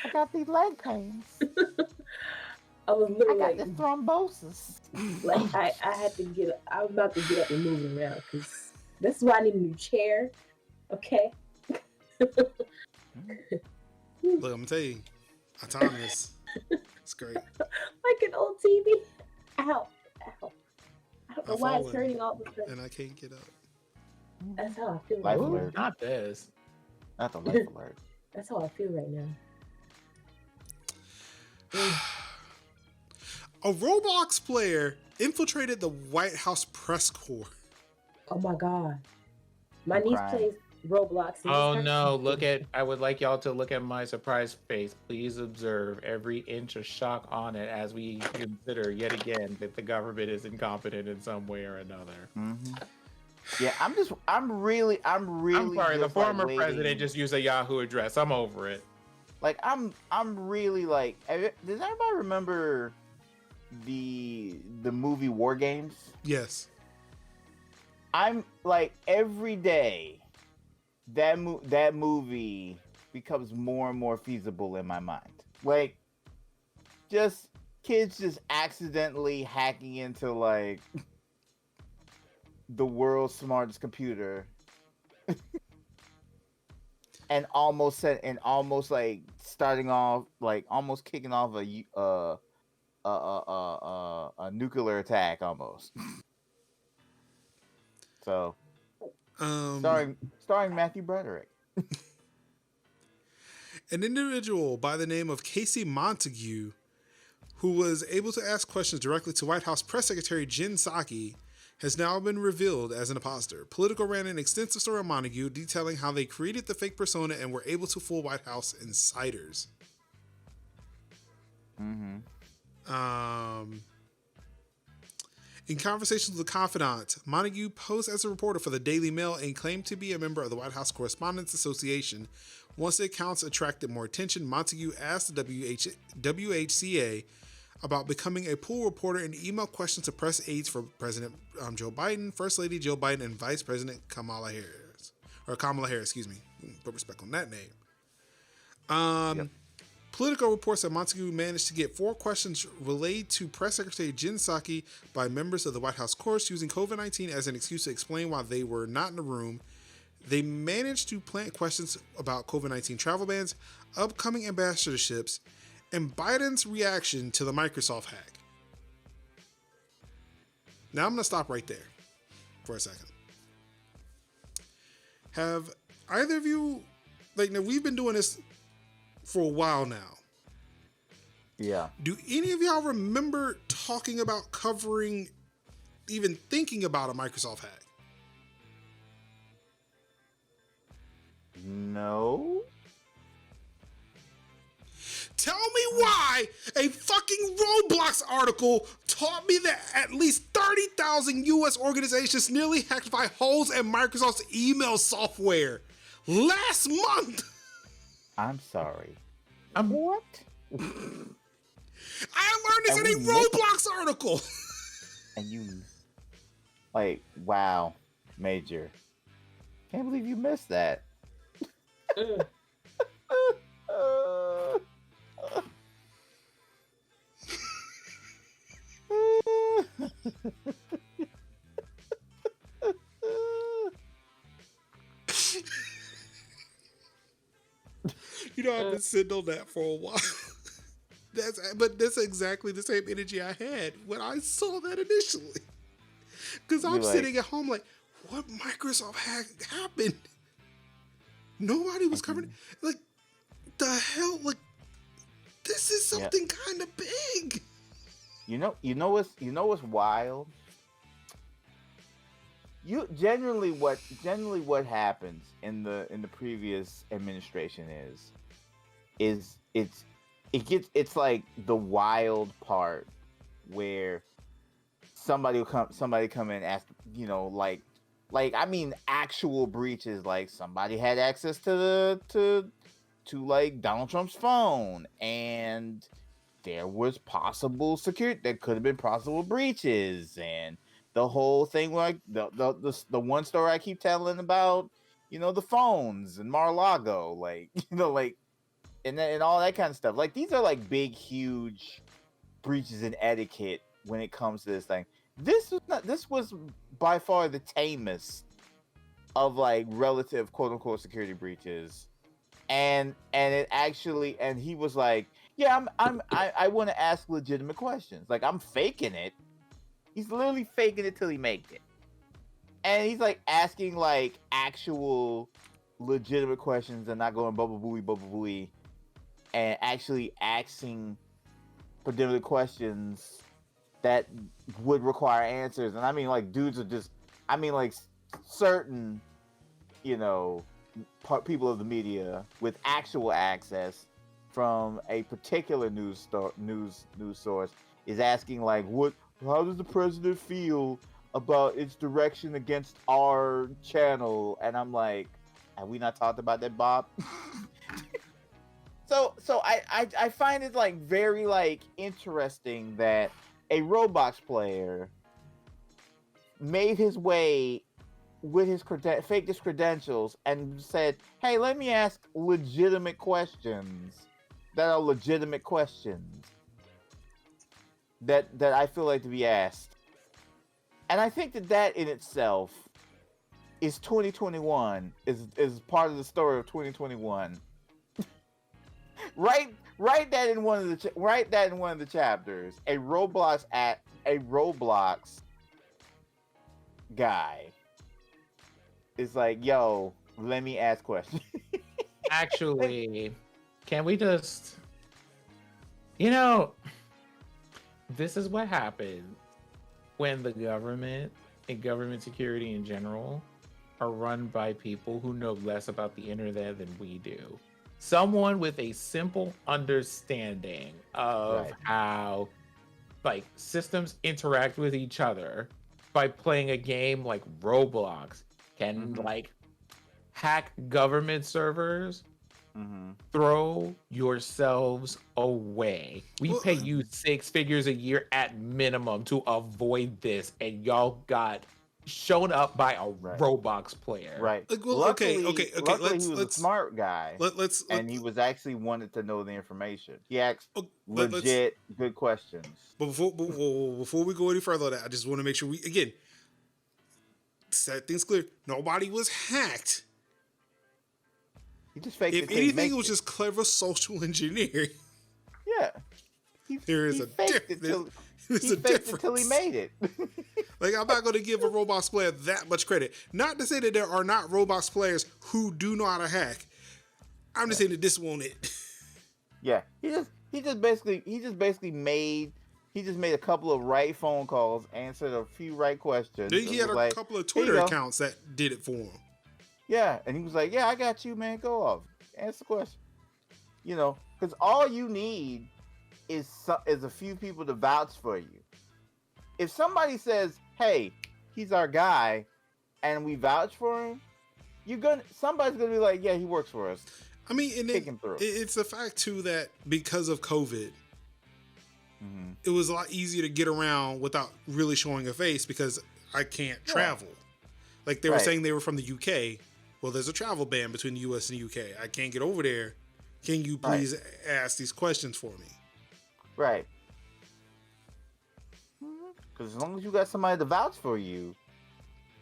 I got these leg pains. I was I literally got this thrombosis. like I had to get. I was about to get up and move around because this is why I need a new chair. Okay. Look, I'm gonna tell you, autonomous. It's great. Like an old TV. Ow. Ow. I don't know why it's fallen, hurting all the time. and I can't get up. That's how I feel Life right now. alert. Not this. Not the life alert. That's how I feel right now. A Roblox player infiltrated the White House press corps. Oh my god. My I'm niece crying. plays Roblox. and Oh it no, starts- I would like y'all to look at my surprise face. Please observe every inch of shock on it as we consider yet again that the government is incompetent in some way or another. Mm-hmm. Yeah, I'm really. I'm sorry, the just, former like, president waiting. just used a Yahoo address. I'm over it. Like I'm really like. Does everybody remember the movie War Games? Yes. I'm like every day that movie becomes more and more feasible in my mind. Like just kids just accidentally hacking into like the world's smartest computer and almost like starting off like almost kicking off a nuclear attack almost. So starring Matthew Broderick. An individual by the name of Casey Montague, who was able to ask questions directly to White House Press Secretary Jen Psaki, has now been revealed as an imposter. Politico ran an extensive story on Montague detailing how they created the fake persona and were able to fool White House insiders. Mm-hmm. In conversations with a confidant, Montague posed as a reporter for the Daily Mail and claimed to be a member of the White House Correspondents Association. Once the accounts attracted more attention, Montague asked the WHCA about becoming a pool reporter and emailed questions to press aides for President Joe Biden, First Lady Jill Biden, and Vice President Kamala Harris. Excuse me. Put respect on that name. Yep. Politico reports that Montague managed to get 4 questions relayed to Press Secretary Jen Psaki by members of the White House course using COVID-19 as an excuse to explain why they were not in the room. They managed to plant questions about COVID-19 travel bans, upcoming ambassadorships, and Biden's reaction to the Microsoft hack. Now I'm going to stop right there for a second. Have either of you, like, now we've been doing this for a while now. Yeah. Do any of y'all remember talking about covering, even thinking about a Microsoft hack? No. Tell me why a fucking Roblox article taught me that at least 30,000 U.S. organizations nearly hacked by holes in Microsoft's email software last month. I'm sorry. What? I learned this in a Roblox article. And you, like, wow, Major. Can't believe you missed that. You know, I've been sitting on that for a while. That's exactly the same energy I had when I saw that initially. Because I'm sitting at home like, what Microsoft hack happened? Nobody was covering it. Like, the hell? Like, this is something kind of big. You know what's wild? you generally what happens in the previous administration is it's like the wild part where somebody come in and ask, like I mean actual breaches, like somebody had access to like Donald Trump's phone, and there was possible security, there could have been possible breaches, and the whole thing, like the one story I keep telling about, the phones in Mar-a-Lago, like like and all that kind of stuff. Like these are like big, huge breaches in etiquette when it comes to this thing. This was by far the tamest of like relative quote unquote security breaches, and it actually, and he was like, yeah, I want to ask legitimate questions, like I'm faking it. He's literally faking it till he makes it, and he's like asking like actual legitimate questions and not going bubble booey, and actually asking legitimate questions that would require answers. And I mean, like, dudes are just, I mean, like, certain, people of the media with actual access from a particular news source is asking, like, how does the president feel about its direction against our channel? And I'm like, have we not talked about that, Bob? So I find it like very like interesting that a Roblox player made his way with his faked his credentials and said, "Hey, let me ask legitimate questions that are legitimate questions that I feel like to be asked." And I think that in itself is 2021, is part of the story of 2021. Write that in one of the chapters. A Roblox guy is like, yo, let me ask questions. Actually, can we just, this is what happened when the government and government security in general are run by people who know less about the internet than we do. Someone with a simple understanding of how like systems interact with each other by playing a game like Roblox can like hack government servers. Throw yourselves away. We pay you 6 figures a year at minimum to avoid this, and y'all got shown up by a Roblox player. Right. Like, well, luckily, okay. Luckily, he was a smart guy. And he was actually wanted to know the information. He asked legit good questions. But before we go any further on that, I just want to make sure we again set things clear. Nobody was hacked. He just faked if anything, it was just clever social engineering. Yeah. There is a difference. He faked it till he made it. Like, I'm not going to give a Roblox player that much credit. Not to say that there are not Roblox players who do know how to hack. I'm just saying that this won't it. Yeah, he just basically made a couple of right phone calls, answered a few right questions. Then he had a couple of Twitter accounts that did it for him. Yeah, and he was like, "Yeah, I got you, man. Go off, answer the question." Because all you need is a few people to vouch for you. If somebody says, "Hey, he's our guy," and we vouch for him, somebody's gonna be like, "Yeah, he works for us." I mean, and it's a fact too that because of COVID, it was a lot easier to get around without really showing a face because I can't travel. Like they were saying they were from the UK. Well, there's a travel ban between the US and the UK. I can't get over there. Can you please ask these questions for me? Right. Because as long as you got somebody to vouch for you.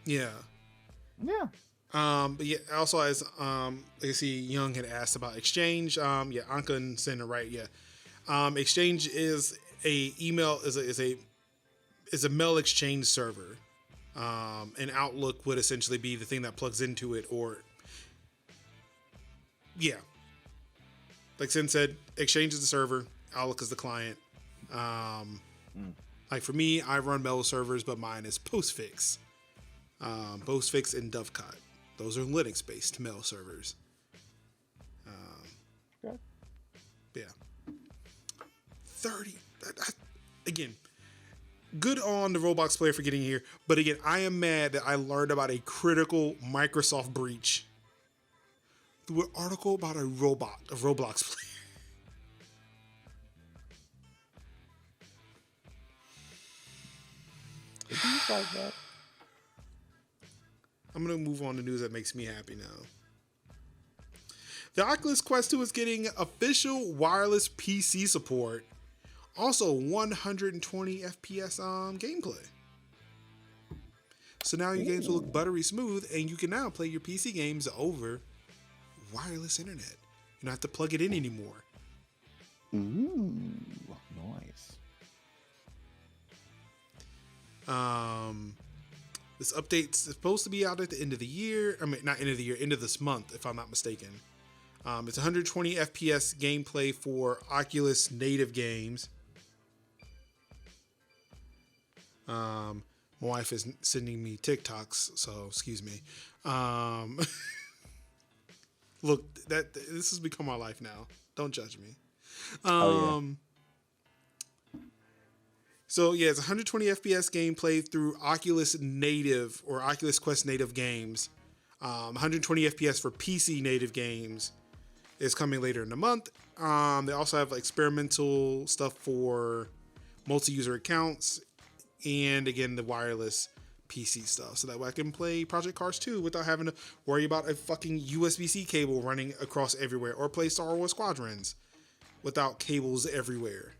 Yeah. Yeah. But yeah, also as I see Young had asked about Exchange. Anka and Cinder, right? Yeah. Exchange is a mail exchange server. And Outlook would essentially be the thing that plugs into it, or like Sin said, Exchange is the server, Outlook is the client. Like for me, I run mail servers, but mine is Postfix. Postfix and Dovecot. Those are Linux-based mail servers. Okay. Yeah. 30. Again, good on the Roblox player for getting here. But again, I am mad that I learned about a critical Microsoft breach through an article about a Roblox player. Like that. I'm going to move on to news that makes me happy now. The Oculus Quest 2 is getting official wireless PC support. Also 120 FPS gameplay. So now your games will look buttery smooth, and you can now play your PC games over wireless internet. You don't have to plug it in anymore. Ooh, nice. This update's supposed to be out at the end of the year. I mean, not end of the year, end of this month, if I'm not mistaken. It's 120 FPS gameplay for Oculus native games. My wife is sending me TikToks, so excuse me. Look, this has become our life now. Don't judge me. So yeah, it's 120 FPS gameplay through Oculus native or Oculus Quest native games. 120 FPS for PC native games is coming later in the month. They also have experimental stuff for multi-user accounts, and again the wireless PC stuff, so that way I can play Project Cars 2 without having to worry about a fucking USB-C cable running across everywhere, or play Star Wars Squadrons without cables everywhere.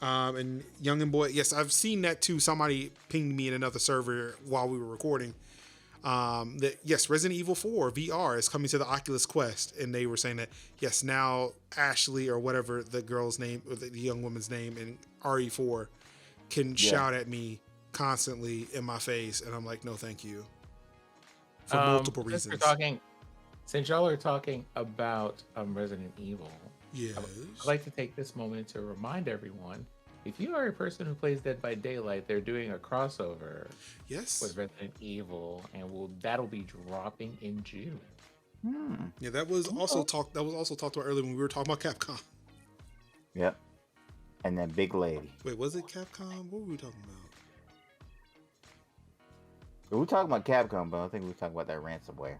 And Young and Boy, yes, I've seen that too. Somebody pinged me in another server while we were recording. That yes, Resident Evil 4 VR is coming to the Oculus Quest, and they were saying that yes, now Ashley or whatever the girl's name, or the young woman's name in RE4 can shout at me constantly in my face, and I'm like, no, thank you, for multiple reasons. Since y'all are talking about Resident Evil, yes, I'd like to take this moment to remind everyone. If you are a person who plays Dead by Daylight, they're doing a crossover with Resident Evil, and that'll be dropping in June. Yeah, that was also talked about earlier when we were talking about Capcom. Yep. And then Big Lady. Wait, was it Capcom? What were we talking about? We were talking about Capcom, but I think we were talking about that ransomware.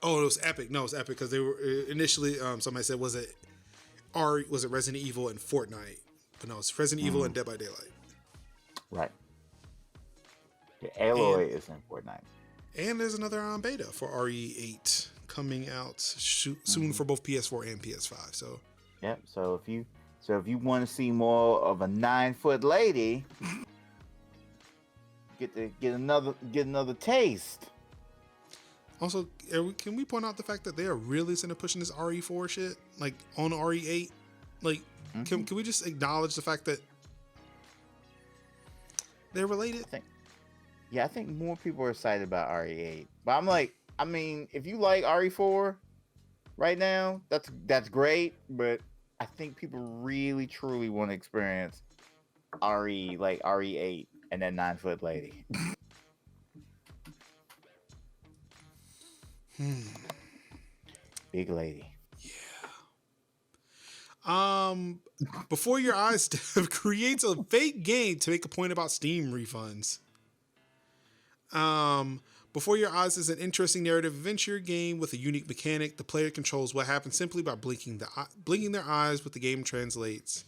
Oh, it was Epic. No, it was Epic because they were initially. Somebody said, was it Resident Evil and Fortnite? But no, it's Resident Evil and Dead by Daylight. Right. The Aloy is in Fortnite. And there's another beta for RE8 coming out soon for both PS4 and PS5. So. Yep. So if you want to see more of a 9-foot lady, get another taste. Also, can we point out the fact that they are really into pushing this RE4 shit, like on RE8? Like, can we just acknowledge the fact that they're related? I think more people are excited about RE8. But I'm like, I mean, if you like RE4 right now, that's great. But I think people really truly want to experience RE8 and that 9-foot lady. Big lady. Yeah. Before Your Eyes creates a fake game to make a point about Steam refunds. Before Your Eyes is an interesting narrative adventure game with a unique mechanic. The player controls what happens simply by blinking their eyes, which the game translates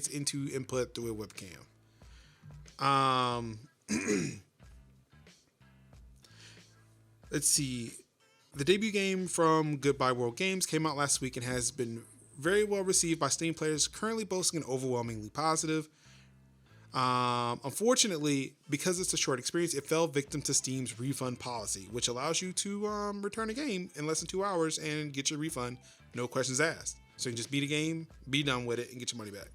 into input through a webcam. Let's see. The debut game from Goodbye World Games came out last week and has been very well received by Steam players, currently boasting an overwhelmingly positive. Unfortunately, because it's a short experience, it fell victim to Steam's refund policy, which allows you to return a game in less than 2 hours and get your refund, no questions asked. So you can just beat a game, be done with it, and get your money back.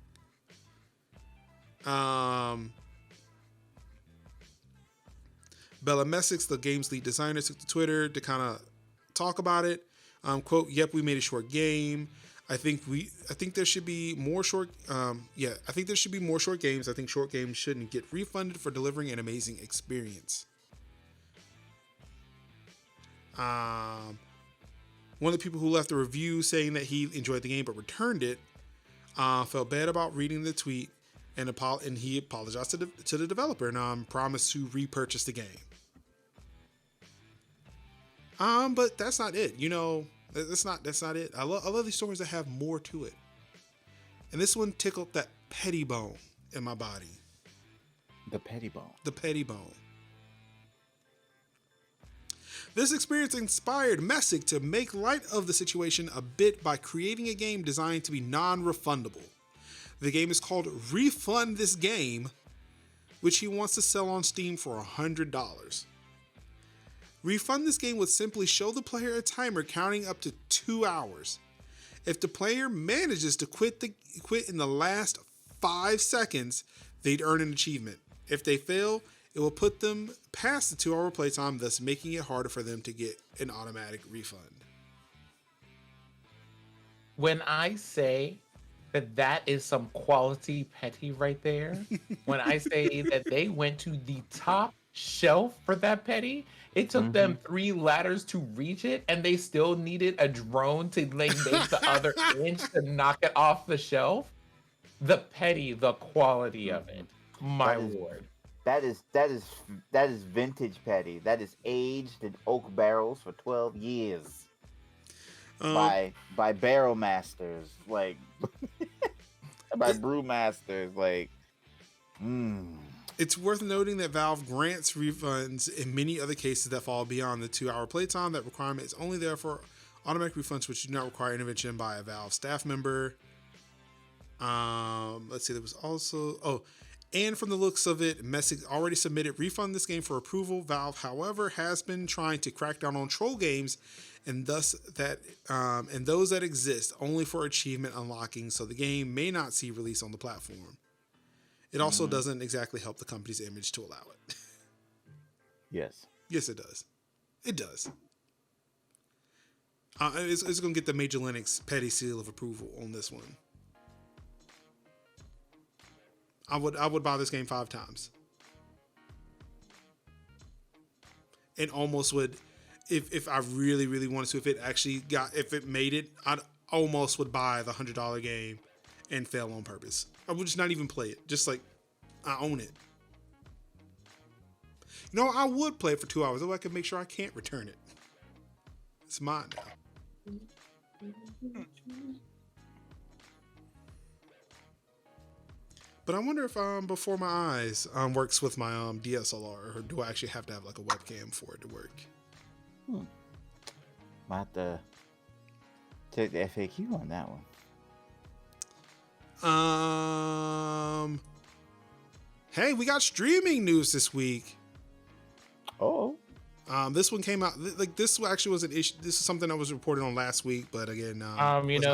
Bella Messick, the game's lead designer, took to Twitter to kind of talk about it. Quote, "Yep, we made a short game. I think there should be more short. I think there should be more short games. I think short games shouldn't get refunded for delivering an amazing experience. One of the people who left a review saying that he enjoyed the game but returned it felt bad about reading the tweet and he apologized to the developer and promised to repurchase the game. But that's not it. That's not it. I love these stories that have more to it. And this one tickled that petty bone in my body. The petty bone. The petty bone. This experience inspired Messick to make light of the situation a bit by creating a game designed to be non-refundable. The game is called Refund This Game, which he wants to sell on Steam for $100. Refund This Game would simply show the player a timer counting up to 2 hours. If the player manages to quit in the last 5 seconds, they'd earn an achievement. If they fail, it will put them past the 2-hour playtime, thus making it harder for them to get an automatic refund. When I say that is some quality petty right there, when I say that they went to the top shelf for that petty, it took them 3 ladders to reach it, and they still needed a drone to make the other inch to knock it off the shelf. The petty, the quality of it, my lord. That is vintage petty. That is aged in oak barrels for 12 years by barrel masters, like by brewmasters, like. It's worth noting that Valve grants refunds in many other cases that fall beyond the 2-hour playtime. That requirement is only there for automatic refunds, which do not require intervention by a Valve staff member. Let's see, there was also... and from the looks of it, Messick already submitted Refund This Game for approval. Valve, however, has been trying to crack down on troll games and those that exist only for achievement unlocking, so the game may not see release on the platform. It also doesn't exactly help the company's image to allow it. Yes. Yes, it does. It does. It's going to get the Major Linux petty seal of approval on this one. I would buy this game 5 times. And almost would, if I really, really wanted to, if it made it, I'd almost would buy the $100 game and fail on purpose. I would just not even play it. Just like, I own it. I would play it for 2 hours, though I could make sure I can't return it. It's mine now. But I wonder if Before My Eyes works with my DSLR, or do I actually have to have like a webcam for it to work? Might have to take the FAQ on that one. Hey, we got streaming news this week. Oh. This one came out this actually was an issue. This is something that was reported on last week, but again,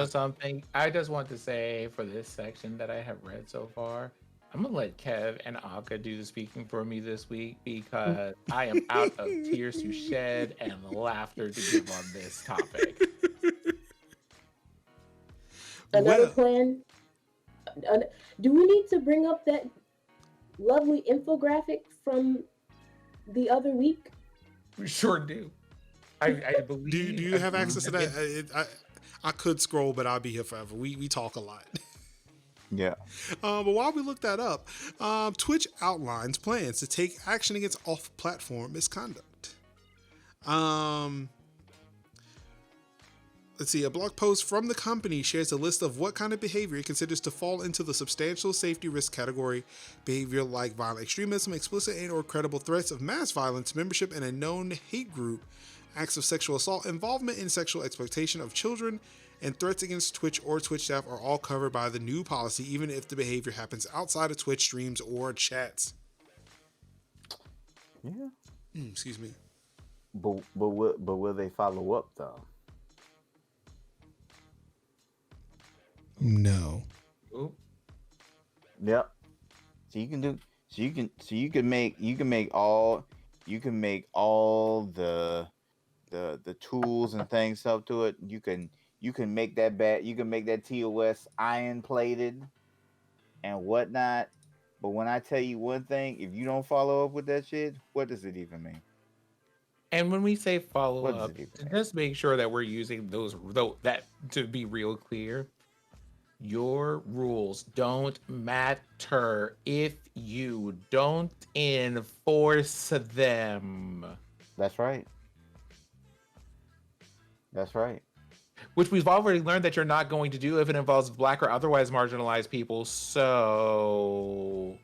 something I just want to say for this section that I have read so far, I'm gonna let Kev and Aka do the speaking for me this week because I am out of tears to shed and laughter to give on this topic. Another plan. Do we need to bring up that lovely infographic from the other week? We sure do. I believe. Do you have access to that? I could scroll, but I'll be here forever. We talk a lot. Yeah. But while we look that up, Twitch outlines plans to take action against off-platform misconduct. Let's see, a blog post from the company shares a list of what kind of behavior it considers to fall into the substantial safety risk category. Behavior like violent extremism, explicit and or credible threats of mass violence, membership in a known hate group, acts of sexual assault, involvement in sexual exploitation of children, and threats against Twitch or Twitch staff are all covered by the new policy, even if the behavior happens outside of Twitch streams or chats. Yeah. Excuse me. But will they follow up though? No. Ooh. Yep. So you can make all the tools and things up to it. You can You can make that TOS iron plated and whatnot. But when I tell you one thing, if you don't follow up with that shit, what does it even mean? And when we say follow What does up, it even mean? just make sure that we're using those, though, that to be real clear. Your rules don't matter if you don't enforce them. That's right. That's right. Which we've already learned that you're not going to do if it involves Black or otherwise marginalized people. So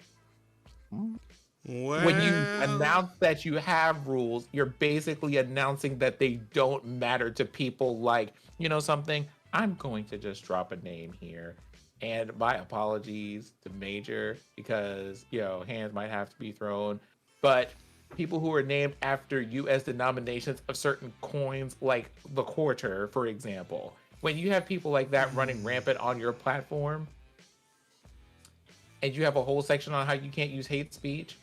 Well, when you announce that you have rules, you're basically announcing that they don't matter to people like, you know something? I'm going to just drop a name here. And my apologies to Major because, hands might have to be thrown. But people who are named after U.S. denominations of certain coins, like the quarter, for example. When you have people like that running rampant on your platform, and you have a whole section on how you can't use hate speech,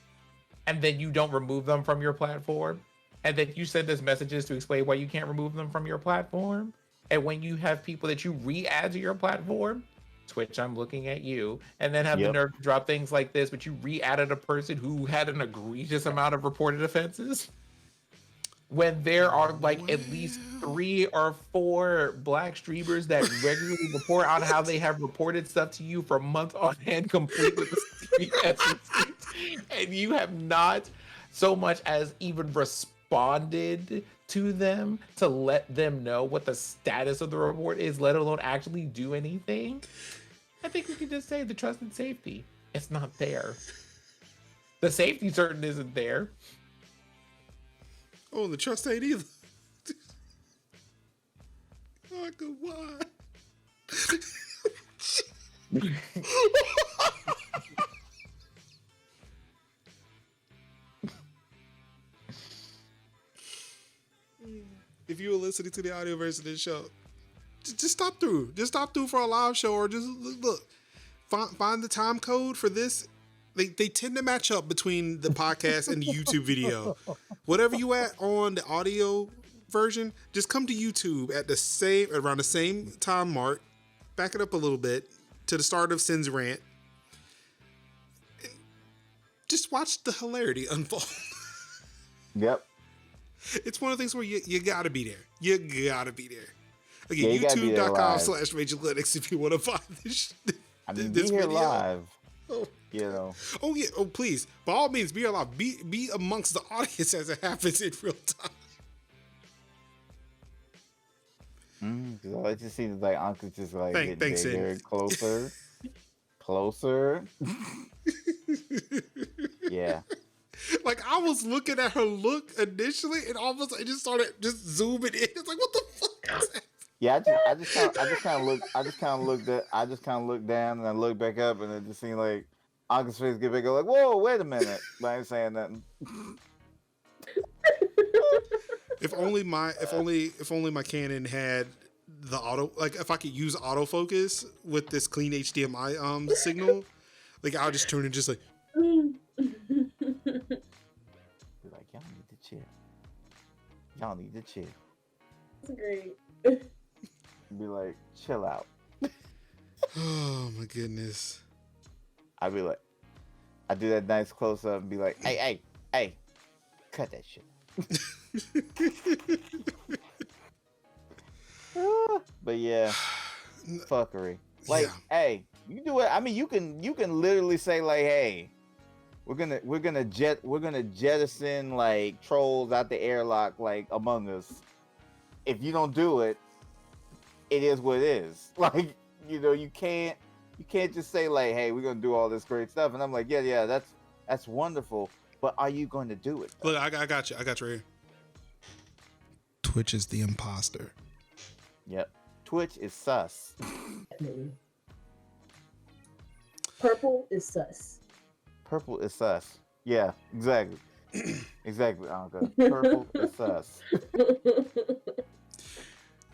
and then you don't remove them from your platform, and then you send us messages to explain why you can't remove them from your platform, and when you have people that you re-add to your platform, Twitch, I'm looking at you, and then have the nerve to drop things like this, but you re-added a person who had an egregious amount of reported offenses. When there are at least 3 or 4 Black streamers that regularly report on how they have reported stuff to you for months on end, complete with the stream and you have not so much as even responded to them to let them know what the status of the report is, let alone actually do anything. I think we can just say the trust and safety. It's not there. The safety certainly isn't there. Oh, the trust ain't either. Oh, good why? If you were listening to the audio version of this show, just stop through. Just stop through for a live show, or just look. Find the time code for this. They tend to match up between the podcast and the YouTube video. Whatever you at on the audio version, just come to YouTube at around the same time mark. Back it up a little bit to the start of Sin's rant. And just watch the hilarity unfold. Yep. It's one of the things where you gotta be there. You gotta be there. Again, Yeah, youtube.com/Major Linux if you want to find this. This be here video. live. Oh. Oh yeah. Oh please. By all means, be alive. Be amongst the audience as it happens in real time. I just see Uncle just getting thanks, bigger, closer. Yeah. I was looking at her look initially, and all of a sudden it just started zooming in. It's like, what the fuck is that? Yeah, I just kind of looked down and I looked back up, and it just seemed like Uncle's face get bigger. Like, whoa, wait a minute! But I ain't saying nothing. If only my Canon had the auto, if I could use autofocus with this clean HDMI signal, I'll just turn it just like. Be like, y'all need to chill. Y'all need to chill. That's great. Be like, chill out. Oh my goodness. I'd be like, I do that nice close up and be like, hey, cut that shit. But yeah, fuckery. Hey, you do it. I mean, you can literally say hey, we're gonna jettison trolls out the airlock Among Us. If you don't do it, it is what it is. You can't just say hey, we're gonna do all this great stuff. And I'm like, yeah, that's wonderful. But are you going to do it? Look, I got you right here. Twitch is the imposter. Yep. Twitch is sus. Purple is sus. Purple is sus. Yeah, exactly. Exactly, Anka. Purple is sus.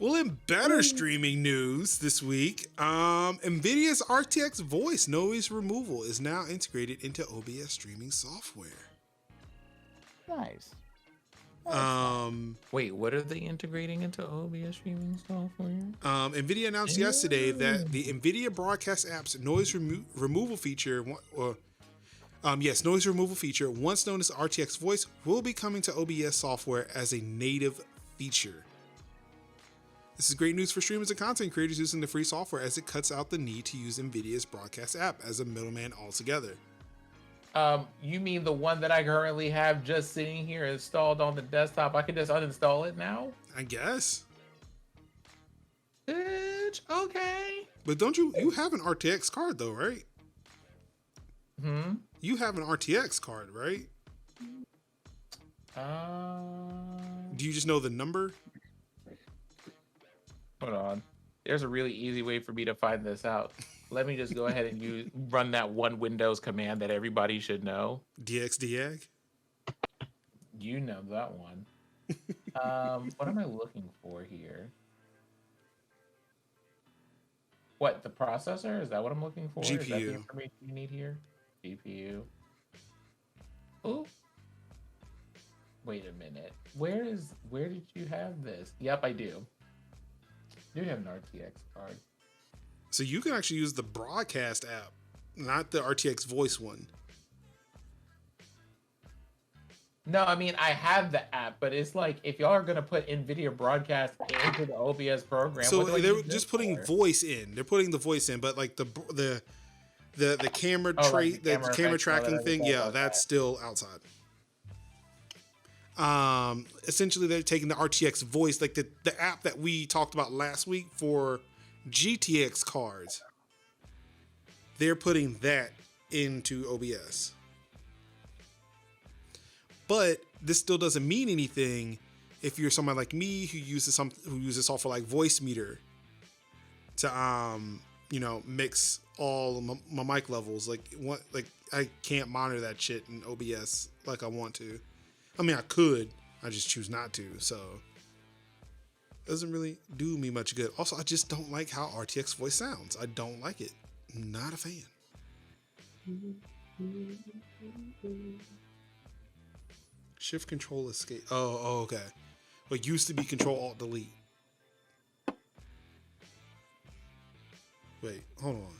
Well, in better streaming news this week, NVIDIA's RTX voice noise removal is now integrated into OBS streaming software. Nice. Wait, what are they integrating into OBS streaming software? NVIDIA announced yesterday that the NVIDIA Broadcast App's noise removal feature, noise removal feature, once known as RTX Voice, will be coming to OBS software as a native feature. This is great news for streamers and content creators using the free software, as it cuts out the need to use NVIDIA's Broadcast App as a middleman altogether. You mean the one that I currently have just sitting here installed on the desktop? I can just uninstall it now? I guess. Bitch, okay. But don't you have an RTX card though, right? You have an RTX card, right? Do you just know the number? Hold on. There's a really easy way for me to find this out. Let me just go ahead and run that one Windows command that everybody should know. DXDAG? You know that one. What am I looking for here? What, the processor? Is that what I'm looking for? GPU. Is that the information you need here? GPU. Oh. Wait a minute. Where did you have this? Yep, I do. You have an RTX card. So you can actually use the Broadcast app, not the RTX Voice one. No, I mean, I have the app, but it's like, if y'all are going to put NVIDIA Broadcast into the OBS program, so what do I they're use just this putting for? voice in. They're putting the voice in, but like the camera like the camera effects, tracking all that thing, other yeah, stuff, that's still outside. Essentially they're taking the RTX Voice, like the app that we talked about last week for GTX cards. They're putting that into OBS. But this still doesn't mean anything if you're somebody like me who uses software like Voice Meter to mix all my mic levels. Like I can't monitor that shit in OBS like I want to. I mean, I could, I just choose not to. So it doesn't really do me much good. Also, I just don't like how RTX Voice sounds. I don't like it. Not a fan. Shift Control Escape. Oh, okay. What used to be Control Alt Delete. Wait, hold on.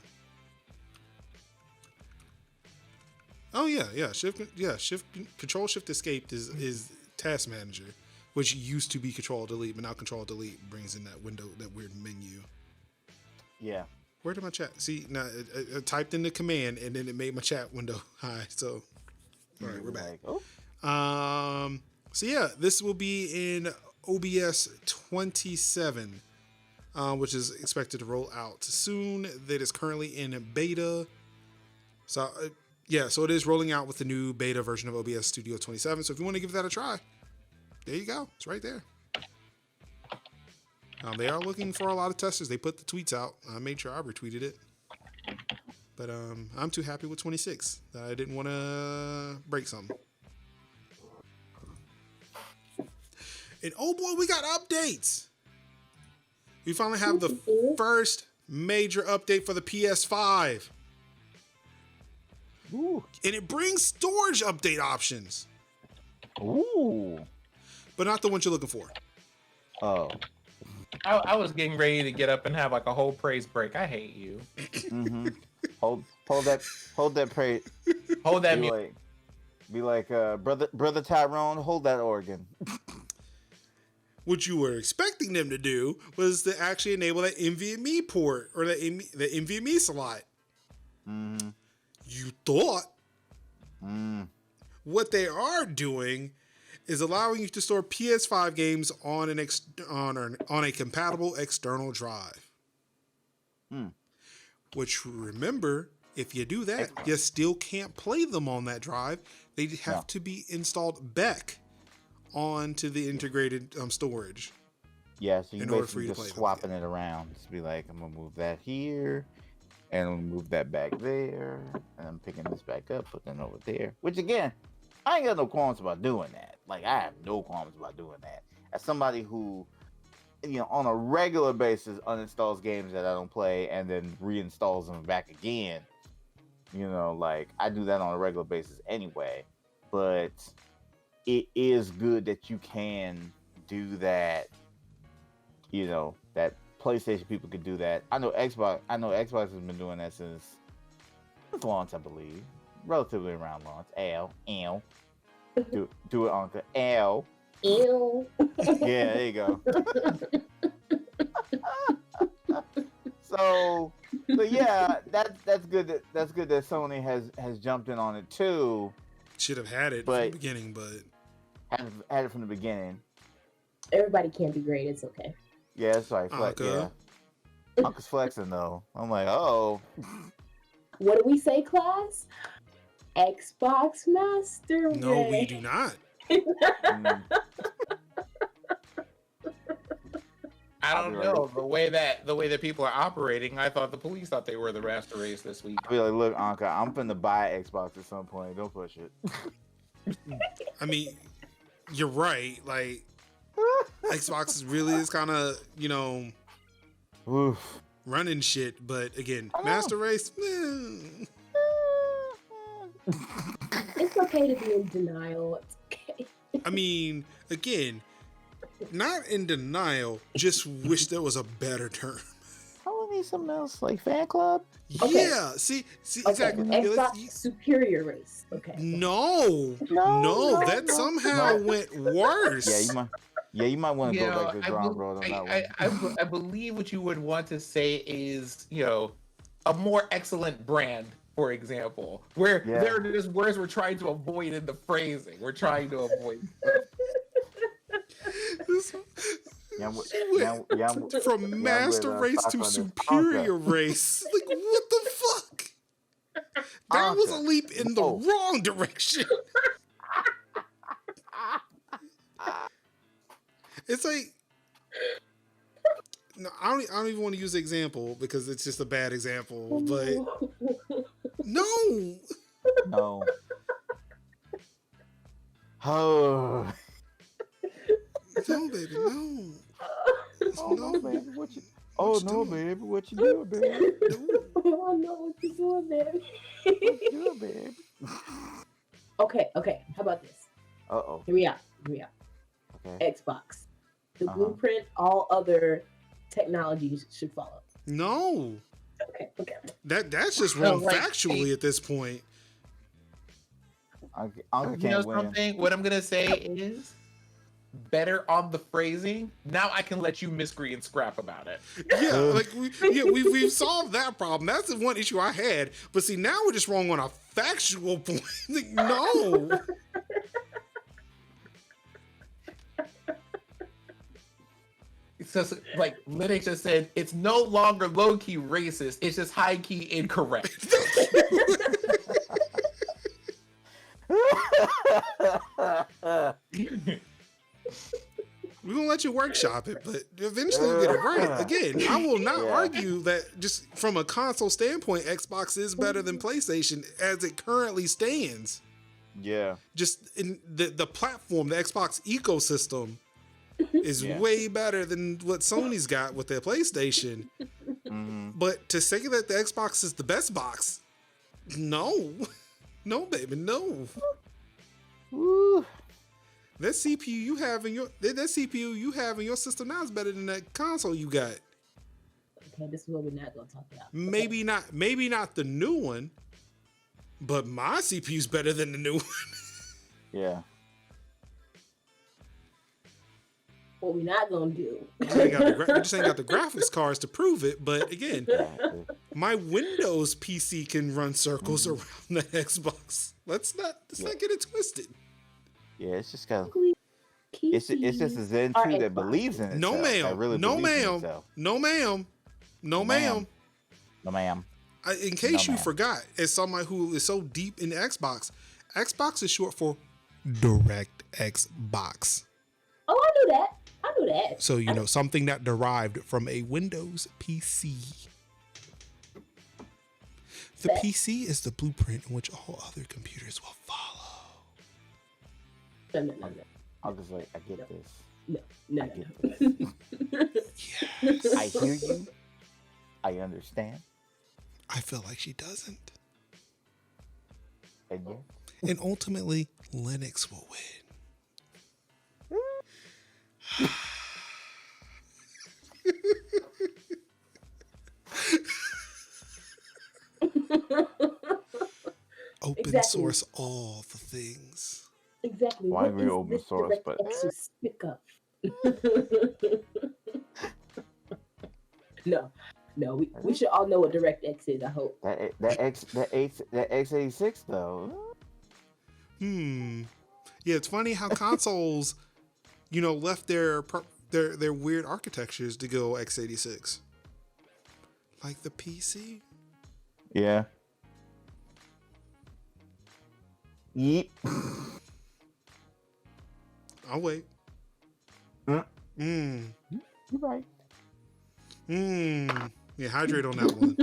Oh yeah. Control Shift Escape is Task Manager, which used to be Control Alt Delete, but now Control Alt Delete brings in that window, that weird menu. Yeah. Where did my chat? See, now I typed in the command and then it made my chat window high. So, all right, we're back. Like, oh. So yeah, this will be in OBS 27, which is expected to roll out soon. That is currently in beta. So so it is rolling out with the new beta version of OBS Studio 27. So if you want to give that a try, there you go. It's right there. They are looking for a lot of testers. They put the tweets out. I made sure I retweeted it. But I'm too happy with 26 that I didn't want to break something. And oh boy, we got updates. We finally have the first major update for the PS5. Ooh. And it brings storage update options. Ooh. But not the ones you're looking for. Oh. I was getting ready to get up and have like a whole praise break. I hate you. Mm-hmm. hold that praise. Hold that Be music. Be like, brother Tyrone, hold that organ. What you were expecting them to do was to actually enable that NVMe port or the NVMe slot. Mm-hmm. You thought. What they are doing is allowing you to store PS5 games on a compatible external drive. Which, remember, if you do that, you still can't play them on that drive. They have to be installed back onto the integrated storage. Yeah, so you in order for basically you to just play swapping it around. Just be like, I'm gonna move that here, and I'm gonna move that back there, and I'm picking this back up, put that over there. Which again, I ain't got no qualms about doing that. Like, I have no qualms about doing that. As somebody who, on a regular basis uninstalls games that I don't play and then reinstalls them back again, like I do that on a regular basis anyway. But it is good that you can do that. You know, that PlayStation people could do that. I know Xbox has been doing that since launch, I believe, relatively around launch. Do it on the L. Ew. Yeah, there you go. So yeah, that's good. That's good that Sony has jumped in on it too. Should have had it from the beginning, but had it from the beginning. Everybody can't be great. It's okay. Yeah, that's right. Yeah, Uncle's flexing though. I'm like, oh. What do we say, class? Xbox Master Race. No, we do not. I don't know the way that people are operating. I thought the police thought they were the master race this week. I be like, look, Anka, I'm finna buy Xbox at some point. Don't push it. I mean, you're right. Like, Xbox really is kind of, you know, Oof. running shit. But again, master race. It's okay to be in denial. It's okay. I mean, again, not in denial. Just wish there was a better term. I would need something else, like fan club. Okay. Yeah. See, Okay. exactly. Xbox superior race. Okay. No, that somehow went worse. Yeah, you might want to go back to the drawing board on that one. I believe what you would want to say is, you know, a more excellent brand, for example, where there are just words we're trying to avoid in the phrasing. We're trying to avoid. From master race to superior race. Like, what the fuck? That was a leap in the wrong direction. It's like, no, I don't even want to use the example because it's just a bad example. But no. Oh. No, baby, no. No, baby, what you? Oh no, baby, what you doing, baby? Oh, I know what you're doing, baby. What you doing, baby? Okay. How about this? Here we are. Okay. Xbox. The blueprint, all other technologies should follow. No. Okay. That's just wrong factually at this point. You know something? What I'm gonna say is better on the phrasing. Now I can let you miscreant scrap about it. Yeah, like we've solved that problem. That's the one issue I had. But see, now we're just wrong on a factual point. Like, no. So, like Linux just said, it's no longer low-key racist. It's just high-key incorrect. We're gonna let you workshop it, but eventually you get it right. Again, I will not argue that just from a console standpoint, Xbox is better than PlayStation as it currently stands. Yeah. Just in the platform, the Xbox ecosystem is way better than what Sony's got with their PlayStation. Mm-hmm. But to say that the Xbox is the best box, no. No, baby, no. Woo. That CPU you have in your system now is better than that console you got. Okay, this is what we're not gonna talk about. Maybe not the new one, but my CPU's better than the new one. Yeah. What we're not gonna do. We just ain't got the graphics cards to prove it. But again, my Windows PC can run circles around that Xbox. Let's not get it twisted. Yeah, it's just kind of. It's just a Zen 2 that believes in itself. No, ma'am. Really No, believes in ma'am. itself. No, ma'am. No, ma'am. No, ma'am. In case you forgot, as somebody who is so deep in Xbox, Xbox is short for Direct Xbox. Oh, I knew that. So, you know, something that derived from a Windows PC. The PC is the blueprint in which all other computers will follow. No. I'm just like, I get this. No. I get this. Yes. I hear you. I understand. I feel like she doesn't. And And ultimately, Linux will win. Open source all the things. Exactly. Why What we is open this source? direct But X you speak of? No, we should all know what DirectX is. I hope that x86 though. Yeah, it's funny how consoles, left their weird architectures to go x86. Like the PC. Yeah. Yeep. I'll wait. You're right. Yeah, hydrate on that one.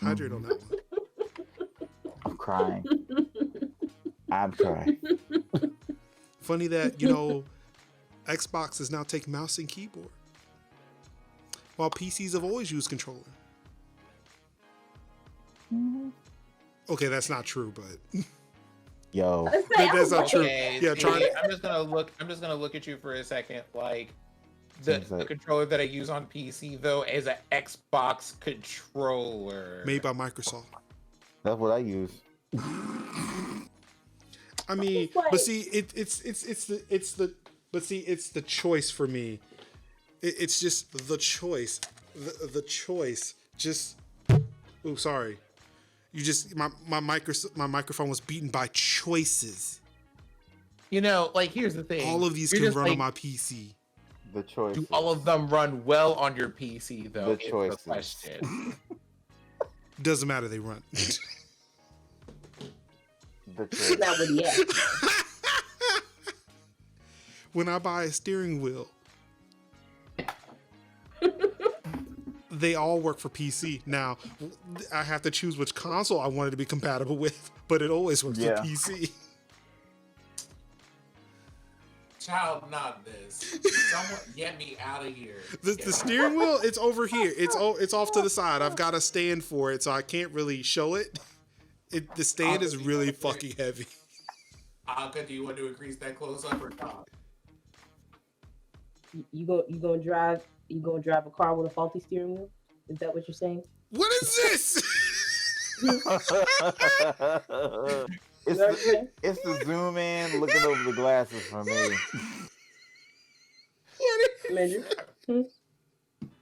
Hydrate on that one. I'm crying. I'm crying. Funny that, Xbox is now taking mouse and keyboard, while PCs have always used controller. Okay, that's not true, but Yo, that's not true. Okay, Yeah, see, I'm just gonna look at you for a second. Like the controller that I use on PC though is an Xbox controller made by Microsoft. that's what I use. I mean, but see, it's the choice for me. It's just the choice. The choice. Just. Oh, sorry. You just my microphone was beaten by choices. Like here's the thing. All of these can run on my PC. The choice. Do all of them run well on your PC though? The choices. The question. Doesn't matter. They run. The choice. not with yet. When I buy a steering wheel, they all work for PC. Now, I have to choose which console I want it to be compatible with, but it always works for PC. Child, not this. Someone get me out of here. The steering wheel, it's over here. It's off to the side. I've got a stand for it, so I can't really show it. The stand is really fucking heavy. Do you want to increase that close up or not? You gonna drive a car with a faulty steering wheel? Is that what you're saying? What is this? It's the zoom in looking over the glasses for me. Imagine.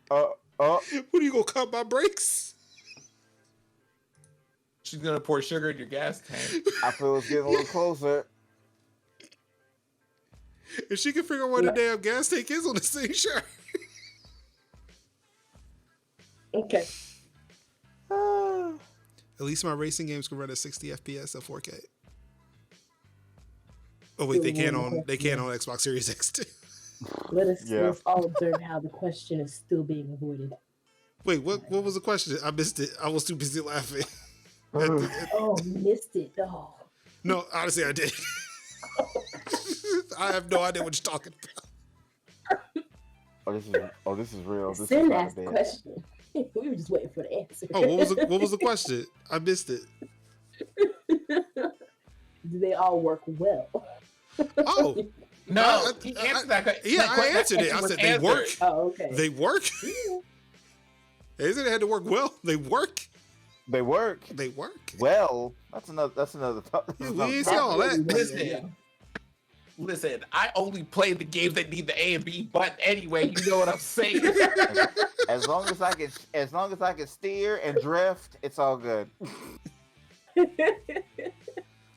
What are you gonna cut my brakes? She's gonna pour sugar in your gas tank. I feel it's getting a little closer. If she can figure out where the damn gas tank is on this thing, sure. Okay. At least my racing games can run at 60 FPS at 4K. Oh wait, they can on Xbox Series X too. Let's all observe how the question is still being avoided. Wait, what was the question? I missed it. I was too busy laughing. Oh, missed it. Oh. No, honestly, I did. I have no idea what you're talking about. This is real. This Sin is asked the question. We were just waiting for the answer. Oh, what was the question? I missed it. Do they all work well? Oh. No, he answered that question. Yeah, I answered it. I said they work. Oh, okay. They work? They said they had to work well. They work. They work. They work. Well, that's another topic. Yeah, we ain't see all that. Listen, I only play the games that need the A and B button anyway. You know what I'm saying? As long as I can steer and drift, it's all good.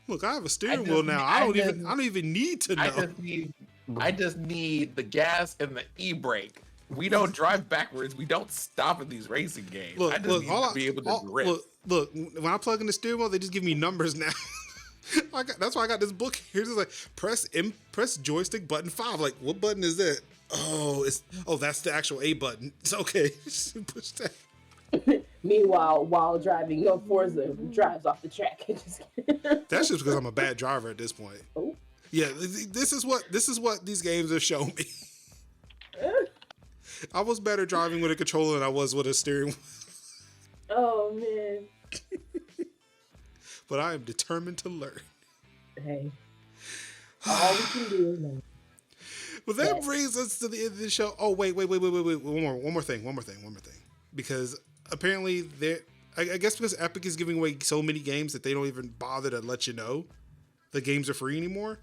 Look, I have a steering wheel now. I don't even need to know. I just need the gas and the e-brake. We don't drive backwards. We don't stop in these racing games. I just need to be able to drift. Look, when I plug in the steering wheel, they just give me numbers now. That's why I got this book here. It's like press joystick button 5. Like, what button is that? That's the actual A button. It's okay. Just push that. Meanwhile, while driving, Forza drives off the track. That's just because I'm a bad driver at this point. Oh. Yeah, this is what these games have shown me. I was better driving with a controller than I was with a steering wheel. Oh man. But I am determined to learn. Hey. All we can do is learn. Well, that brings us to the end of the show. Oh, wait. One more thing. Because apparently I guess because Epic is giving away so many games that they don't even bother to let you know the games are free anymore.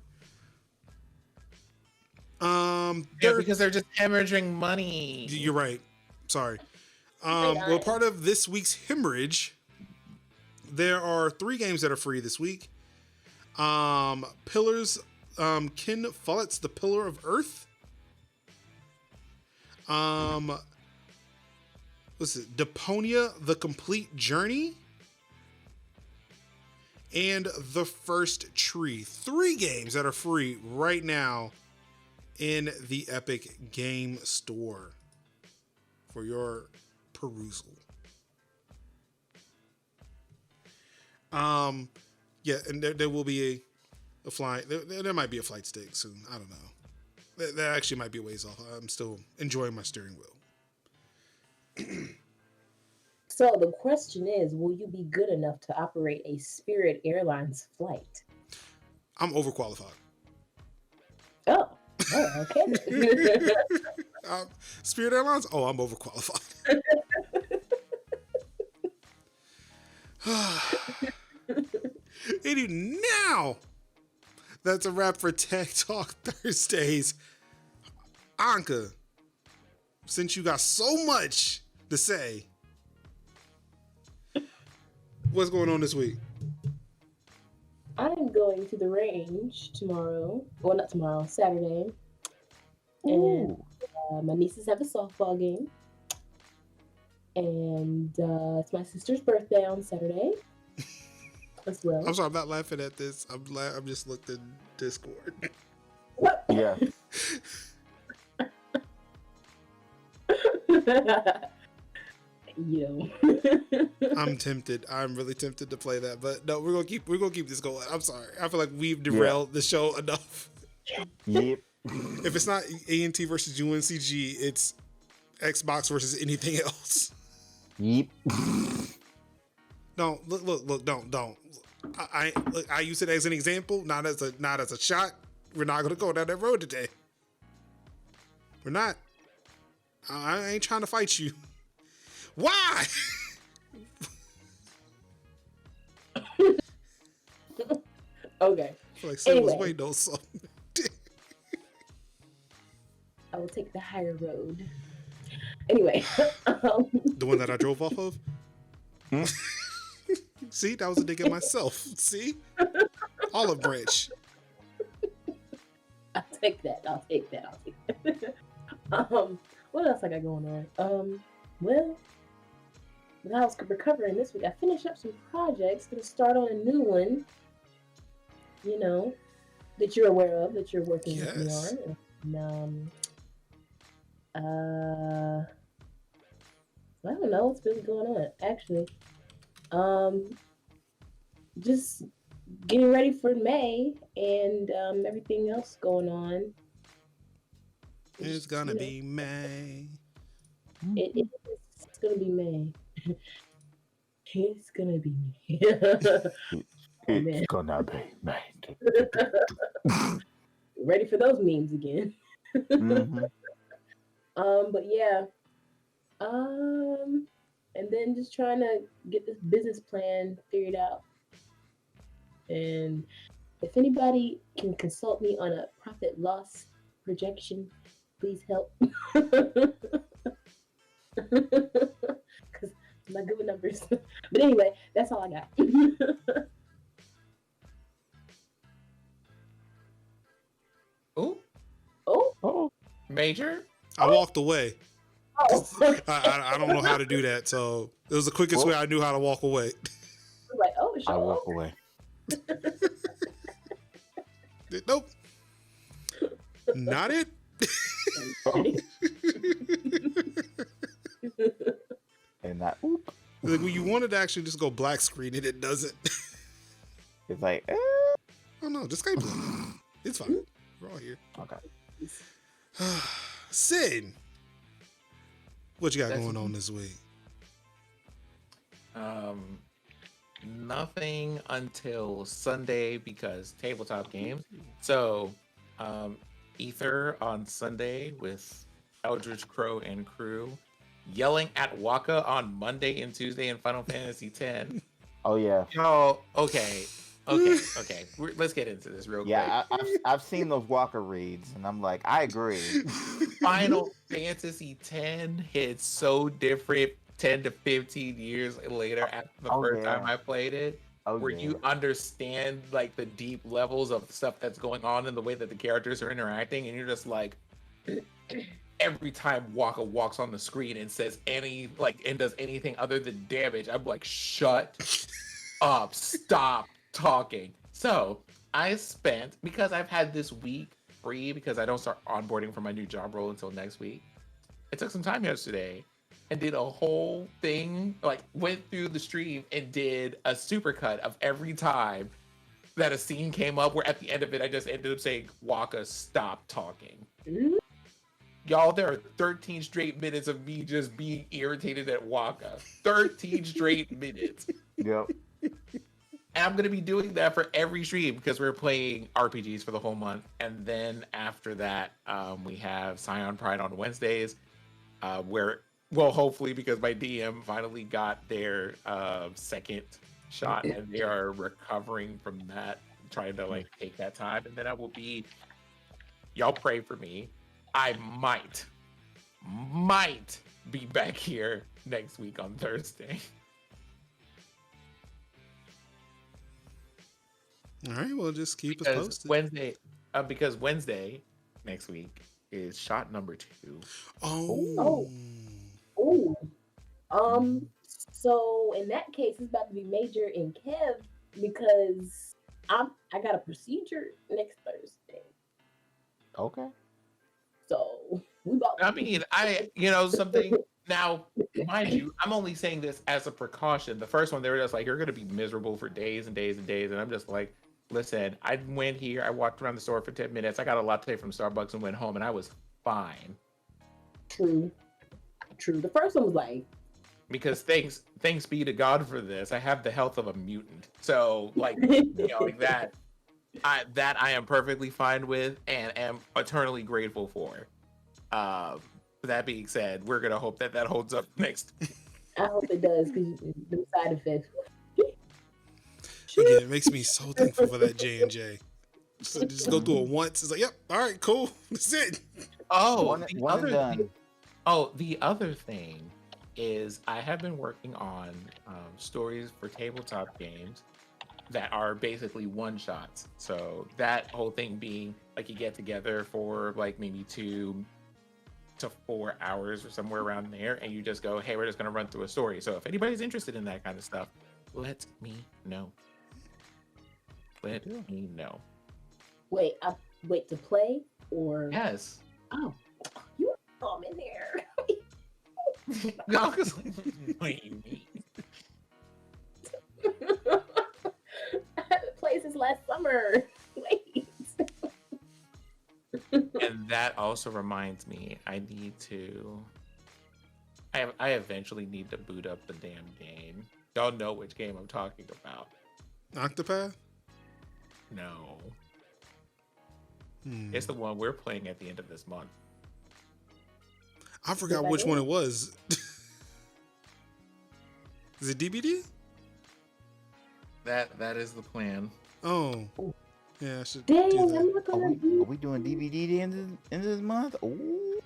Because they're just hemorrhaging money. You're right. Sorry. Well, part of this week's hemorrhage, there are 3 games that are free this week. Pillars, Ken Follett's The Pillar of Earth. What's it? Deponia, The Complete Journey. And The First Tree. 3 games that are free right now in the Epic Game Store for your perusal. Yeah, and there will be a flight. There might be a flight stick soon. I don't know. That actually might be a ways off. I'm still enjoying my steering wheel. So the question is, will you be good enough to operate a Spirit Airlines flight? I'm overqualified. Oh, okay. Spirit Airlines? Oh, I'm overqualified. Anyway, now that's a wrap for Tech Talk Thursdays. Anka, since you got so much to say, what's going on this week? I'm going to the range tomorrow. Well, not tomorrow, Saturday. And my nieces have a softball game. And it's my sister's birthday on Saturday as well. I'm sorry, I'm not I'm this. I'm just looked in Discord. What? Yeah. Yo. I'm tempted. I'm really tempted to play that, but no, we're gonna keep this going. I'm sorry. I feel like we've derailed the show enough. Yep. If it's not A&T versus UNCG, it's Xbox versus anything else. Yep. No, look, don't. I use it as an example, not as a shot. We're not gonna go down that road today. We're not. I ain't trying to fight you. Why? Okay. I feel like Sid was waiting on something. I will take the higher road. Anyway. The one that I drove off of? See, that was a dig at myself. See? Olive branch. I'll take that. What else I got going on? Well, when I was recovering this week, I finished up some projects. Gonna start on a new one, you know, that you're aware of, that you're working with me on. And, I don't know what's really going on, actually. Just getting ready for May and everything else going on. It's gonna be May. It's gonna be May. It's gonna be May. It's gonna be May. Ready for those memes again. Mm-hmm. But yeah. And then just trying to get this business plan figured out. And if anybody can consult me on a profit loss projection, please help. Because I'm not good with numbers. But anyway, that's all I got. Oh. Major? I walked away. Oh. I don't know how to do that, so it was the quickest way I knew how to walk away. Like, oh, sure. I walk away. Nope. Not it. And that. Like when you wanted to actually just go black screen it doesn't. It's like, Oh no, just Skype. It's fine. We're all here. Okay. Sid, what you got going on this week? Nothing until Sunday because tabletop games. So, Ether on Sunday with Eldritch Crow and crew, yelling at Waka on Monday and Tuesday in Final Fantasy X. Oh yeah. Oh, okay. Let's get into this real quick. Yeah, I've seen those Walker reads, and I'm like, I agree. Final Fantasy X hits so different 10 to 15 years later after the first time I played it. Where you understand like the deep levels of stuff that's going on and the way that the characters are interacting, and you're just like, every time Waka walks on the screen and says and does anything other than damage, I'm like, shut up, stop talking. So I spent, because I've had this week free because I don't start onboarding for my new job role until next week. I took some time yesterday and did a whole thing, like went through the stream and did a supercut of every time that a scene came up where at the end of it, I just ended up saying, Waka, stop talking. Mm-hmm. Y'all, there are 13 straight minutes of me just being irritated at Waka. 13 straight minutes. Yep. And I'm going to be doing that for every stream because we're playing RPGs for the whole month. And then after that, we have Scion Pride on Wednesdays, where, well, hopefully, because my DM finally got their second shot and they are recovering from that, trying to like take that time. And then I will be, y'all pray for me. I might be back here next week on Thursday. All right, well, just keep us posted. Because Wednesday next week is shot number 2. Oh. So in that case, it's about to be Major and Kev because I got a procedure next Thursday. Okay. So something. Now, mind you, I'm only saying this as a precaution. The first one, they were just like, you're going to be miserable for days and days and days. And I'm just like, listen, I went here, I walked around the store for 10 minutes. I got a latte from Starbucks and went home and I was fine. True. The first one was like, because thanks be to God for this. I have the health of a mutant. So like, like that I am perfectly fine with and am eternally grateful for. That being said, we're gonna hope that holds up next. I hope it does because the side effects. Again, it makes me so thankful for that J&J. So just go through it once. It's like, yep, all right, cool. That's it. Oh, the other thing is I have been working on stories for tabletop games that are basically one-shots. So that whole thing being like you get together for like maybe 2 to 4 hours or somewhere around there, and you just go, hey, we're just going to run through a story. So if anybody's interested in that kind of stuff, let me know. Let me know. Wait to play or? Yes. Oh, you come in there. No, because what do you mean? I haven't played since last summer. Wait. And that also reminds me, I eventually need to boot up the damn game. Y'all know which game I'm talking about. Octopath? No. It's the one we're playing at the end of this month. I forgot which one it was. Is it DBD? That is the plan. Oh. Yeah, I should Dang, do that. I'm not gonna Are we doing DVD the end of this month? Ooh.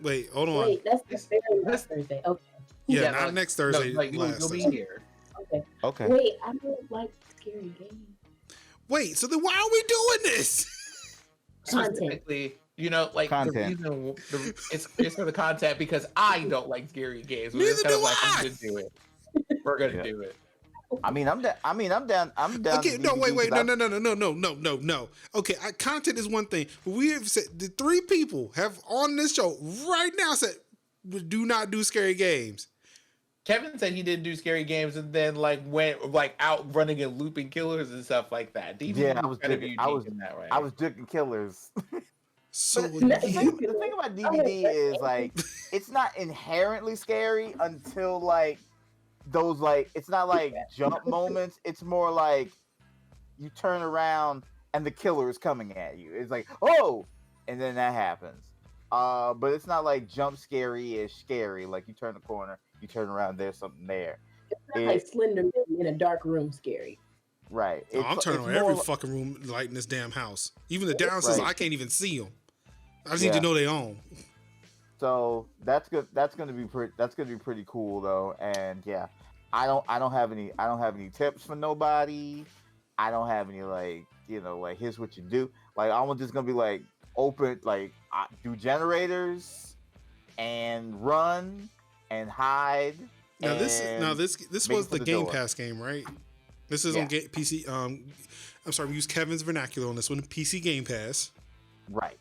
Wait, hold on. Wait, that's the very last Thursday. Okay. Yeah, not next Thursday. No, you'll be here. Okay. Wait, I don't like scary games. Wait, so then why are we doing this? Specifically, like content. The reason it's for the content because I don't like scary games. Neither do like, I. I'm gonna do it. We're gonna do it. I'm down. I'm down. Okay, no, wait, no. Okay, content is one thing, but we have said the 3 people have on this show right now said we do not do scary games. Kevin said he didn't do scary games and then went out running and looping killers and stuff like that. Yeah, I was drinking killers. So the thing about DVD is it's not inherently scary until those it's not jump moments. It's more like you turn around and the killer is coming at you. It's like, oh, and then that happens. But it's not like jump scary-ish scary. Like you turn the corner, you turn around, there's something there. It's not like Slender Man in a dark room scary. Right. I'm turning on every fucking room light in this damn house. Even the downstairs, I can't even see them. I just need to know they on. So that's good. That's gonna be pretty cool though. And yeah, I don't have any tips for nobody. I don't have any like here's what you do. Like I'm just gonna be like open do generators and run and hide. Now this was the Game Pass game, right? This is on PC. I'm sorry, we use Kevin's vernacular on this one. PC Game Pass. Right.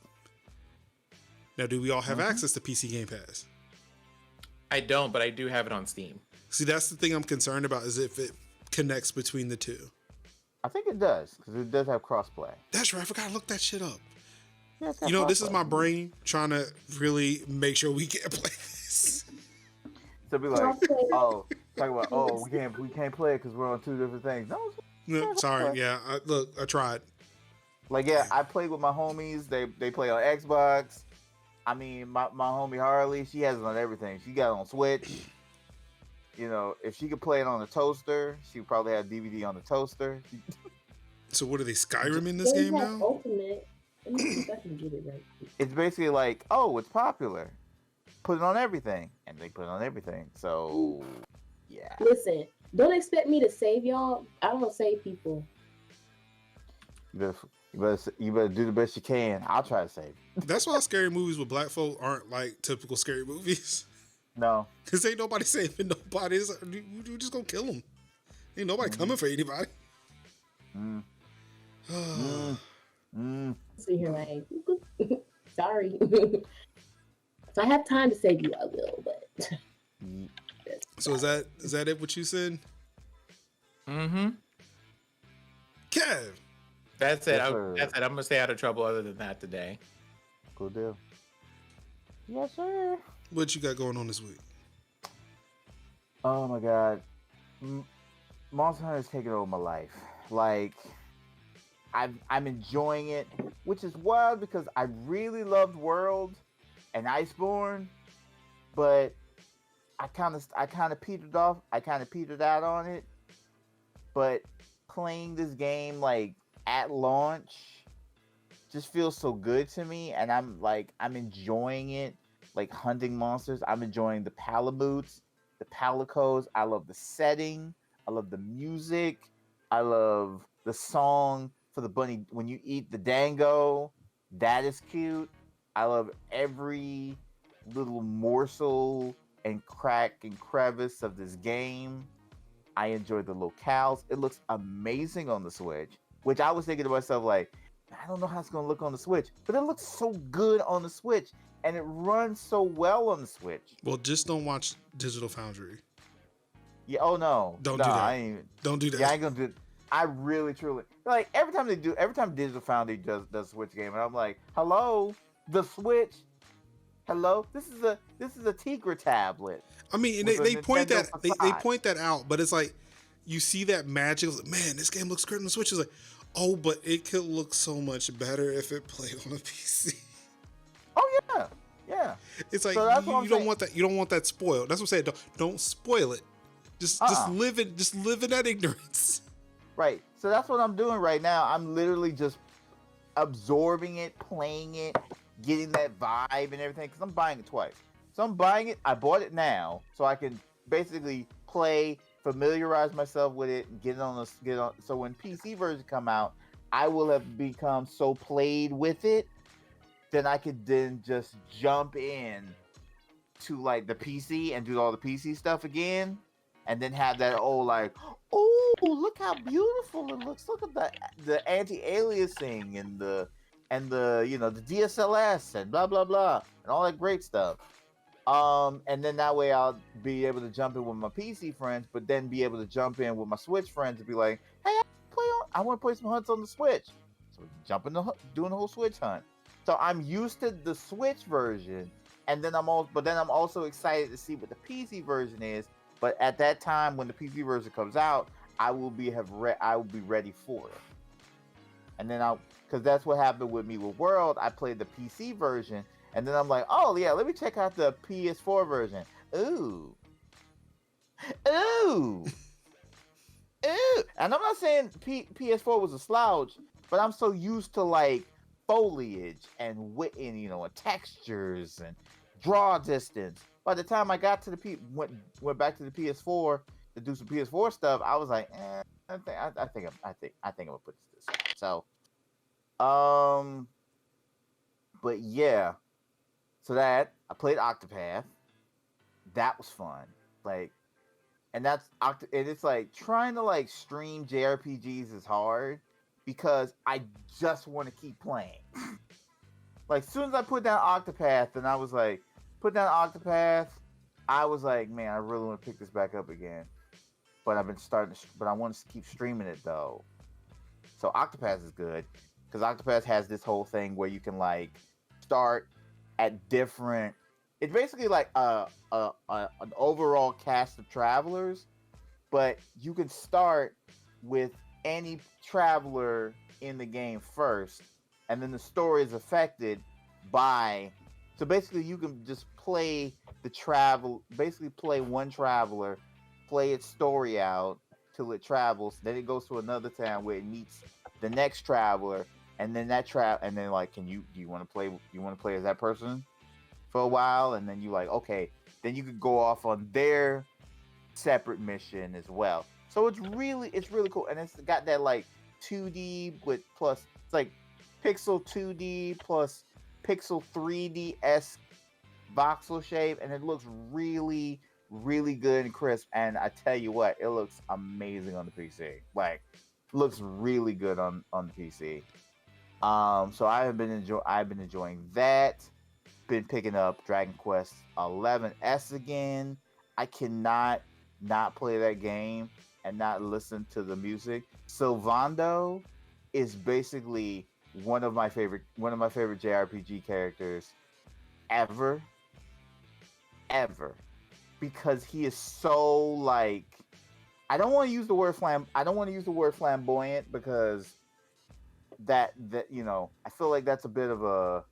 Now, do we all have access to PC Game Pass? I don't, but I do have it on Steam. See, that's the thing I'm concerned about, is if it connects between the two. I think it does, because it does have crossplay. That's right. I forgot to look that shit up. Yeah, this is my brain trying to really make sure we can't play this. So be like, talk about, we can't play it because we're on two different things. No, sorry. Yeah, I tried. Like, I played with my homies. They play on Xbox. I mean, my homie Harley, she has it on everything. She got it on Switch. If she could play it on the toaster, she would probably have DVD on the toaster. So what are they, Skyrim in this game now? Ultimate. Let me see if I can get it right. It's basically like, it's popular. Put it on everything. And they put it on everything. So, yeah. Listen, don't expect me to save y'all. I don't save people. You better do the best you can. I'll try to save you. That's why scary movies with black folk aren't like typical scary movies. No. Because ain't nobody saving nobody. We're just going to kill them. Ain't nobody coming for anybody. See here, man. Sorry. If I have time to save you, I will, but... So is that it, what you said? Mm-hmm. Kev! That's it. That's it. I'm going to stay out of trouble other than that today. Cool deal. Yes, sir. What you got going on this week? Oh, my God. Monster Hunter is taking over my life. Like, I'm enjoying it, which is wild because I really loved World and Iceborne, but I kind of petered off. I kind of petered out on it. But playing this game like at launch just feels so good to me, and I'm enjoying it. Like hunting monsters, I'm enjoying the palamutes, the palicos. I love the setting. I love the music. I love the song for the bunny when you eat the dango. That is cute. I love every little morsel and crack and crevice of this game. I enjoy the locales. It looks amazing on the Switch, which I was thinking to myself, like, I don't know how it's going to look on the Switch, but it looks so good on the Switch, and it runs so well on the Switch. Well, just don't watch Digital Foundry. Yeah. Oh no. Don't do that. Don't do that. Yeah, I ain't gonna do it. I really, truly, like every time Digital Foundry does a Switch game, and I'm like, hello, the Switch. Hello, this is a Tegra tablet. I mean, and they point that out, but it's like you see that magic. Like, man, this game looks great on the Switch. It's like, oh, but it could look so much better if it played on a PC. Oh yeah. It's like so you don't want that. You don't want that spoiled. That's what I'm saying. Don't spoil it. Just live in that ignorance. Right. So that's what I'm doing right now. I'm literally just absorbing it, playing it, getting that vibe and everything. Because I'm buying it twice. So I'm buying it. I bought it now, so I can basically play, familiarize myself with it, and get on. So when PC version come out, I will have become so played with it, then I could then just jump in to like the PC and do all the PC stuff again, and then have that old like, oh, look how beautiful it looks. Look at the anti-aliasing and the the DSLS and blah blah blah and all that great stuff. And then that way I'll be able to jump in with my PC friends, but then be able to jump in with my Switch friends and be like, hey, I want to play some hunts on the Switch. So jump in doing the whole Switch hunt. So I'm used to the Switch version, and then I'm also excited to see what the PC version is. But at that time, when the PC version comes out, I will be ready for it. And then because that's what happened with me with World. I played the PC version, and then I'm like, oh yeah, let me check out the PS4 version. Ooh, ooh, ooh. And I'm not saying PS4 was a slouch, but I'm so used to like foliage and and textures and draw distance. By the time I got to the went back to the PS4 to do some PS4 stuff, I was like, I think I'm gonna put this aside. So, but yeah, so that I played Octopath. That was fun. Like, and it's like trying to like stream JRPGs is hard because I just want to keep playing. Like, as soon as I put down Octopath, and I was like, I was like, man, I really want to pick this back up again. But but I want to keep streaming it though. So Octopath is good because Octopath has this whole thing where you can like start at different. It's basically like an overall cast of travelers, but you can start with any traveler in the game first, and then the story is affected by. So basically, you can just play play one traveler, play its story out till it travels. Then it goes to another town where it meets the next traveler, and then and then like, do you want to play as that person for a while? And then you like, okay, then you could go off on their separate mission as well. So it's really cool, and it's got that like 2D plus it's like pixel 2D plus pixel 3D esque voxel shape, and it looks really good and crisp. And I tell you what, it looks amazing on the PC. Like, looks really good on the PC. So I've been enjoying that. Been picking up Dragon Quest 11S again. I cannot not play that game and not listen to the music. Sylvando is basically one of my favorite JRPG characters ever, because he is so like, I don't want to use the word flamboyant because that I feel like that's a bit of a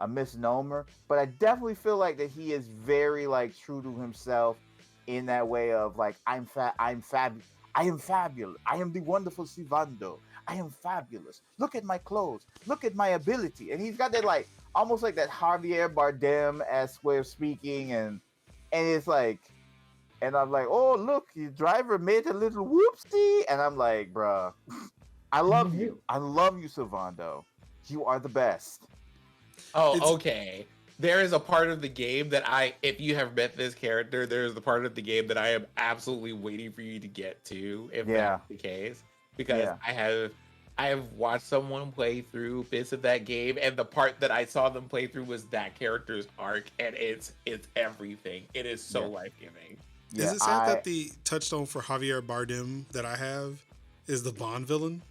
misnomer, but I definitely feel like that he is very like true to himself in that way of like, I am fabulous. I am the wonderful Sivando. I am fabulous. Look at my clothes. Look at my ability. And he's got that like almost like that Javier Bardem-esque way of speaking, and it's like, and I'm like, oh look, your driver made a little whoopsie, and I'm like, bruh, I love you. I love you, Sylvando. You are the best. Oh, okay. There is a part of the game that if you have met this character, there is the part of the game that I am absolutely waiting for you to get to, if that's the case. Because I have watched someone play through bits of that game, and the part that I saw them play through was that character's arc, and it's everything. It is so life-giving. Is it sad that the touchstone for Javier Bardem that I have is the Bond villain?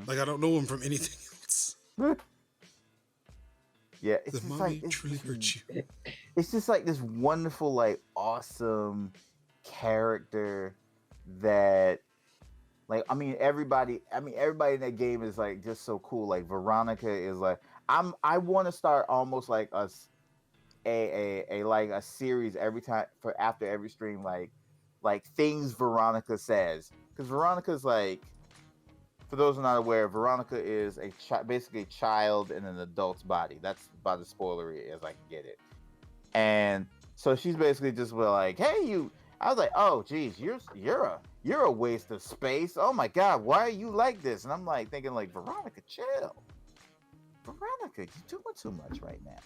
Like, I don't know him from anything else. Yeah, it's the mommy like, truly hurt you. It's just like this wonderful, like, awesome character that, like, I mean, everybody in that game is like just so cool. Like, Veronica is like, I want to start almost like a series after every stream, like things Veronica says, because Veronica's like, for those who are not aware, Veronica is basically a child in an adult's body. That's about as spoilery as I can get it. And so she's basically just like, "Hey, you." I was like, "Oh, geez, you're a waste of space. Oh my God, why are you like this?" And I'm like thinking, like, Veronica, chill. Veronica, you're doing too much right now.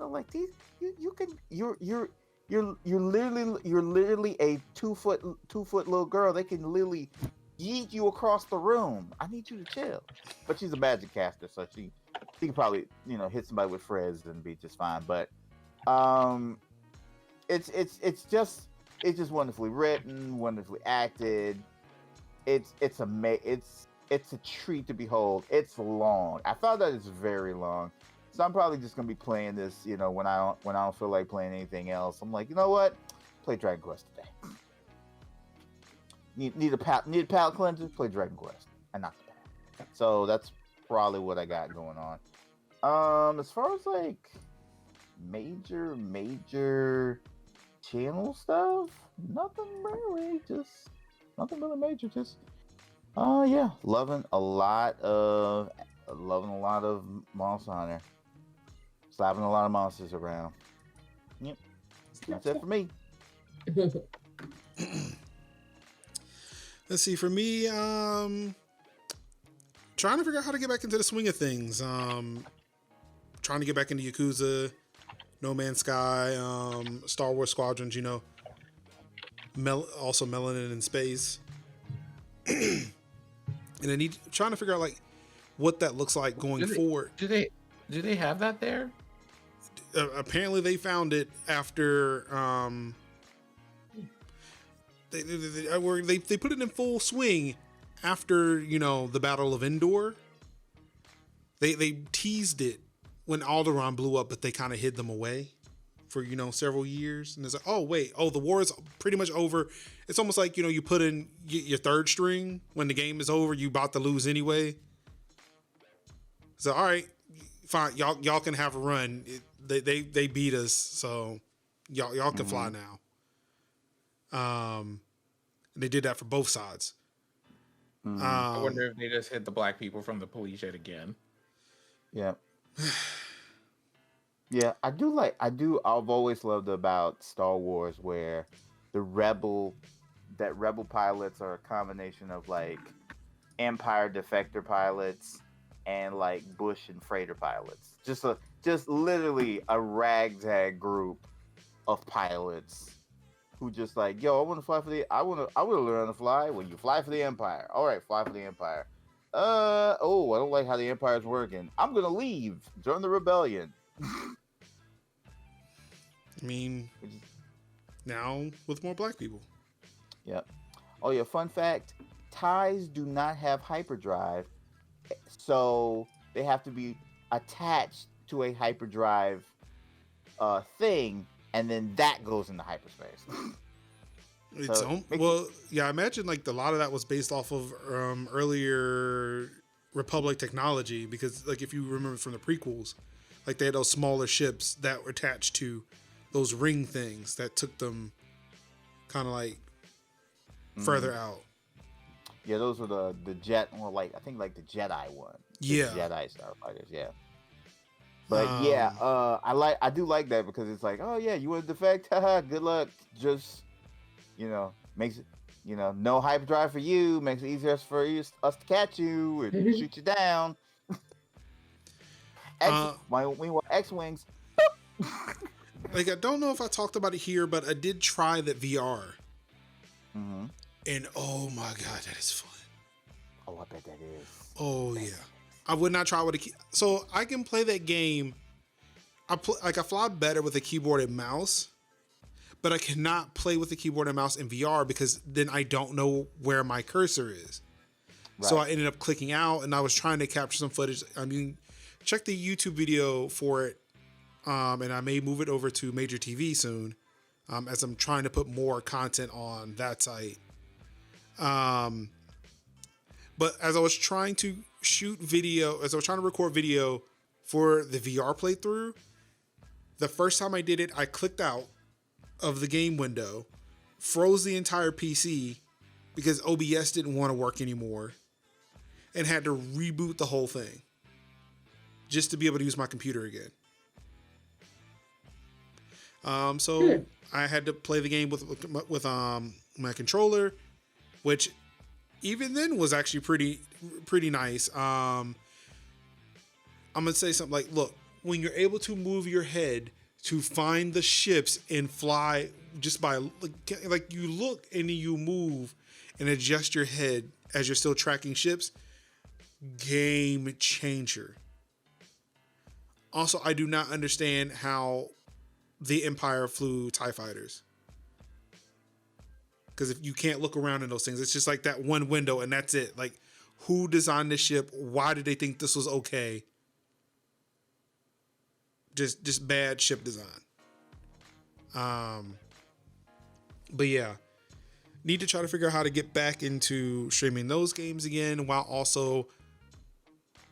Like these, you're literally a 2 foot little girl. They can literally yeet you across the room. I need you to chill. But she's a magic caster, so she can probably hit somebody with Frizz and be just fine. But it's just wonderfully written, wonderfully acted. It's a treat to behold. It's long. I thought that it's very long. So I'm probably just gonna be playing this, when I don't feel like playing anything else. I'm like, you know what? Play Dragon Quest today. need a palate cleanser, play Dragon Quest, and not the bad. So that's probably what I got going on. As far as like major channel stuff, nothing really. Just nothing really major. Just yeah, loving a lot of Monster Hunter, slapping a lot of monsters around. Yep, that's it for me. Let's see. For me, trying to figure out how to get back into the swing of things. Trying to get back into Yakuza, No Man's Sky, Star Wars Squadrons. You know, also Melanin in Space. And I trying to figure out like what that looks like going forward. Do they have that there? Apparently, they found it after they put it in full swing after, you know, the Battle of Endor. They teased it when Alderaan blew up, but they kind of hid them away for, you know, several years. And it's like, oh wait, the war is pretty much over. It's almost like, you know, you put in your third string when the game is over, you about to lose anyway. So all right, fine, y'all can have a run. They beat us, so y'all can fly now. They did that for both sides. I wonder if they just hit the black people from the police yet again. Yeah. Yeah, I've always loved about Star Wars where rebel pilots are a combination of like Empire defector pilots and like Bush and freighter pilots. Just literally a ragtag group of pilots who just like, yo, I want to fly for I want to learn to fly. Well, you fly for the Empire. All right, fly for the Empire. I don't like how the Empire's working. I'm gonna leave. Join the rebellion. I mean, now with more black people. Yep. Oh yeah, fun fact: TIEs do not have hyperdrive, so they have to be attached to a hyperdrive thing, and then that goes into hyperspace. I imagine like a lot of that was based off of earlier Republic technology, because like if you remember from the prequels, like they had those smaller ships that were attached to those ring things that took them kind of like further out. Yeah, those were the jet, or like I think like the Jedi one. Yeah, the Jedi starfighters. Yeah. But I do like that because it's like, oh yeah, you want to defect? Haha, good luck. Just, you know, makes it, you know, no hyperdrive for you, makes it easier for us to catch you and shoot you down. We want X-Wings. Like, I don't know if I talked about it here, but I did try that VR. Mm-hmm. And oh my God, that is fun. Oh, I bet that is. Oh yeah. I would not try with so I can play that game. I fly better with a keyboard and mouse, but I cannot play with the keyboard and mouse in VR because then I don't know where my cursor is. Right. So I ended up clicking out, and I was trying to capture some footage. I mean, check the YouTube video for it, and I may move it over to Major TV soon, as I'm trying to put more content on that site. But as I was trying to record video for the VR playthrough, the first time I did it, I clicked out of the game window, froze the entire PC because OBS didn't want to work anymore, and had to reboot the whole thing just to be able to use my computer again. So I had to play the game with my controller, which even then was actually pretty nice. I'm gonna say something like, look, when you're able to move your head to find the ships and fly just by like you look and you move and adjust your head as you're still tracking ships, game changer. Also, I do not understand how the Empire flew TIE fighters. Because if you can't look around in those things, it's just like that one window and that's it. Like, who designed this ship? Why did they think this was okay? Just bad ship design. But yeah, need to try to figure out how to get back into streaming those games again while also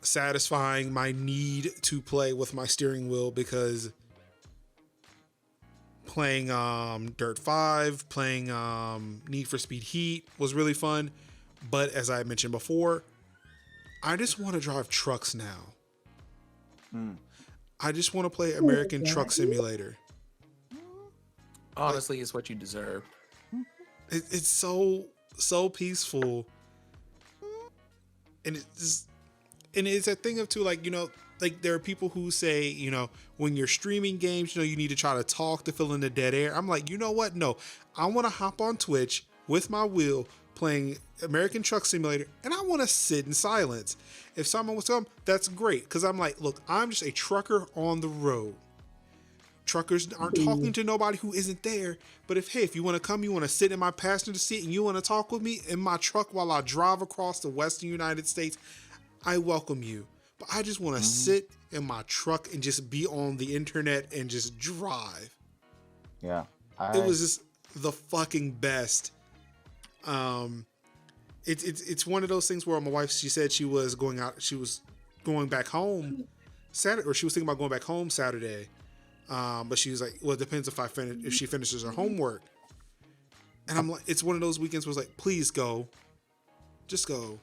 satisfying my need to play with my steering wheel, because playing Dirt 5, playing Need for Speed Heat was really fun. But as I mentioned before, I just want to drive trucks now. I just want to play American Truck Simulator. Honestly, it's what you deserve. It's so peaceful, and it's a thing of too, like, you know, like there are people who say, you know, when you're streaming games, you know, you need to try to talk to fill in the dead air. I'm like, you know what? No, I want to hop on Twitch with my wheel playing American Truck Simulator, and I want to sit in silence. If someone was to come, that's great, because I'm like, look, I'm just a trucker on the road. Truckers aren't talking to nobody who isn't there. But if you want to come, you want to sit in my passenger seat and you want to talk with me in my truck while I drive across the Western United States, I welcome you. But I just want to sit in my truck and just be on the internet and just drive. Yeah. It was just the fucking best. It's one of those things where my wife, she said she was going back home Saturday, or she was thinking about going back home Saturday. But she was like, well, it depends if she finishes her homework. And I'm like, it's one of those weekends where it's like, please go. Just go.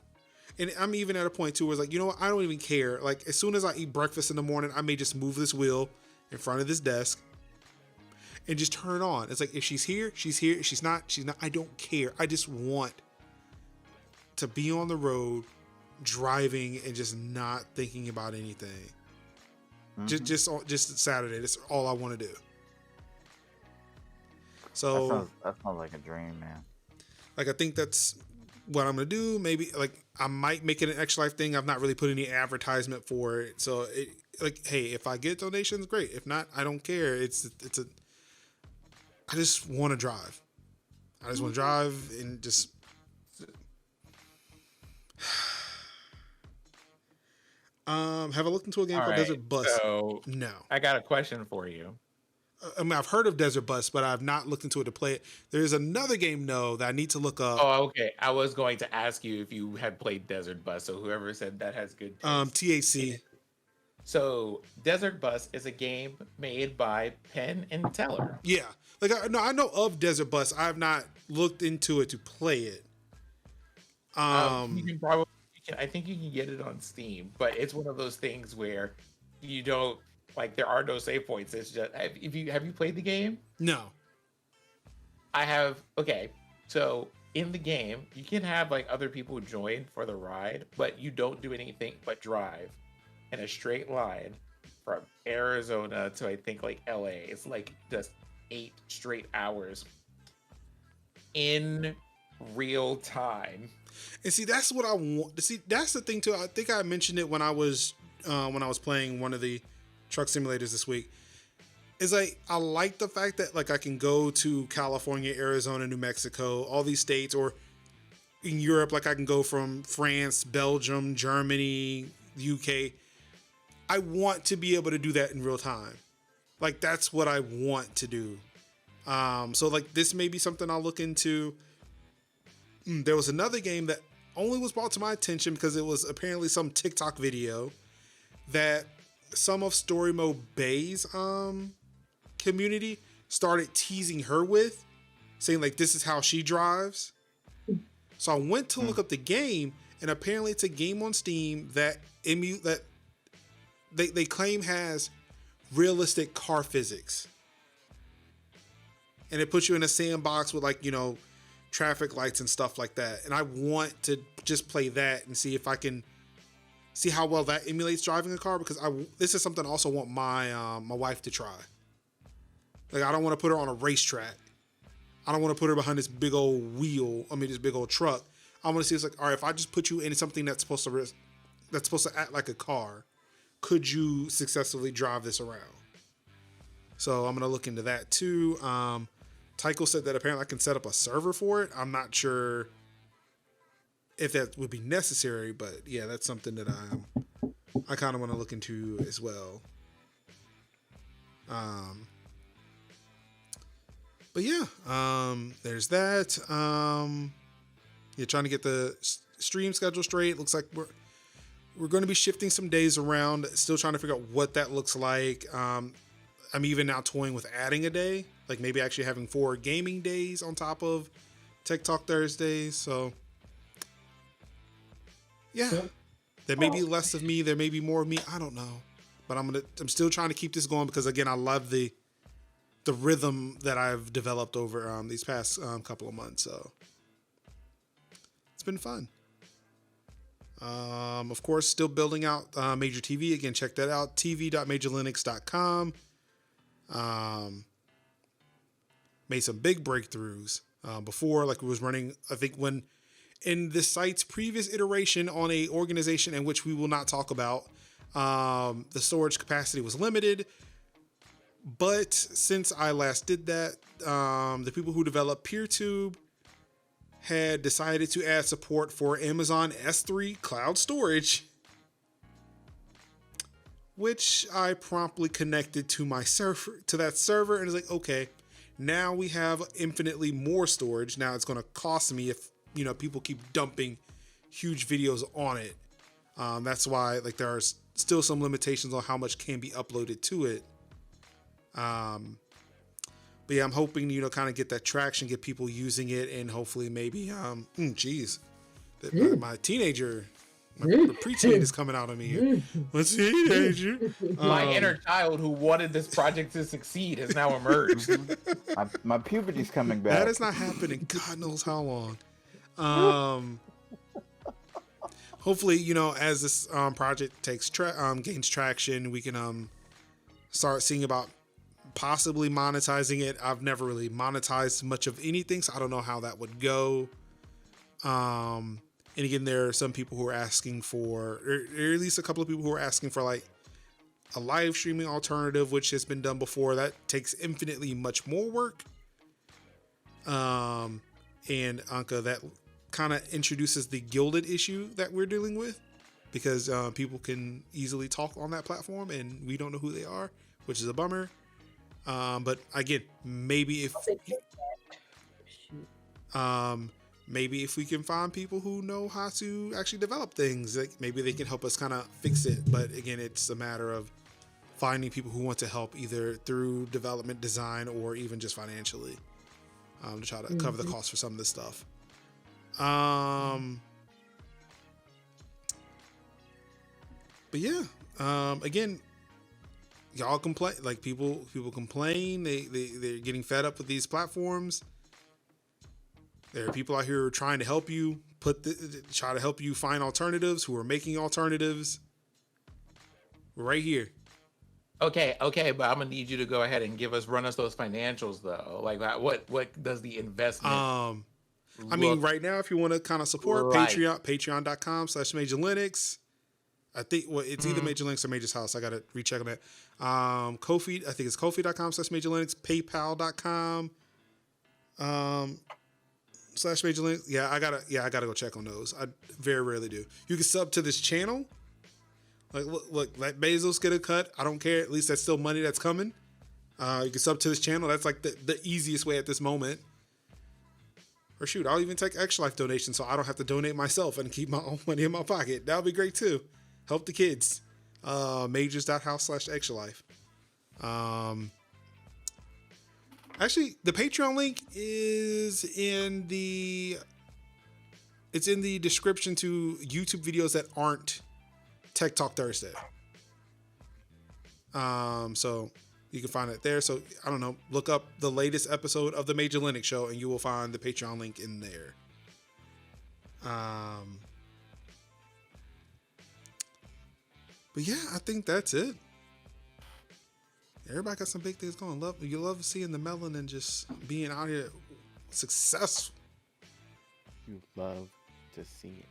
And I'm even at a point too where it's like, you know what? I don't even care. Like, as soon as I eat breakfast in the morning, I may just move this wheel in front of this desk and just turn on. It's like, if she's here, she's here. If she's not, she's not. I don't care. I just want to be on the road driving and just not thinking about anything. Just Saturday. That's all I want to do. So that sounds like a dream, man. Like, I think that's what I'm gonna do. Maybe like I might make it an Extra Life thing. I've not really put any advertisement for it. So like, hey, if I get donations, great. If not, I don't care. I just want to drive. I just want to drive and just. Have I looked into a game called Desert Bus? So no. I got a question for you. I mean, I've heard of Desert Bus, but I've not looked into it to play it. There's another game, though, that I need to look up. Oh, okay. I was going to ask you if you had played Desert Bus. So whoever said that has good taste. TAC. So Desert Bus is a game made by Penn and Teller. Yeah. Like, I know of Desert Bus. I have not looked into it to play it. You can probably. I think you can get it on Steam, but it's one of those things where you don't like. There are no save points. It's just have you played the game? No. I have. Okay, so in the game, you can have like other people join for the ride, but you don't do anything but drive in a straight line from Arizona to I think like LA. It's like just 8 straight hours in real time. And see, that's what I want. See, that's the thing too. I think I mentioned it when I was playing one of the truck simulators this week. Is like, I like the fact that like I can go to California, Arizona, New Mexico, all these states, or in Europe, like I can go from France, Belgium, Germany, UK. I want to be able to do that in real time. Like, that's what I want to do. So like this may be something I'll look into. There was another game that only was brought to my attention because it was apparently some TikTok video that some of Story Mode Bay's community started teasing her with, saying like, this is how she drives. So I went to look up the game, and apparently it's a game on Steam that they claim has realistic car physics. And it puts you in a sandbox with like, you know, traffic lights and stuff like that. And I want to just play that and see if I can see how well that emulates driving a car, because this is something I also want my my wife to try. Like, I don't want to put her on a racetrack. I don't want to put her behind this big old this big old truck. I want to see, it's like, all right, if I just put you in something that's supposed to act like a car, could you successfully drive this around? So I'm going to look into that too. Tycho said that apparently I can set up a server for it. I'm not sure if that would be necessary, but yeah, that's something that I kind of want to look into as well. But yeah, there's that. You're trying to get the stream schedule straight. Looks like we're going to be shifting some days around. Still trying to figure out what that looks like. I'm even now toying with adding a day, like maybe actually having 4 gaming days on top of Tech Talk Thursdays. So yeah, there may be less of me. There may be more of me. I don't know, but I'm still trying to keep this going because again, I love the rhythm that I've developed over these past couple of months. So it's been fun. Of course, still building out Major TV. Again, check that out. tv.majorlinux.com. Made some big breakthroughs before, like it was running, I think when in the site's previous iteration on a organization in which we will not talk about, the storage capacity was limited. But since I last did that, the people who developed PeerTube had decided to add support for Amazon S3 cloud storage, which I promptly connected to my server, to that server, and it's like, okay, now we have infinitely more storage. Now it's going to cost me if, people keep dumping huge videos on it. That's why, like, there are still some limitations on how much can be uploaded to it. But yeah, I'm hoping, kind of get that traction, get people using it, and hopefully maybe, my teenager, my preteen is coming out of me here. My teenager. My inner child who wanted this project to succeed has now emerged. My puberty's coming back. That is not happening. God knows how long. Hopefully, as this project gains traction, we can start seeing about possibly monetizing it. I've never really monetized much of anything, so I don't know how that would go. And again, there are some people who are asking for, or at least a couple of people who are asking for like a live streaming alternative, which has been done before. That takes infinitely much more work. And Anka, that kind of introduces the gilded issue that we're dealing with, because people can easily talk on that platform and we don't know who they are, which is a bummer. But again, maybe if we can find people who know how to actually develop things, like maybe they can help us kind of fix it. But again, it's a matter of finding people who want to help either through development, design, or even just financially, to try to cover the cost for some of this stuff. But yeah, again, y'all complain, like people complain. They're getting fed up with these platforms. There are people out here who are trying to help you try to help you find alternatives, who are making alternatives. We're right here. Okay, but I'm gonna need you to go ahead and run us those financials though. Like what does the investment? I mean, right now, if you want to kind of support patreon.com/Major Linux. I think it's either Major Linux or Major's House. I gotta recheck on that. Ko-fi, I think it's kofi.com/Major Linux, paypal.com /Major Linux. Yeah, I gotta go check on those. I very rarely do. You can sub to this channel. Like, look, let Bezos get a cut. I don't care. At least that's still money that's coming. You can sub to this channel. That's like the easiest way at this moment. Or shoot, I'll even take Extra Life donations so I don't have to donate myself and keep my own money in my pocket. That would be great too. Help the kids. Majors.house/Extra Life. Actually, the Patreon link is in the description to YouTube videos that aren't Tech Talk Thursday. So you can find it there. So I don't know, look up the latest episode of the Major Linux Show and you will find the Patreon link in there. But yeah, I think that's it. Everybody got some big things going. You love seeing the melon and just being out here successful. You love to see it.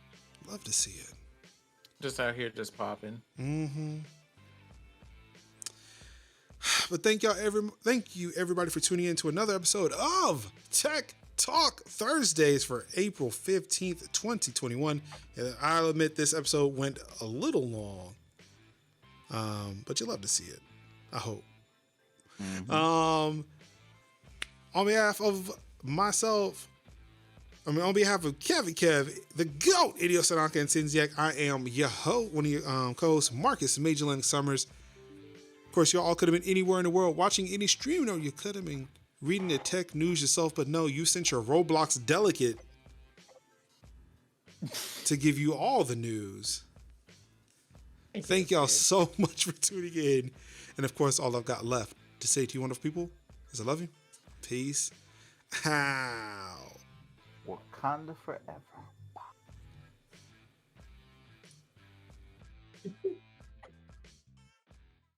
Love to see it. Just out here, just popping. Mm-hmm. But thank you everybody for tuning in to another episode of Tech Talk Thursdays for April 15th, 2021. And I'll admit this episode went a little long. But you love to see it. I hope. Mm-hmm. On behalf of myself, on behalf of Kevin Kev, the GOAT, Idio Sanaka, and Sinziak, I am your host, one of your co-hosts, Marcus Major Lennox Summers. Of course, you all could have been anywhere in the world watching any stream, or you could have been reading the tech news yourself, but no, you sent your Roblox delegate to give you all the news. Thank y'all so much for tuning in. And of course, all I've got left to say to you wonderful people is I love you. Peace. How? Wakanda forever.